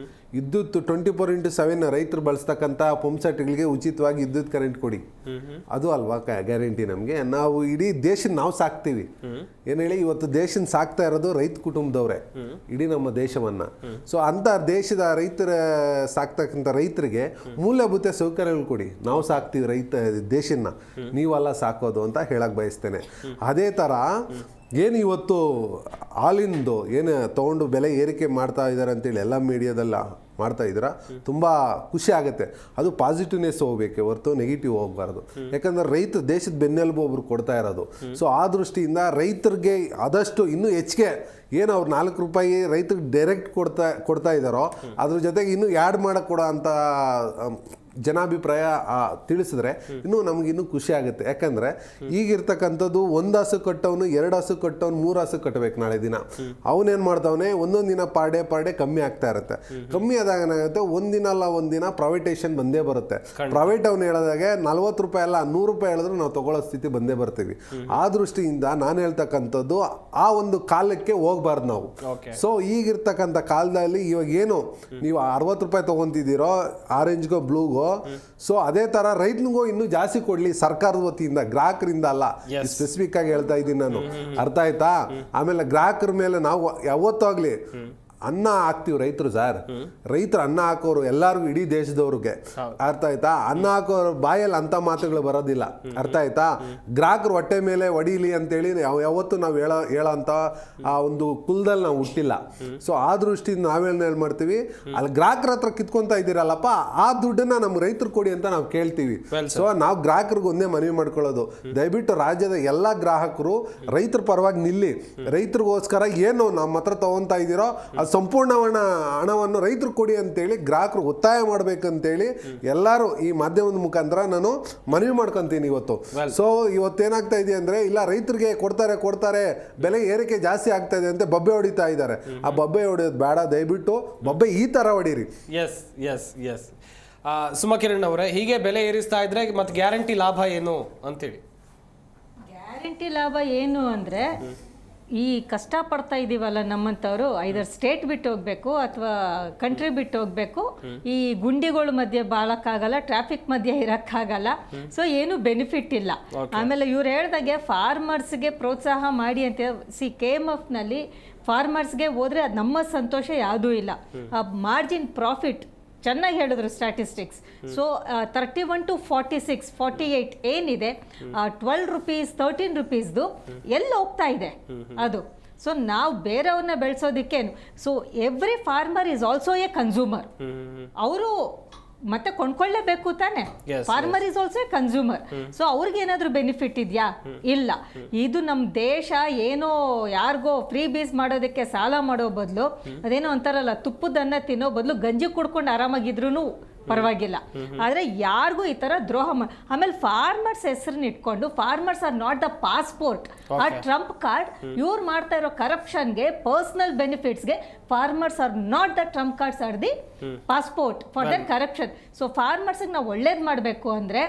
ವಿದ್ಯುತ್ 24x7 ರೈತರು ಬಳಸ್ತಕ್ಕಂಥ ಪಂಪ್ ಸೆಟ್ಗಳಿಗೆ ಉಚಿತವಾಗಿ ವಿದ್ಯುತ್ ಕರೆಂಟ್ ಕೊಡಿ, ಅದು ಅಲ್ವಾ ಗ್ಯಾರಂಟಿ ನಮಗೆ? ನಾವು ಇಡೀ ದೇಶ ನಾವು ಸಾಕ್ತೀವಿ ಏನು ಹೇಳಿ, ಇವತ್ತು ದೇಶನ ಸಾಕ್ತಾ ಇರೋದು ರೈತ ಕುಟುಂಬದವ್ರೆ, ಇಡೀ ನಮ್ಮ ದೇಶವನ್ನ. ಸೊ ಅಂತ ದೇಶದ ರೈತರ ಸಾಕ್ತಕ್ಕಂಥ ರೈತರಿಗೆ ಮೂಲಭೂತ ಸೌಕರ್ಯಗಳು ಕೊಡಿ, ನಾವು ಸಾಕ್ತೀವಿ ರೈತ ದೇಶನ, ನೀವಲ್ಲ ಸಾಕೋದು ಅಂತ ಹೇಳಕ್ ಬಯಸ್ತೇನೆ. ಅದೇ ಥರ ಏನು ಇವತ್ತು ಹಾಲಿಂದು ಏನು ತೊಗೊಂಡು ಬೆಲೆ ಏರಿಕೆ ಮಾಡ್ತಾ ಇದ್ದಾರೆ ಅಂತೇಳಿ ಎಲ್ಲ ಮೀಡಿಯಾದಲ್ಲ ಮಾಡ್ತಾ ಇದ್ದೀರಾ, ತುಂಬ ಖುಷಿ ಆಗುತ್ತೆ. ಅದು ಪಾಸಿಟಿವ್ನೆಸ್ ಹೋಗ್ಬೇಕೆ ಹೊರತು ನೆಗೆಟಿವ್ ಹೋಗಬಾರ್ದು. ಯಾಕಂದರೆ ರೈತ ದೇಶದ ಬೆನ್ನೆಲುಬು ಒಬ್ರು ಕೊಡ್ತಾ ಇರೋದು. ಸೊ ಆ ದೃಷ್ಟಿಯಿಂದ ರೈತರಿಗೆ ಆದಷ್ಟು ಇನ್ನೂ ಹೆಚ್ಚಿಗೆ ಏನು ಅವ್ರು 4 ರೂಪಾಯಿ ರೈತರಿಗೆ ಡೈರೆಕ್ಟ್ ಕೊಡ್ತಾ ಇದ್ದಾರೋ ಅದ್ರ ಜೊತೆಗೆ ಇನ್ನೂ ಆ್ಯಡ್ ಮಾಡೋಕ್ಕೆ ಕೊಡೋ ಅಂಥ ಜನಾಭಿಪ್ರಾಯ ತಿಳಿಸಿದ್ರೆ ಇನ್ನೂ ನಮಗಿನ್ನೂ ಖುಷಿ ಆಗುತ್ತೆ. ಯಾಕಂದರೆ ಈಗಿರ್ತಕ್ಕಂಥದ್ದು 1 ಹಸು ಕಟ್ಟವನು 2 ಹಸು ಕಟ್ಟವನು 3 ಹಸು ಕಟ್ಟಬೇಕು ನಾಳೆ ದಿನ. ಅವನೇನು ಮಾಡ್ತಾವನೆ, ಒಂದೊಂದು ದಿನ ಪಾಡೆ ಕಮ್ಮಿ ಆಗ್ತಾ ಇರುತ್ತೆ. ಕಮ್ಮಿ ಆದಾಗ ಏನಾಗುತ್ತೆ, ಒಂದಿನ ಅಲ್ಲ ಒಂದಿನ ಪ್ರೈವೇಟೇಷನ್ ಬಂದೇ ಬರುತ್ತೆ. ಪ್ರೈವೇಟ್ ಅವ್ನು ಹೇಳೋದಾಗೆ 40 ರೂಪಾಯಿ ಅಲ್ಲ 100 ರೂಪಾಯಿ ಹೇಳಿದ್ರು ನಾವು ತಗೊಳ್ಳೋ ಸ್ಥಿತಿ ಬಂದೇ ಬರ್ತೀವಿ. ಆ ದೃಷ್ಟಿಯಿಂದ ನಾನು ಹೇಳ್ತಕ್ಕಂಥದ್ದು ಆ ಒಂದು ಕಾಲಕ್ಕೆ ಹೋಗ್ಬಾರ್ದು ನಾವು. ಸೊ ಈಗಿರ್ತಕ್ಕಂಥ ಕಾಲದಲ್ಲಿ ಇವಾಗ ಏನು ನೀವು 60 ರೂಪಾಯಿ ತೊಗೊತಿದ್ದೀರೋ ಆರೆಂಜ್ಗೋ ಬ್ಲೂಗೋ, ಸೊ ಅದೇ ತರ ರೈತನಿಗೂ ಇನ್ನೂ ಜಾಸ್ತಿ ಕೊಡ್ಲಿ ಸರ್ಕಾರದ ವತಿಯಿಂದ, ಗ್ರಾಹಕರಿಂದ ಅಲ್ಲ. ಸ್ಪೆಸಿಫಿಕ್ ಆಗಿ ಹೇಳ್ತಾ ಇದ್ದೀನಿ ನಾನು, ಅರ್ಥ ಆಯ್ತಾ? ಆಮೇಲೆ ಗ್ರಾಹಕರ ಮೇಲೆ ನಾವು ಯಾವತ್ತಾಗ್ಲಿ ಅನ್ನ ಹಾಕ್ತಿವಿ ರೈತರು ಸರ್, ರೈತರು ಅನ್ನ ಹಾಕೋರು ಎಲ್ಲರಿಗೂ, ಇಡೀ ದೇಶದವ್ರಿಗೆ, ಅರ್ಥ ಆಯ್ತಾ? ಅನ್ನ ಹಾಕೋರು ಬಾಯಲ್ಲಿ ಅಂತ ಮಾತುಗಳು ಬರೋದಿಲ್ಲ, ಅರ್ಥ ಆಯ್ತಾ? ಗ್ರಾಹಕರು ಹೊಟ್ಟೆ ಮೇಲೆ ಹೊಡೀಲಿ ಅಂತೇಳಿ ಯಾವತ್ತು ನಾವು ಹೇಳೋ ಅಂತ ಆ ಒಂದು ಕುಲದಲ್ಲಿ ನಾವು ಹುಟ್ಟಿಲ್ಲ. ಸೊ ಆ ದೃಷ್ಟಿಯಿಂದ ನಾವೇನು ಮಾಡ್ತೀವಿ, ಅಲ್ಲಿ ಗ್ರಾಹಕರ ಹತ್ರ ಕಿತ್ಕೊಂತ ಇದ್ದೀರಲ್ಲಪ್ಪ, ಆ ದುಡ್ಡನ್ನ ನಮ್ಮ ರೈತರು ಕೊಡಿ ಅಂತ ನಾವು ಕೇಳ್ತೀವಿ. ಸೊ ನಾವು ಗ್ರಾಹಕರಿಗೆ ಒಂದೇ ಮನವಿ ಮಾಡ್ಕೊಳ್ಳೋದು, ದಯವಿಟ್ಟು ರಾಜ್ಯದ ಎಲ್ಲ ಗ್ರಾಹಕರು ರೈತರ ಪರವಾಗಿ ನಿಲ್ಲಿ. ರೈತರಿಗೋಸ್ಕರ ಏನು ನಮ್ಮ ಹತ್ರ ತಗೊಂತಾ ಇದ್ದೀರೋ ಸಂಪೂರ್ಣ ಹಣವನ್ನು ರೈತರು ಕೊಡಿ ಅಂತೇಳಿ ಗ್ರಾಹಕರು ಒತ್ತಾಯ ಮಾಡ್ಬೇಕಂತೇಳಿ ಎಲ್ಲರೂ ಈ ಮಾಧ್ಯಮದ ಮುಖಾಂತರ ನಾನು ಮನವಿ ಮಾಡ್ಕೊಂತೀನಿ ಇವತ್ತು. ಸೊ ಇವತ್ತೇನಾಗ್ತಾ ಇದೆ ಅಂದ್ರೆ, ಇಲ್ಲ ರೈತರಿಗೆ ಕೊಡ್ತಾರೆ ಬೆಲೆ ಏರಿಕೆ ಜಾಸ್ತಿ ಆಗ್ತಾ ಇದೆ ಅಂತ ಬಬ್ಬೆ ಹೊಡಿತಾ ಇದ್ದಾರೆ. ಆ ಬಬ್ಬೆ ಹೊಡೆಯೋದು ಬೇಡ, ದಯವಿಟ್ಟು ಬಬ್ಬೆ ಈ ತರ ಹೊಡೀರಿ. ಎಸ್ ಸುಮಕಿರಣ್ ಅವರೇ, ಹೀಗೆ ಬೆಲೆ ಏರಿಸ್ತಾ ಇದ್ರೆ ಮತ್ತೆ ಗ್ಯಾರಂಟಿ ಲಾಭ ಏನು ಅಂತೇಳಿ? ಗ್ಯಾರಂಟಿ ಲಾಭ ಏನು ಅಂದ್ರೆ, ಈ ಕಷ್ಟ ಪಡ್ತಾ ಇದೀವಲ್ಲ ನಮ್ಮಂಥವ್ರು, ಐದರ್ ಸ್ಟೇಟ್ ಬಿಟ್ಟು ಹೋಗ್ಬೇಕು ಅಥವಾ ಕಂಟ್ರಿ ಬಿಟ್ಟು ಹೋಗ್ಬೇಕು, ಈ ಗುಂಡಿಗಳ ಮಧ್ಯೆ ಬಾಳಕ್ಕಾಗಲ್ಲ, ಟ್ರಾಫಿಕ್ ಮಧ್ಯೆ ಇರಕ್ಕಾಗಲ್ಲ. ಸೊ ಏನು ಬೆನಿಫಿಟ್ ಇಲ್ಲ. ಆಮೇಲೆ ಇವ್ರು ಹೇಳ್ದಾಗೆ ಫಾರ್ಮರ್ಸ್ಗೆ ಪ್ರೋತ್ಸಾಹ ಮಾಡಿ ಅಂತ KMF ನಲ್ಲಿ ಫಾರ್ಮರ್ಸ್ಗೆ ಹೋದ್ರೆ ಅದು ನಮ್ಮ ಸಂತೋಷ ಯಾವುದೂ ಇಲ್ಲ. ಮಾರ್ಜಿನ್ ಪ್ರಾಫಿಟ್ ಚೆನ್ನಾಗಿ ಹೇಳಿದ್ರು ಸ್ಟ್ಯಾಟಿಸ್ಟಿಕ್ಸ್. ಸೊ 31 to 46, 48 ಏನಿದೆ, 12 ರೂಪೀಸ್ 13 ರೂಪೀಸ್ದು ಎಲ್ಲಿ ಹೋಗ್ತಾ ಇದೆ ಅದು. ಸೊ ನಾವು ಬೇರೆಯವ್ರನ್ನ ಬೆಳೆಸೋದಕ್ಕೇನು, so every farmer is also a consumer. ಅವರು ಮತ್ತೆ ಕೊಂಡ್ಕೊಳ್ಳೇಬೇಕು ತಾನೆ. Farmer is also a consumer. So ಅವ್ರಿಗೆ ಏನಾದರೂ ಬೆನಿಫಿಟ್ ಇದೆಯಾ? ಇಲ್ಲ. ಇದು ನಮ್ಮ ದೇಶ ಏನೋ ಯಾರಿಗೋ ಫ್ರೀ ಬೀಸ್ ಮಾಡೋದಕ್ಕೆ ಸಾಲ ಮಾಡೋ ಬದಲು, ಅದೇನೋ ಅಂತಾರಲ್ಲ ತುಪ್ಪದನ್ನ ತಿನ್ನೋ ಬದಲು ಗಂಜಿ ಕುಡ್ಕೊಂಡು ಆರಾಮಾಗಿದ್ರು ಪರವಾಗಿಲ್ಲ. ಆದ್ರೆ ಯಾರಿಗೂ ಈ ತರ ಆಮೇಲೆ ಫಾರ್ಮರ್ಸ್ ಹೆಸರನ್ನ ಇಟ್ಕೊಂಡು farmers are not the passport, ಆ ಟ್ರಂಪ್ ಕಾರ್ಡ್. ಇವ್ರು ಮಾಡ್ತಾ ಇರೋ ಕರಪ್ಷನ್ಗೆ, ಪರ್ಸನಲ್ ಬೆನಿಫಿಟ್ಸ್ಗೆ farmers are not the trump cards, are the passport for that corruption. So ಫಾರ್ಮರ್ಸ್ಗೆ ನಾವು ಒಳ್ಳೇದು ಮಾಡಬೇಕು ಅಂದ್ರೆ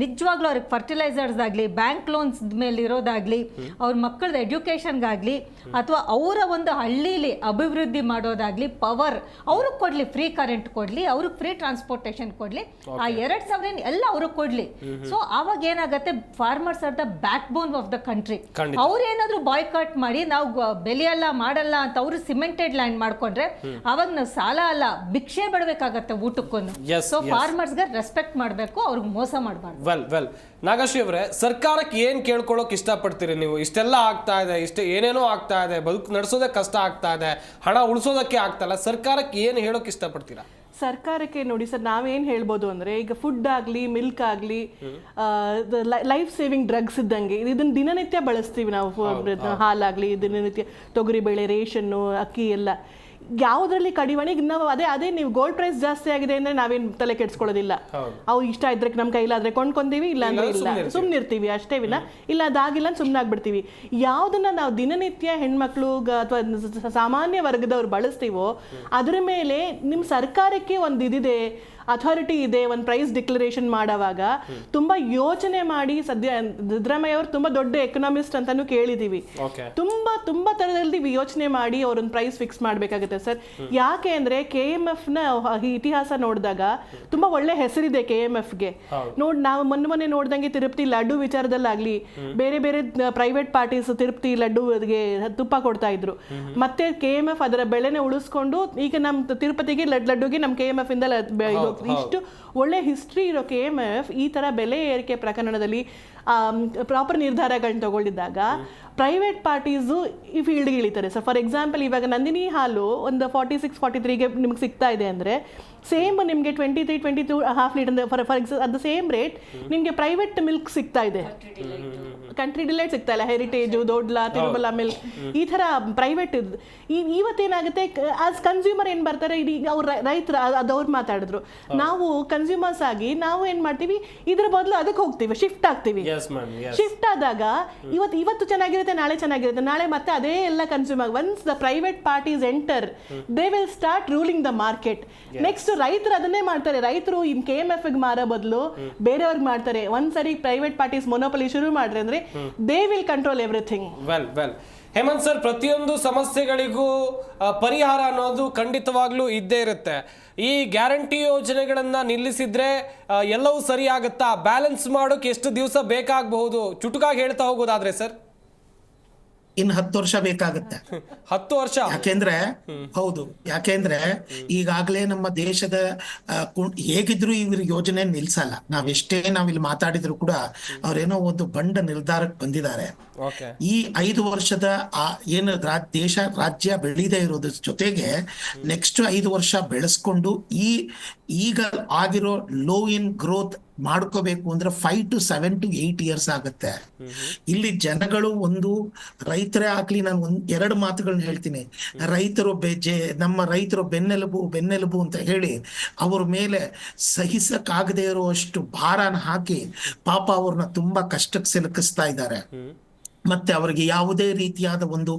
ನಿಜವಾಗ್ಲೂ ಅವ್ರಿಗೆ ಫರ್ಟಿಲೈಸರ್ಸ್ ಆಗಲಿ, ಬ್ಯಾಂಕ್ ಲೋನ್ಸ್ ಮೇಲೆ ಇರೋದಾಗ್ಲಿ, ಅವ್ರ ಮಕ್ಕಳದ ಎಡ್ಯುಕೇಷನ್ಗಾಗಲಿ, ಅಥವಾ ಅವರ ಒಂದು ಹಳ್ಳಿಲಿ ಅಭಿವೃದ್ಧಿ ಮಾಡೋದಾಗ್ಲಿ, ಪವರ್ ಅವ್ರಿಗೆ ಕೊಡ್ಲಿ, ಫ್ರೀ ಕರೆಂಟ್ ಕೊಡ್ಲಿ, ಅವ್ರಿಗೆ ಫ್ರೀ ಟ್ರಾನ್ಸ್ಪೋರ್ಟೇಷನ್ ಕೊಡ್ಲಿ, ಆ 2,000 ಎಲ್ಲ ಅವ್ರಿಗೆ ಕೊಡ್ಲಿ. ಸೊ ಆವಾಗ ಏನಾಗುತ್ತೆ, farmers are the back bone of the country. ಅವ್ರು ಏನಾದ್ರು ಬಾಯ್ಕಾಟ್ ಮಾಡಿ ನಾವು ಬೆಳೆಯಲ್ಲ ಮಾಡಲ್ಲ ಅಂತ ಅವರು ಸಿಮೆಂಟೆಡ್ ಲ್ಯಾಂಡ್ ಮಾಡ್ಕೊಂಡ್ರೆ ಅವಾಗ ನಾವು ಸಾಲ ಅಲ್ಲ ಭಿಕ್ಷೆ ಬಿಡಬೇಕಾಗತ್ತೆ ಊಟಕ್ಕೊಂದು. ಸೊ ಫಾರ್ಮರ್ಸ್ಗೆ ರೆಸ್ಪೆಕ್ಟ್ ಮಾಡಬೇಕು, ಅವ್ರಿಗೆ ಮೋಸ ಮಾಡಬಾರ್ದು. ವೆಲ್ ನಾಗಶ್ರೀ ಅವರೇ, ಸರ್ಕಾರಕ್ಕೆ ಏನ್ ಕೇಳ್ಕೊಳ್ಳೋಕೆ ಇಷ್ಟಪಡ್ತೀರಿ ನೀವು? ಇಷ್ಟೆಲ್ಲ ಆಗ್ತಾ ಇದೆ, ಏನೇನೋ ಆಗ್ತಾ ಇದೆ, ಬದುಕು ನಡೆಸೋದೇ ಕಷ್ಟ ಆಗ್ತಾ ಇದೆ, ಹಣ ಉಳಿಸೋದಕ್ಕೆ ಆಗ್ತಾ ಇಲ್ಲ, ಸರ್ಕಾರಕ್ಕೆ ಏನು ಹೇಳೋಕೆ ಇಷ್ಟಪಡ್ತೀರಾ? ಸರ್ಕಾರಕ್ಕೆ ನೋಡಿ ಸರ್, ನಾವೇನು ಹೇಳ್ಬೋದು ಅಂದರೆ, ಈಗ ಫುಡ್ ಆಗಲಿ, ಮಿಲ್ಕ್ ಆಗಲಿ, ಲೈಫ್ ಸೇವಿಂಗ್ ಡ್ರಗ್ಸ್ ಇದ್ದಂಗೆ ಇದನ್ನು ದಿನನಿತ್ಯ ಬಳಸ್ತೀವಿ ನಾವು. ಹಾಲಾಗಲಿ, ದಿನನಿತ್ಯ ತೊಗರಿಬೇಳೆ, ರೇಷನ್ನು, ಅಕ್ಕಿ ಎಲ್ಲ ಯಾವುದರಲ್ಲಿ ಕಡಿವಾಣ. ಈಗ ನಾವು ಅದೇ ನೀವು ಗೋಲ್ಡ್ ಪ್ರೈಸ್ ಜಾಸ್ತಿ ಆಗಿದೆ ಅಂದರೆ ನಾವೇನು ತಲೆ ಕೆಡ್ಸ್ಕೊಳ್ಳೋದಿಲ್ಲ. ಅವು ಇಷ್ಟ ಇದ್ರೆ ನಮ್ಮ ಕೈಲಾದ್ರೆ ಕೊಂಡ್ಕೊಂತೀವಿ, ಇಲ್ಲ ಅಂದ್ರೆ ಇಲ್ಲ, ಸುಮ್ಮನಿರ್ತೀವಿ ಅಷ್ಟೇ ವಿನ. ಇಲ್ಲ ಅದಾಗಿಲ್ಲ ಸುಮ್ಮನೆ ಆಗ್ಬಿಡ್ತೀವಿ. ಯಾವುದನ್ನ ನಾವು ದಿನನಿತ್ಯ ಹೆಣ್ಮಕ್ಳು ಅಥವಾ ಸಾಮಾನ್ಯ ವರ್ಗದವ್ರು ಬಳಸ್ತೀವೋ ಅದ್ರ ಮೇಲೆ ನಿಮ್ಮ ಸರ್ಕಾರಕ್ಕೆ ಒಂದು ಇದಿದೆ, ಅಥಾರಿಟಿ ಇದೆ, ಒಂದು ಪ್ರೈಸ್ ಡಿಕ್ಲರೇಷನ್ ಮಾಡೋವಾಗ ತುಂಬಾ ಯೋಚನೆ ಮಾಡಿ. ಸದ್ಯ ಸಿದ್ದರಾಮಯ್ಯ ಅವರು ತುಂಬಾ ದೊಡ್ಡ ಎಕನಾಮಿಸ್ಟ್ ಅಂತಾನು ಕೇಳಿದೀವಿ. ತುಂಬಾ ತರದಲ್ಲಿ ಯೋಚನೆ ಮಾಡಿ ಅವರೊಂದು ಪ್ರೈಸ್ ಫಿಕ್ಸ್ ಮಾಡ್ಬೇಕಾಗುತ್ತೆ ಸರ್. ಯಾಕೆ ಅಂದ್ರೆ KMF ನ ಇತಿಹಾಸ ನೋಡಿದಾಗ ತುಂಬಾ ಒಳ್ಳೆ ಹೆಸರಿದೆ KMFಗೆ. ನಾವು ಮೊನ್ನೆ ನೋಡ್ದಂಗೆ ತಿರುಪತಿ ಲಡ್ಡು ವಿಚಾರದಲ್ಲಾಗ್ಲಿ, ಬೇರೆ ಬೇರೆ ಪ್ರೈವೇಟ್ ಪಾರ್ಟೀಸ್ ತಿರುಪತಿ ಲಡ್ಡುಗೆ ತುಪ್ಪ ಕೊಡ್ತಾ ಇದ್ರು. ಮತ್ತೆ KMF ಅದರ ಬೆಳೆನೆ ಉಳಿಸ್ಕೊಂಡು ಈಗ ನಮ್ಮ ತಿರುಪತಿಗೆ ಲಡ್ಡುಗೆ ನಮ್ಮ KMF ಇಂದ ಇಷ್ಟು ಒಳ್ಳೆ ಹಿಸ್ಟ್ರಿ ಇರೋ KMF ಈ ತರ ಬೆಲೆ ಏರಿಕೆ ಪ್ರಕರಣದಲ್ಲಿ ಪ್ರಾಪರ್ ನಿರ್ಧಾರಗಳನ್ನ ತಗೊಂಡಿದ್ದಾಗ ಪ್ರೈವೇಟ್ ಪಾರ್ಟೀಸು ಈ ಫೀಲ್ಡ್ಗೆ ಇಳಿತಾರೆ ಸರ್. ಫಾರ್ ಎಕ್ಸಾಂಪಲ್, ಇವಾಗ ನಂದಿನಿ ಹಾಲು ಒಂದು 46-43ಗೆ ನಿಮ್ಗೆ ಸಿಗ್ತಾ ಇದೆ ಅಂದರೆ, ಸೇಮ್ ನಿಮಗೆ 23-22 half litre for example at the same rate ನಿಮಗೆ ಪ್ರೈವೇಟ್ ಮಿಲ್ಕ್ ಸಿಗ್ತಾ ಇದೆ. ಕಂಟ್ರಿ ಡಿಲೈಟ್ ಸಿಗ್ತಾ ಇಲ್ಲ, ಹೆರಿಟೇಜು, ದೊಡ್ಡಲಾ, ತಿರುಮಲ ಮಿಲ್ಕ್, ಈ ಥರ ಪ್ರೈವೇಟ್. ಇವತ್ತೇನಾಗುತ್ತೆ, ಆಸ್ ಕನ್ಸ್ಯೂಮರ್ ಏನು ಬರ್ತಾರೆ, ಇಡೀ ಅವ್ರ ರೈತರು ಅದವ್ರು ಮಾತಾಡಿದ್ರು, ನಾವು ಕನ್ಸ್ಯೂಮರ್ಸ್ ಆಗಿ ನಾವು ಏನು ಮಾಡ್ತೀವಿ, ಇದ್ರ ಬದಲು ಅದಕ್ಕೆ ಹೋಗ್ತೀವಿ, ಶಿಫ್ಟ್ ಆಗ್ತೀವಿ. ಶಿಫ್ಟ್ ಆದಾಗ ಇವತ್ತು ಚೆನ್ನಾಗಿರುತ್ತೆ, ನಾಳೆ ಚೆನ್ನಾಗಿರುತ್ತೆ, ನಾಳೆ ಮತ್ತೆ ಅದೇ ಎಲ್ಲ consumer. Once the private parties enter, they will start ruling the market. Next ರೈತರು ಅದನ್ನೇ ಮಾಡ್ತಾರೆ. ರೈತರು ಇನ್ KMF ಮಾರೋ ಬದಲು ಬೇರೆಯವ್ರಿಗೆ ಮಾಡ್ತಾರೆ. ಒಂದ್ಸರಿ ಪ್ರೈವೇಟ್ ಪಾರ್ಟೀಸ್ ಮೊನೋಪಲಿ ಶುರು ಮಾಡ್ರೆ ಅಂದ್ರೆ they will control everything. Well Hemanth sir, ಪ್ರತಿಯೊಂದು ಸಮಸ್ಯೆಗಳಿಗೂ ಪರಿಹಾರ ಅನ್ನೋದು ಖಂಡಿತವಾಗ್ಲೂ ಇದ್ದೇ ಇರುತ್ತೆ. ಈ ಗ್ಯಾರಂಟಿ ಯೋಜನೆಗಳನ್ನ ನಿಲ್ಲಿಸಿದ್ರೆ ಎಲ್ಲವೂ ಸರಿ ಆಗುತ್ತಾ? ಬ್ಯಾಲೆನ್ಸ್ ಮಾಡೋಕೆ ಎಷ್ಟು ದಿವಸ ಬೇಕಾಗಬಹುದು? ಚುಟುಕಾಗಿ ಹೇಳ್ತಾ ಹೋಗೋದಾದ್ರೆ ಸರ್, ಇನ್ನು 10 ವರ್ಷ ಬೇಕಾಗುತ್ತೆ. 10 ವರ್ಷ? ಯಾಕೆಂದ್ರೆ ಹೌದು, ಯಾಕೆಂದ್ರೆ ಈಗಾಗಲೇ ನಮ್ಮ ದೇಶದ ಹೇಗಿದ್ರು ಇವ್ರ ಯೋಜನೆ ನಿಲ್ಸಲ್ಲ. ನಾವಿಲ್ಲಿ ಮಾತಾಡಿದ್ರು ಕೂಡ ಅವ್ರೇನೋ ಒಂದು ಬಂಡ ನಿರ್ಧಾರಕ್ಕೆ ಬಂದಿದ್ದಾರೆ. ಈ 5 ವರ್ಷದ ಏನು ರಾಜ್ಯ ಬೆಳೀದೇ ಇರೋದ್ರ ಜೊತೆಗೆ ನೆಕ್ಸ್ಟ್ 5 ವರ್ಷ ಬೆಳೆಸ್ಕೊಂಡು ಈಗ ಆಗಿರೋ ಲೋ ಇನ್ ಗ್ರೋತ್ ಮಾಡ್ಕೋಬೇಕು ಅಂದ್ರೆ 5 to 7 to 8 years ಆಗುತ್ತೆ. ಇಲ್ಲಿ ಜನಗಳು ಒಂದು ರೈತರೇ ಆಗ್ಲಿ, ನಾನು 2 ಮಾತುಗಳನ್ನ ಹೇಳ್ತೀನಿ. ನಮ್ಮ ರೈತರು ಬೆನ್ನೆಲುಬು ಅಂತ ಹೇಳಿ ಅವ್ರ ಮೇಲೆ ಸಹಿಸಕ್ಕಾಗದೇ ಇರುವಷ್ಟು ಭಾರನ ಹಾಕಿ ಪಾಪ ಅವ್ರನ್ನ ತುಂಬಾ ಕಷ್ಟಕ್ಕೆ ಸಿಲುಕಿಸ್ತಾ ಇದ್ದಾರೆ. ಮತ್ತೆ ಅವರಿಗೆ ಯಾವುದೇ ರೀತಿಯಾದ ಒಂದು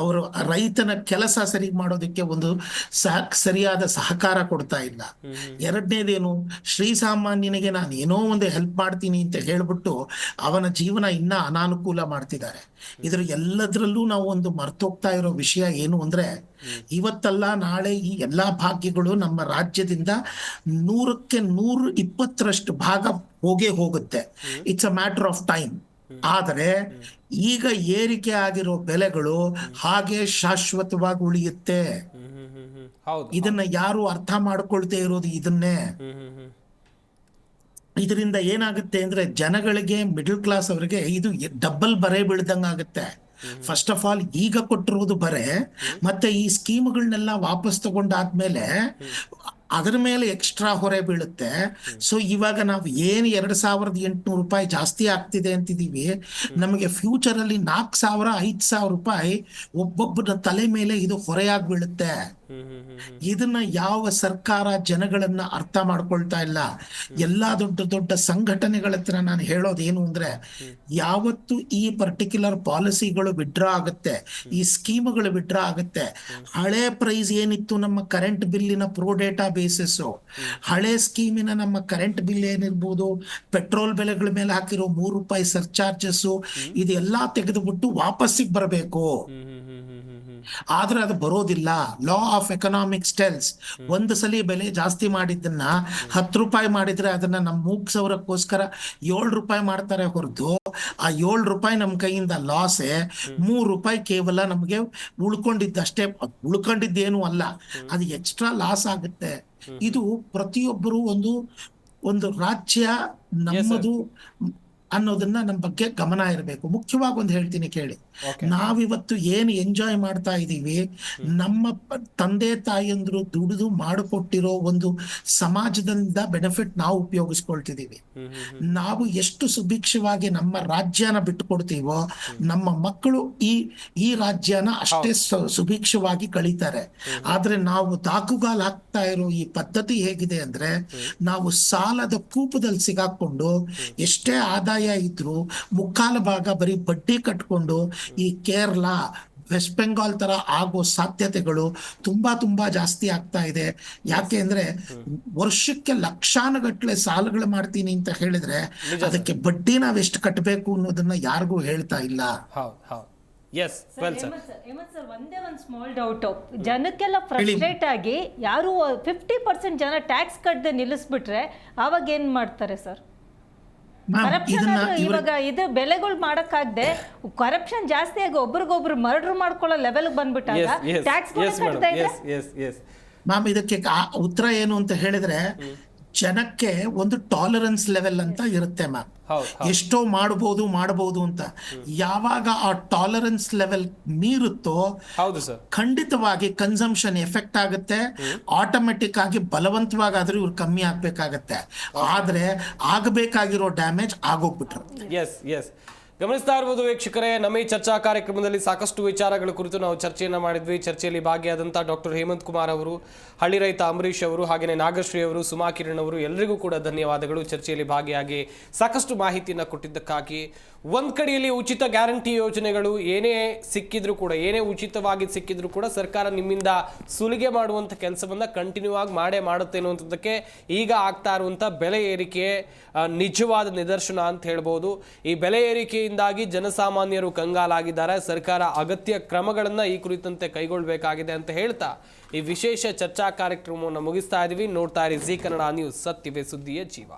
ಅವರು ರೈತನ ಕೆಲಸ ಸರಿ ಮಾಡೋದಕ್ಕೆ ಒಂದು ಸರಿಯಾದ ಸಹಕಾರ ಕೊಡ್ತಾ ಇಲ್ಲ. ಎರಡನೇದೇನು, ಶ್ರೀಸಾಮಾನ್ಯನಿಗೆ ನಾನು ಏನೋ ಒಂದು ಹೆಲ್ಪ್ ಮಾಡ್ತೀನಿ ಅಂತ ಹೇಳ್ಬಿಟ್ಟು ಅವನ ಜೀವನ ಇನ್ನ ಅನಾನುಕೂಲ ಮಾಡ್ತಿದ್ದಾರೆ. ಇದ್ರ ಎಲ್ಲದರಲ್ಲೂ ನಾವು ಒಂದು ಮರ್ತೋಗ್ತಾ ಇರೋ ವಿಷಯ ಏನು ಅಂದ್ರೆ, ಇವತ್ತಲ್ಲ ನಾಳೆ ಈ ಎಲ್ಲಾ ಭಾಗ್ಯಗಳು ನಮ್ಮ ರಾಜ್ಯದಿಂದ 100ಕ್ಕೆ 120ರಷ್ಟು ಭಾಗ ಹೋಗುತ್ತೆ. It's a matter of time. ಆದರೆ ಈಗ ಏರಿಕೆ ಆಗಿರೋ ಬೆಲೆಗಳು ಹಾಗೆ ಶಾಶ್ವತವಾಗಿ ಉಳಿಯುತ್ತೆ. ಇದನ್ನ ಯಾರು ಅರ್ಥ ಮಾಡ್ಕೊಳ್ತೇ ಇರೋದು ಇದನ್ನೇ. ಇದರಿಂದ ಏನಾಗುತ್ತೆ ಅಂದ್ರೆ ಜನಗಳಿಗೆ, ಮಿಡಲ್ ಕ್ಲಾಸ್ ಅವರಿಗೆ ಇದು ಡಬಲ್ ಬರೆ ಬೀಳ್ದಂಗ ಆಗುತ್ತೆ. ಫಸ್ಟ್ ಆಫ್ ಆಲ್ ಈಗ ಕೊಟ್ಟಿರೋದು ಬರೆ, ಮತ್ತೆ ಈ ಸ್ಕೀಮ್ಗಳನ್ನೆಲ್ಲ ವಾಪಸ್ ತಗೊಂಡಾದ್ಮೇಲೆ ಅದರ ಮೇಲೆ ಎಕ್ಸ್ಟ್ರಾ ಹೊರೆ ಬೀಳುತ್ತೆ. ಸೊ ಇವಾಗ ನಾವು ಏನು 2,800 ರೂಪಾಯಿ ಜಾಸ್ತಿ ಆಗ್ತಿದೆ ಅಂತಿದೀವಿ, ನಮಗೆ ಫ್ಯೂಚರ್ ಅಲ್ಲಿ 4,000 5,000 ರೂಪಾಯಿ ಒಬ್ಬೊಬ್ಬರ ತಲೆ ಮೇಲೆ ಇದು ಹೊರೆಯಾಗಿ ಬೀಳುತ್ತೆ. ಇದನ್ನ ಯಾವ ಸರ್ಕಾರ ಜನಗಳನ್ನ ಅರ್ಥ ಮಾಡ್ಕೊಳ್ತಾ ಇಲ್ಲ. ಎಲ್ಲಾ ದೊಡ್ಡ ದೊಡ್ಡ ಸಂಘಟನೆಗಳ ಹತ್ರ ನಾನು ಹೇಳೋದೇನು ಅಂದ್ರೆ, ಯಾವತ್ತು ಈ ಪರ್ಟಿಕ್ಯುಲರ್ ಪಾಲಿಸಿಗಳು ವಿಡ್ರಾ ಆಗುತ್ತೆ, ಈ ಸ್ಕೀಮ್ಗಳು ವಿಡ್ರಾ ಆಗುತ್ತೆ, ಹಳೆ ಪ್ರೈಸ್ ಏನಿತ್ತು ನಮ್ಮ ಕರೆಂಟ್ ಬಿಲ್ಲಿನ ಪ್ರೋ ಡೇಟಾ ಬೇಸಿಸ್, ಹಳೆ ಸ್ಕೀಮಿನ ನಮ್ಮ ಕರೆಂಟ್ ಬಿಲ್ ಏನಿರ್ಬೋದು, ಪೆಟ್ರೋಲ್ ಬೆಲೆಗಳ ಮೇಲೆ ಹಾಕಿರೋ ₹3 ಸರ್ಚಾರ್ಜಸ್, ಇದೆಲ್ಲಾ ತೆಗೆದುಬಿಟ್ಟು ವಾಪಸ್ಸಿಗೆ ಬರಬೇಕು. ಆದ್ರೆ ಅದು ಬರೋದಿಲ್ಲ. ಲಾ ಆಫ್ ಎಕನಾಮಿಕ್ಸ್ ಟೆಲ್ಸ್, ಒಂದು ಸಲ ಬೆಲೆ ಜಾಸ್ತಿ ಮಾಡಿದ್ದನ್ನ ₹10 ಮಾಡಿದ್ರೆ ಅದನ್ನ ನಮ್ಮ ಮೂಗ್ಸವರಕ್ಕೋಸ್ಕರ ₹7 ಮಾಡ್ತಾರೆ ಹೊರತು, ಆ ₹7 ನಮ್ಮ ಕೈಯಿಂದ ಲಾಸೆ, ₹3 ಕೇವಲ ನಮಗೆ ಉಳ್ಕೊಂಡಿದ್ದಷ್ಟೇ. ಉಳ್ಕೊಂಡಿದ್ದೇನು ಅಲ್ಲ, ಅದು ಎಕ್ಸ್ಟ್ರಾ ಲಾಸ್ ಆಗುತ್ತೆ. ಇದು ಪ್ರತಿಯೊಬ್ಬರು ಒಂದು ರಾಜ್ಯ ನಮ್ಮದು ಅನ್ನೋದನ್ನ ನಮ್ಮ ಬಗ್ಗೆ ಗಮನ ಇರಬೇಕು. ಮುಖ್ಯವಾಗಿ ಒಂದು ಹೇಳ್ತೀನಿ ಕೇಳಿ, ನಾವಿವತ್ತು ಏನು ಎಂಜಾಯ್ ಮಾಡ್ತಾ ಇದ್ದೀವಿ, ನಮ್ಮ ತಂದೆ ತಾಯಿಯಂದ್ರು ದುಡಿದು ಮಾಡಿಕೊಟ್ಟಿರೋ ಒಂದು ಸಮಾಜದಿಂದ ಬೆನಿಫಿಟ್ ನಾವು ಉಪಯೋಗಿಸ್ಕೊಳ್ತಿದೀವಿ. ನಾವು ಎಷ್ಟು ಸುಭಿಕ್ಷವಾಗಿ ನಮ್ಮ ರಾಜ್ಯನ ಬಿಟ್ಟುಕೊಡ್ತೀವೋ, ನಮ್ಮ ಮಕ್ಕಳು ಈ ರಾಜ್ಯನ ಅಷ್ಟೇ ಸುಭಿಕ್ಷವಾಗಿ ಕಳೀತಾರೆ. ಆದ್ರೆ ನಾವು ದಾಕುಗಾಲ್ ಹಾಕ್ತಾ ಇರೋ ಈ ಪದ್ಧತಿ ಹೇಗಿದೆ ಅಂದ್ರೆ, ನಾವು ಸಾಲದ ಕೂಪದಲ್ಲಿ ಸಿಗಾಕೊಂಡು ಎಷ್ಟೇ ಆದಾಯ ಇದ್ರು ಮುಕ್ಕಾಲು ಭಾಗ ಬರೀ ಬಡ್ಡಿ ಕಟ್ಕೊಂಡು ಈ ಕೇರಳ, ವೆಸ್ಟ್ ಬೆಂಗಾಲ್ ತರ ಆಗೋ ಸಾಧ್ಯತೆಗಳು ತುಂಬಾ ಜಾಸ್ತಿ ಆಗ್ತಾ ಇದೆ. ಯಾಕೆ ಅಂದ್ರೆ ವರ್ಷಕ್ಕೆ ಲಕ್ಷಾನುಗಟ್ಲೆ ಸಾಲಗಳು ಮಾಡ್ತೀನಿ ಅಂತ ಹೇಳಿದ್ರೆ ಅದಕ್ಕೆ ಬಡ್ಡಿ ನಾವ್ ಎಷ್ಟು ಕಟ್ಟಬೇಕು ಅನ್ನೋದನ್ನ ಯಾರಿಗೂ ಹೇಳ್ತಾ ಇಲ್ಲ. ಒಂದೇ ಒಂದು ಸ್ಮಾಲ್ ಡೌಟ್, ಜನಕ್ಕೆಲ್ಲ ಫ್ರಸ್ಟ್ರೇಟ್ ಆಗಿ ಯಾರು 50% ಜನ ಟ್ಯಾಕ್ಸ್ ಕಟ್ಟದೆ ನಿಲ್ಲಿಸ್ಬಿಟ್ರೆ ಅವಾಗ ಏನ್ ಮಾಡ್ತಾರೆ ಸರ್? ಕರಪ್ಷನ್ ಇವಾಗ ಇದು ಬೆಲೆಗಳು ಮಾಡಕ್ಕಾಗದೆ ಕರಪ್ಷನ್ ಜಾಸ್ತಿ ಆಗಿ ಒಬ್ರಿಗೊಬ್ರು ಮರ್ಡರ್ ಮಾಡ್ಕೊಳ್ಳೋ ಲೆವೆಲ್ ಬಂದ್ಬಿಟ್ಟಾಗ ಟ್ಯಾಕ್ಸ್ ಕಟ್ತಾ ಇದೆ. ಮ್ಯಾಮ್, ಇದಕ್ಕೆ ಉತ್ತರ ಏನು ಅಂತ ಹೇಳಿದ್ರೆ, ಜನಕ್ಕೆ ಒಂದು ಟಾಲರೆನ್ಸ್ ಲೆವೆಲ್ ಅಂತ ಇರುತ್ತೆ ಮ್ಯಾಮ್. ಎಷ್ಟೋ ಮಾಡಬಹುದು ಅಂತ. ಯಾವಾಗ ಆ ಟಾಲರೆನ್ಸ್ ಲೆವೆಲ್ ಮೀರುತ್ತೋ ಖಂಡಿತವಾಗಿ ಕನ್ಸಂಪ್ಷನ್ ಎಫೆಕ್ಟ್ ಆಗುತ್ತೆ. ಆಟೋಮೆಟಿಕ್ ಆಗಿ ಬಲವಂತವಾಗಾದ್ರೂ ಇವ್ರು ಕಮ್ಮಿ ಆಗ್ಬೇಕಾಗತ್ತೆ. ಆದ್ರೆ ಆಗಬೇಕಾಗಿರೋ ಡ್ಯಾಮೇಜ್ ಆಗೋಗ್ಬಿಟ್ರು. ಗಮನಿಸ್ತಾ ಇರ್ಬೋದು ವೀಕ್ಷಕರೇ, ನಮ್ಮ ಈ ಚರ್ಚಾ ಕಾರ್ಯಕ್ರಮದಲ್ಲಿ ಸಾಕಷ್ಟು ವಿಚಾರಗಳ ಕುರಿತು ನಾವು ಚರ್ಚೆಯನ್ನು ಮಾಡಿದ್ವಿ. ಚರ್ಚೆಯಲ್ಲಿ ಭಾಗಿಯಾದಂಥ ಡಾಕ್ಟರ್ ಹೇಮಂತ್ ಕುಮಾರ್ ಅವರು, ಹಳ್ಳಿ ರೈತ ಅಂಬರೀಶ್ ಅವರು, ಹಾಗೆಯೇ ನಾಗಶ್ರೀ ಅವರು, ಸುಮಾ ಕಿರಣ್ ಅವರು, ಎಲ್ಲರಿಗೂ ಕೂಡ ಧನ್ಯವಾದಗಳು. ಚರ್ಚೆಯಲ್ಲಿ ಭಾಗಿಯಾಗಿ ಸಾಕಷ್ಟು ಮಾಹಿತಿಯನ್ನು ಕೊಟ್ಟಿದ್ದಕ್ಕಾಗಿ. ಒಂದು ಕಡೆಯಲ್ಲಿ ಉಚಿತ ಗ್ಯಾರಂಟಿ ಯೋಜನೆಗಳು ಏನೇ ಸಿಕ್ಕಿದ್ರು ಕೂಡ, ಏನೇ ಉಚಿತವಾಗಿ ಸಿಕ್ಕಿದ್ರು ಕೂಡ ಸರ್ಕಾರ ನಿಮ್ಮಿಂದ ಸುಲಿಗೆ ಮಾಡುವಂಥ ಕೆಲಸವನ್ನು ಕಂಟಿನ್ಯೂ ಆಗಿ ಮಾಡುತ್ತೆ ಅನ್ನುವಂಥದ್ದಕ್ಕೆ ಈಗ ಆಗ್ತಾ ಇರುವಂಥ ಬೆಲೆ ಏರಿಕೆ ನಿಜವಾದ ನಿದರ್ಶನ ಅಂತ ಹೇಳ್ಬೋದು. ಈ ಬೆಲೆ ಏರಿಕೆಯಿಂದಾಗಿ ಜನಸಾಮಾನ್ಯರು ಕಂಗಾಲಾಗಿದ್ದಾರೆ. ಸರ್ಕಾರ ಅಗತ್ಯ ಕ್ರಮಗಳನ್ನು ಈ ಕುರಿತಂತೆ ಕೈಗೊಳ್ಳಬೇಕಾಗಿದೆ ಅಂತ ಹೇಳ್ತಾ ಈ ವಿಶೇಷ ಚರ್ಚಾ ಕಾರ್ಯಕ್ರಮವನ್ನು ಮುಗಿಸ್ತಾ ಇದ್ದೀವಿ. ನೋಡ್ತಾ ಇರಿ ಜೀ ಕನ್ನಡ ನ್ಯೂಸ್, ಸತ್ಯವೇ ಸುದ್ದಿಯ ಜೀವ.